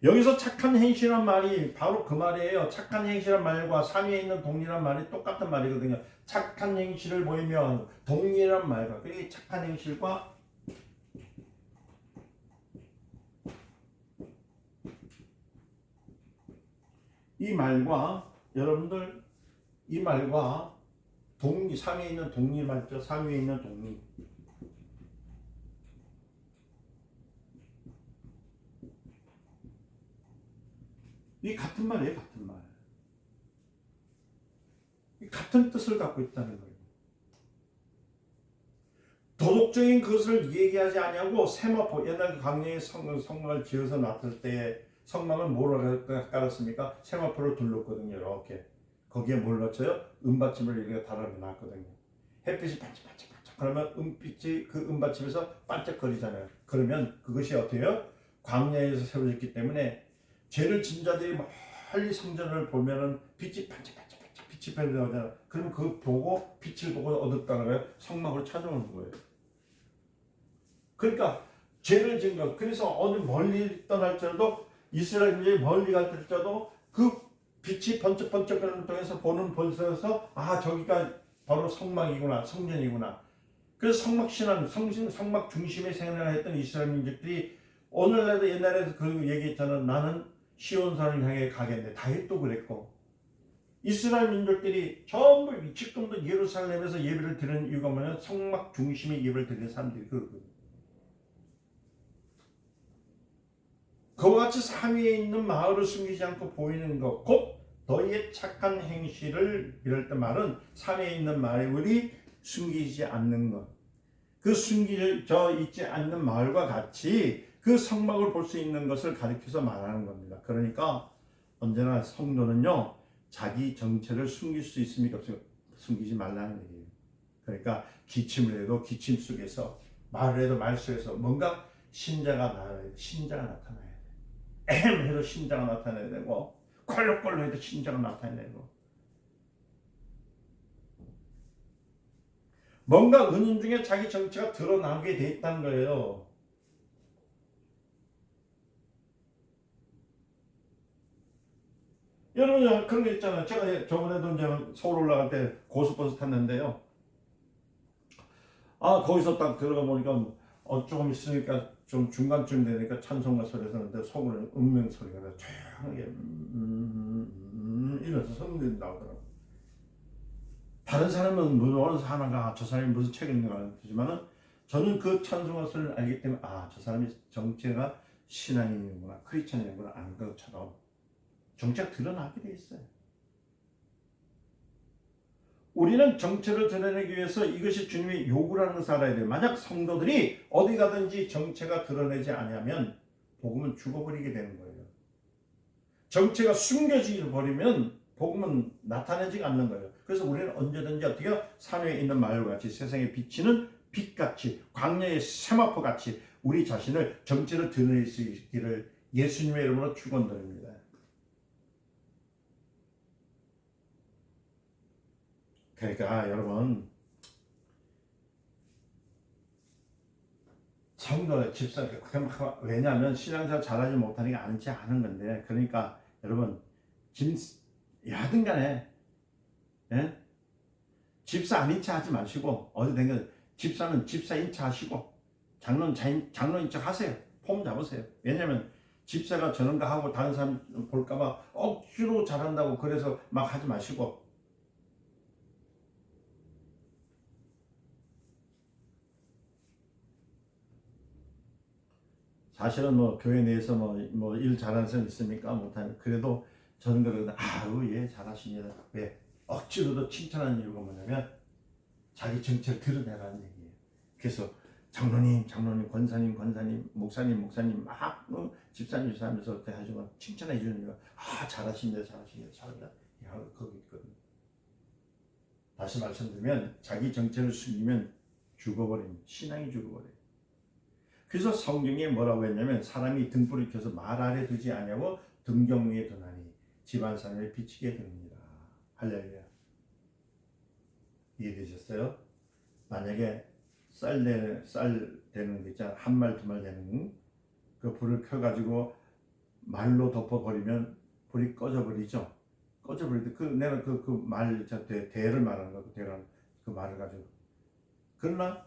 여기서 착한 행실이란 말이 바로 그 말이에요. 착한 행실이란 말과 산위에 있는 동리란 말이 똑같은 말이거든요. 착한 행실을 보이면 동리란 말과 그게 착한 행실과 이 말과 여러분들 이 말과 동리 산위에 있는 동리 말죠. 산위에 있는 동리 이 같은 말이에요. 같은 말. 같은 뜻을 갖고 있다는 거예요. 도덕적인 것을 얘기하지 아니하고 세마포, 옛날 그 광야에 성막을 지어서 놨을 때 성막을 뭐로 깔았습니까? 세마포를 둘렀거든요. 이렇게 거기에 뭘 넣어요? 은받침을 이렇게 달아놨거든요. 햇빛이 반짝반짝반짝 그러면 은빛이 그 은받침에서 반짝거리잖아요. 그러면 그것이 어때요? 광야에서 세워졌기 때문에 죄를 진 자들이 멀리 성전을 보면은 빛이 반짝반짝반짝 빛이 변하잖아요. 그러면 그 보고 빛을 보고 얻었다는 거예요. 성막을 찾아오는 거예요. 그러니까 죄를 지은 것. 그래서 어디 멀리 떠날지라도 이스라엘이 멀리 갈 때라도 그 빛이 번쩍번쩍거리는 통해서 보는 본성에서 아 저기가 바로 성막이구나, 성전이구나. 그래서 성막 신앙, 성막 중심의 생활을 했던 이스라엘 민족들이 오늘날도 옛날에도 그 얘기했잖아. 나는 시온산을 향해 가겠네. 다윗도 그랬고 이스라엘 민족들이 전부 지금도 예루살렘에서 예배를 드리는 이유가 뭐냐면 성막 중심의 예배를 드리는 사람들이 그렇거든요. 그와 같이 상위에 있는 마을을 숨기지 않고 보이는 것, 곧 너희의 착한 행실을 이럴 때 말은 산에 있는 마을이 숨기지 않는 것. 그 숨겨져 있지 않는 마을과 같이 그 성막을 볼 수 있는 것을 가리켜서 말하는 겁니다. 그러니까 언제나 성도는요, 자기 정체를 숨길 수 있습니까? 숨기지 말라는 얘기예요. 그러니까 기침을 해도 기침 속에서, 말을 해도 말 속에서 뭔가 신자가 나타나야 돼. 해도 신자가 나타나야 되고, 콜록콜록 해도 신자가 나타나야 되고, 뭔가 은인 중에 자기 정체가 드러나게 돼 있다는 거예요. 여러분 그런 거 있잖아요. 제가 저번에도 이제 서울 올라갈 때 고속버스 탔는데요. 아 거기서 딱 들어가 보니까 조금 있으니까 좀 중간쯤 되니까 찬송가 소리가 나는데 속으로는 음명 소리가 나 조용하게 이러면서 성들이 나오더라고요. 다른 사람은 무슨 하나가 저 사람이 무슨 책을 읽는가 하지만은 저는 그 찬송가 소리를 알기 때문에 아 저 사람이 정체가 신앙인이구나 크리스찬이구나 아는 것처럼 정체가 드러나게 돼 있어요. 우리는 정체를 드러내기 위해서 이것이 주님의 요구라는 것을 알아야 돼요. 만약 성도들이 어디 가든지 정체가 드러내지 않으면 복음은 죽어버리게 되는 거예요. 정체가 숨겨지게 버리면 복음은 나타내지 않는 거예요. 그래서 우리는 언제든지 어떻게 산에 있는 마을과 같이 세상에 비치는 빛같이 광야의 세마포같이 우리 자신을 정체를 드러낼 수 있기를 예수님의 이름으로 축원드립니다. 그러니까 여러분 성도 집사 왜냐하면 신앙생활 잘하지 못하니까 않지 않은 건데 그러니까 여러분 야든 간에 예? 집사 아닌 척 하지 마시고 어디 댕겨 집사는 집사인 척 하시고 장로인 척 하세요. 폼 잡으세요. 왜냐하면 집사가 저런가 하고 다른 사람 볼까봐 억지로 잘한다고 그래서 막 하지 마시고 사실은 뭐 교회 내에서 뭐 일 잘하는 사람 있습니까? 못하는 그래도 저는 그러거든. 아우 예 잘하십니다. 왜 억지로도 칭찬하는 이유가 뭐냐면 자기 정체를 드러내라는 얘기예요. 그래서 장로님, 권사님, 목사님 막 집사님 하면서 그렇게 하시고 칭찬해 주는 이유가 아 잘하십니다. 야 거기 있거든. 다시 말씀드리면 자기 정체를 숨기면 죽어버립니다. 신앙이 죽어버려요. 그래서 성경에 뭐라고 했냐면 사람이 등불을 켜서 말 아래 두지 아니하고 등경 위에 두나니 집안 사람을 비치게 됩니다. 할렐루야. 이해되셨어요? 만약에 쌀 되는 게 있잖아. 한 말 두 말 되는 그 불을 켜가지고 말로 덮어버리면 불이 꺼져버리죠. 꺼져버리는데 내가 말 대를 말하는 거 그 말을 가지고 그러나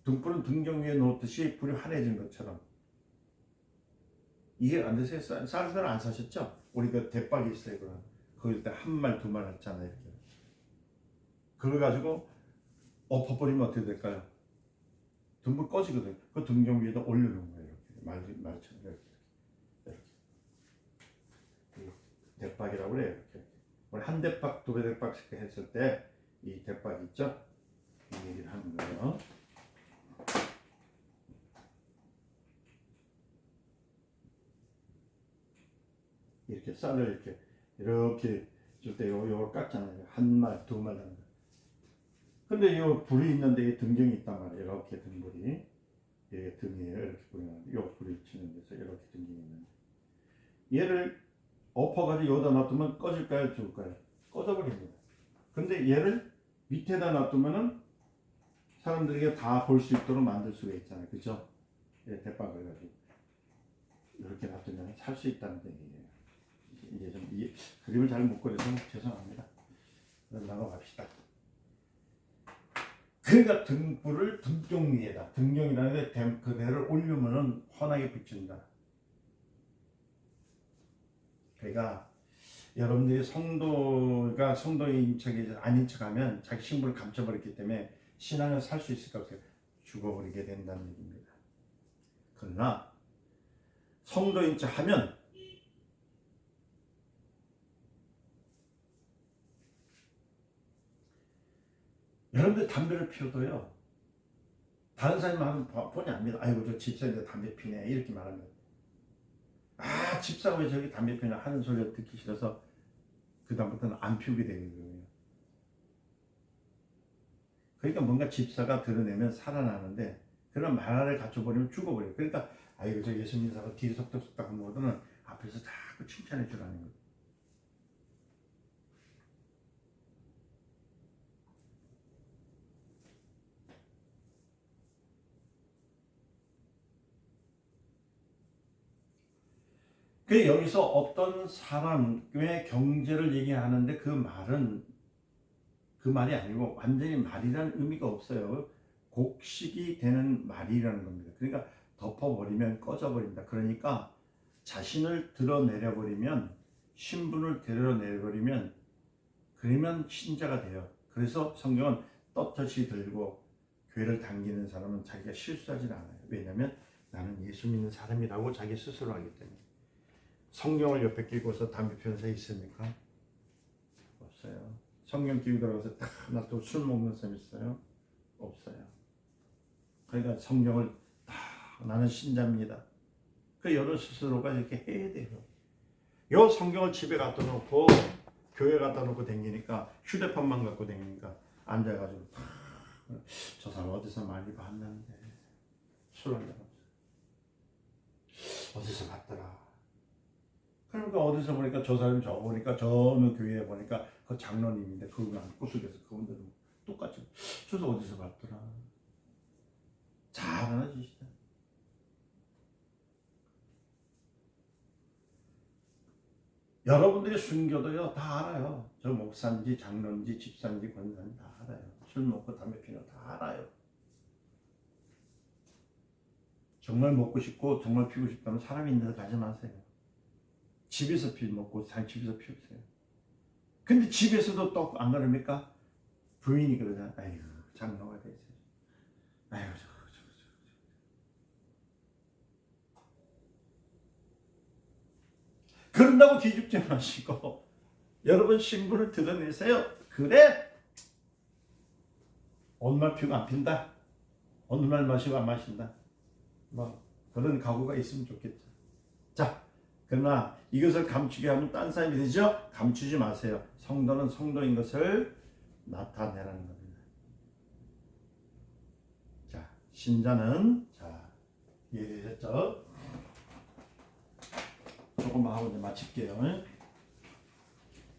등불은 등경 위에 놓듯이 불이 환해진 것처럼 이해 안 되세요? 쌀은 안 사셨죠? 우리 그 대박이 있어요. 거기 때 한 말 두 말 했잖아요. 이렇게. 그걸 가지고 엎어버리면 어떻게 될까요? 등불 꺼지거든요. 그 등경 위에다 올려놓은 거예요. 이렇게 말처럼 이렇게 대박이라고 그래요. 이렇게 우리 한 대박 두 대박씩 했을 때 이 대박 있죠? 얘기를 하는 거예요. 이렇게 쌀을 이렇게 줄 때 요걸 깎잖아요. 한 말, 두 말 하는 거. 근데 요 불이 있는데 등경이 있단 말이에요. 이렇게 등불이. 얘 등이에요. 이렇게 불이 나는데 요 불이 치는 데서 이렇게 등경이 있는데 얘를 엎어가지고 여기다 놔두면 꺼질까요? 죽을까요? 꺼져버립니다. 근데 얘를 밑에다 놔두면은 사람들에게 다 볼 수 있도록 만들 수가 있잖아요. 그죠? 예, 대박을 가지고 이렇게 놔두면 살 수 있다는 얘기예요. 이제 좀 그림을 잘 못 그려서 죄송합니다. 나가봅시다. 그러니까 등불을 등경 위에다, 등경이라는 게 그대를 올리면은 환하게 비춘다. 그러니까 여러분들이 성도가 성도인 척이 아닌 척하면 자기 신분을 감춰버렸기 때문에 신앙을 살 수 있을까 없어요. 죽어버리게 된다는 얘기입니다. 그러나 성도인 척하면 여러분들 담배를 피워도요. 다른 사람이 하면 폰이 압니다. 아이고 저 집사인데 담배 피네 이렇게 말합니다. 아 집사가 왜 저기 담배 피나 하는 소리를 듣기 싫어서 그 다음부터는 안 피우게 되는 거예요. 그러니까 뭔가 집사가 드러내면 살아나는데 그런 말을 갖춰버리면 죽어버려요. 그러니까 아이고 저 예수 믿는 사람 뒤에 속닥속닥 하는 것보다는 앞에서 자꾸 칭찬해 주라는 거예요. 그 여기서 어떤 사람의 경제를 얘기하는데 그 말은 그 말이 아니고 완전히 말이라는 의미가 없어요. 곡식이 되는 말이라는 겁니다. 그러니까 덮어버리면 꺼져버린다. 그러니까 자신을 드러내려버리면 신분을 드러내버리면 그러면 신자가 돼요. 그래서 성경은 떳떳이 들고 교회를 당기는 사람은 자기가 실수하지 않아요. 왜냐하면 나는 예수 믿는 사람이라고 자기 스스로 하기 때문에. 성경을 옆에 끼고서 담배 피우는 사람 있습니까? 없어요. 성경 끼고 들어가서 나 또 술 먹는 사람 있어요? 없어요. 그러니까 성경을 나는 신자입니다. 그 여러 스스로가 이렇게 해야 돼요. 요 성경을 집에 갖다 놓고 교회 갖다 놓고 다니니까 휴대폰만 갖고 다니니까 앉아가지고 저 사람 어디서 많이 봤는데 술 한잔 어디서 봤더라. 그러니까 어디서 보니까 저 사람이 저 보니까 저는 교회에 보니까 그 장로님인데 그분랑 구석에서 그분들은 똑같이 저도 어디서 봤더라. 잘하는 짓이다. 여러분들이 순교도요 다 알아요. 저 목사인지 장로인지 집사인지 권사인지 다 알아요. 술 먹고 담배 피는 거 다 알아요. 정말 먹고 싶고 정말 피우고 싶다면 사람이 있는 데 가지 마세요. 집에서 먹고 집에서 피우세요. 근데 집에서도 또 안 그럽니까? 부인이 그러잖아. 아이고 장로가 되세요. 아이고 저. 그런다고 기죽지 마시고 여러분 신분을 드러내세요. 그래 오늘 피우고 안 핀다. 오늘 마시고 안 마신다. 뭐 그런 각오가 있으면 좋겠죠. 자, 그러나 이것을 감추게 하면 딴 사람이 되죠? 감추지 마세요. 성도는 성도인 것을 나타내라는 겁니다. 자, 신자는 자 이해되셨죠? 조금만 하고 이제 마칠게요.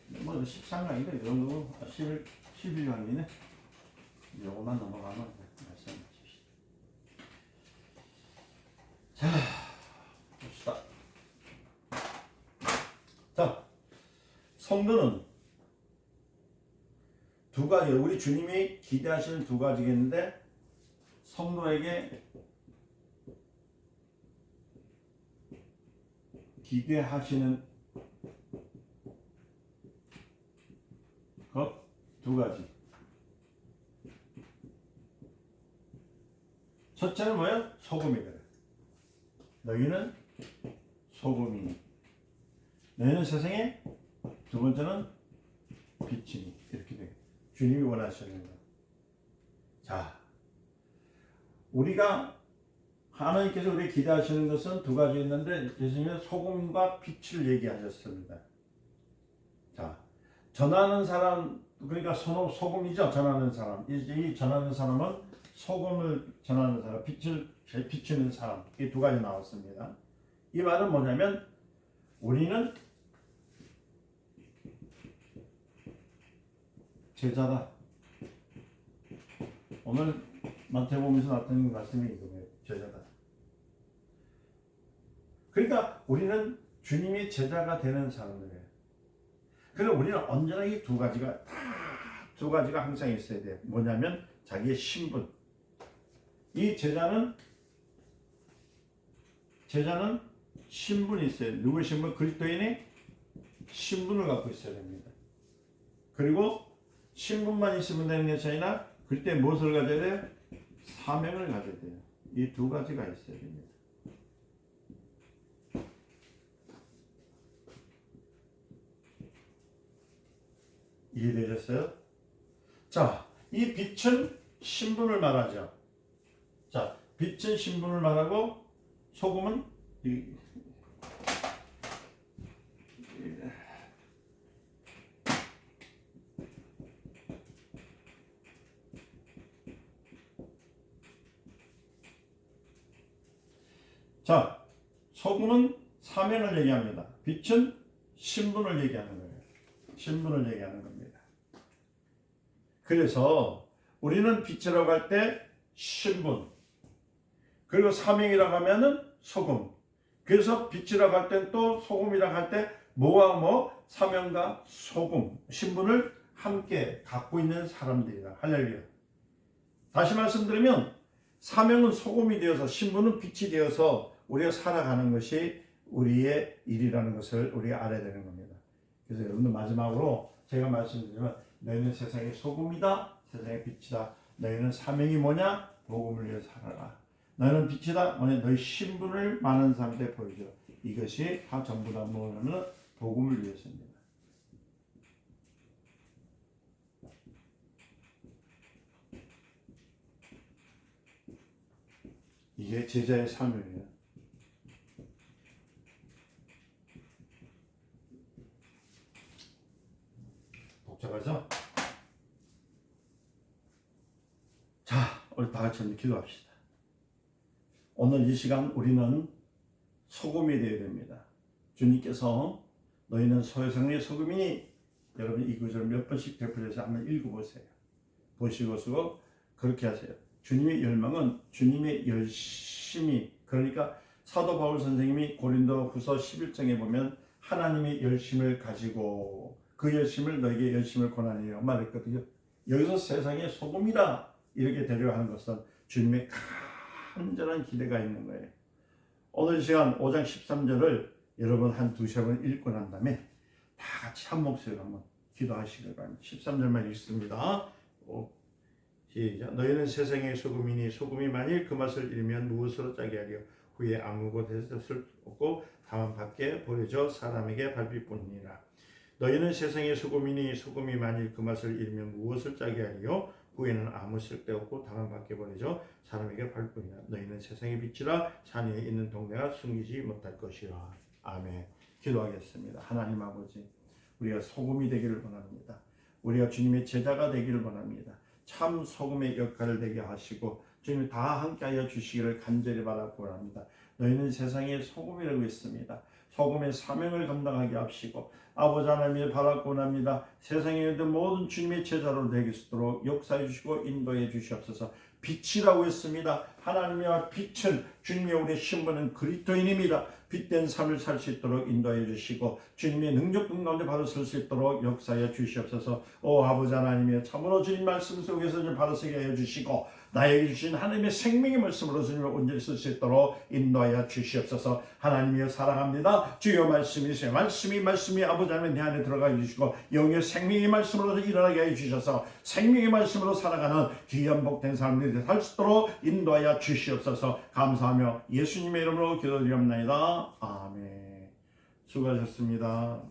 뭐 13강인데 이 정도 11강이네. 요것만 넘어가면 말씀 마칩시다. 자, 봅시다. 자, 성도는 두 가지, 우리 주님이 기대하시는 두 가지겠는데 성도에게 기대하시는 것 두 가지. 첫째는 뭐예요? 소금이다. 너희는 소금이니. 너희는 세상에 두 번째는 빛이니. 이렇게 돼. 주님이 원하시는 거. 자, 우리가 하나님께서 우리 기대하시는 것은 두 가지 있는데 예수님은 소금과 빛을 얘기하셨습니다. 자, 전하는 사람, 그러니까 소금이죠. 전하는 사람. 이 전하는 사람은 소금을 전하는 사람, 빛을 비추는 사람. 이 두 가지 나왔습니다. 이 말은 뭐냐면 우리는 제자다. 오늘 마태복음에서 나타낸 말씀이 이거예요. 제자다. 그러니까 우리는 주님의 제자가 되는 사람들이에요. 그래서 우리는 언제나 이 두 가지가 항상 있어야 돼요. 뭐냐면 자기의 신분. 이 제자는 신분이 있어요. 누구의 신분? 그리스도인의 신분을 갖고 있어야 됩니다. 그리고 신분만 있으면 되는 것이 아니라 그때 무엇을 가져야 돼요? 사명을 가져야 돼요. 이 두 가지가 있어야 됩니다. 이해되셨어요? 자, 이 빛은 신분을 말하죠. 자, 빛은 신분을 말하고 소금은 자, 소금은 사명을 얘기합니다. 빛은 신분을 얘기하는 거예요. 신분을 얘기하는 겁니다. 그래서 우리는 빛이라고 할 때 신분, 그리고 사명이라고 하면은 소금. 그래서 빛이라고 할 땐 또 소금이라고 할 때 뭐와 사명과 소금, 신분을 함께 갖고 있는 사람들이다. 할렐루야. 다시 말씀드리면 사명은 소금이 되어서 신분은 빛이 되어서 우리가 살아가는 것이 우리의 일이라는 것을 우리가 알아야 되는 겁니다. 그래서 여러분들 마지막으로 제가 말씀드리면 너희는 세상의 소금이다. 세상의 빛이다. 너희는 사명이 뭐냐? 복음을 위해 살아라. 너희는 빛이다. 뭐냐? 너희 신분을 많은 사람들에 보여줘. 이것이 다 전부 다 뭐냐면 복음을 위해서입니다. 이게 제자의 사명이에요. 복잡하죠? 자, 우리 다 같이 기도합시다. 오늘 이 시간 우리는 소금이 되어야 됩니다. 주님께서 너희는 세상의 소금이니 여러분 이 구절 몇 번씩 되풀이해서 한번 읽어보세요. 보시고 그렇게 하세요. 주님의 열망은 주님의 열심이, 그러니까 사도 바울 선생님이 고린도 후서 11장에 보면 하나님의 열심을 가지고 그 열심을 너에게 열심을 권하니라 말했거든요. 여기서 세상의 소금이라 이렇게 되려 하는 것은 주님의 간절한 기대가 있는 거예요. 오늘 이 시간 5장 13절을 여러분 한 두세 번 읽고 난 다음에 다 같이 한 목소리로 한번 기도하시길 바랍니다. 13절만 읽습니다. 시작. 너희는 세상의 소금이니 소금이 만일 그 맛을 잃으면 무엇으로 짜게 하리요? 후에 아무 곳에서 쓸 수 없고 다만 밖에 버려져 사람에게 밟힐뿐이니라. 너희는 세상의 소금이니 소금이 만일 그 맛을 잃으면 무엇을 짜게 하리요? 후에는 아무 쓸데없고 다만 밖에 버려져 사람에게 밟힐뿐이라. 너희는 세상의 빛이라 산 위에 있는 동네가 숨기지 못할 것이라. 아멘. 기도하겠습니다. 하나님 아버지, 우리가 소금이 되기를 원합니다. 우리가 주님의 제자가 되기를 원합니다. 참 소금의 역할을 되게 하시고 주님 다 함께하여 주시기를 간절히 바라고 원합니다. 너희는 세상의 소금이라고 했습니다. 소금의 사명을 감당하게 하시고 아버지 하나님을 바라고 원합니다. 세상에 있는 모든 주님의 제자로 되게 수 있도록 역사해 주시고 인도해 주시옵소서. 빛이라고 했습니다. 하나님의 빛은 주님의 우리 신분은 그리스도인입니다. 빛된 삶을 살 수 있도록 인도해 주시고 주님의 능력분 가운데 바로 설 수 있도록 역사해 주시옵소서. 오 아버지 하나님이여 참으로 주님 말씀 속에서 좀 바로 서게 해 주시고 나에게 주신 하나님의 생명의 말씀으로 주님을 온전히 쓸 수 있도록 인도하여 주시옵소서. 하나님이여 사랑합니다. 주여 말씀이세요. 말씀이 아버지 하나님 내 안에 들어가 주시고 영의 생명의 말씀으로 일어나게 해 주셔서 생명의 말씀으로 살아가는 귀한 복된 사람들이 살 수 있도록 인도하여 주시옵소서. 감사하며 예수님의 이름으로 기도드리옵나이다. 아멘. 수고하셨습니다.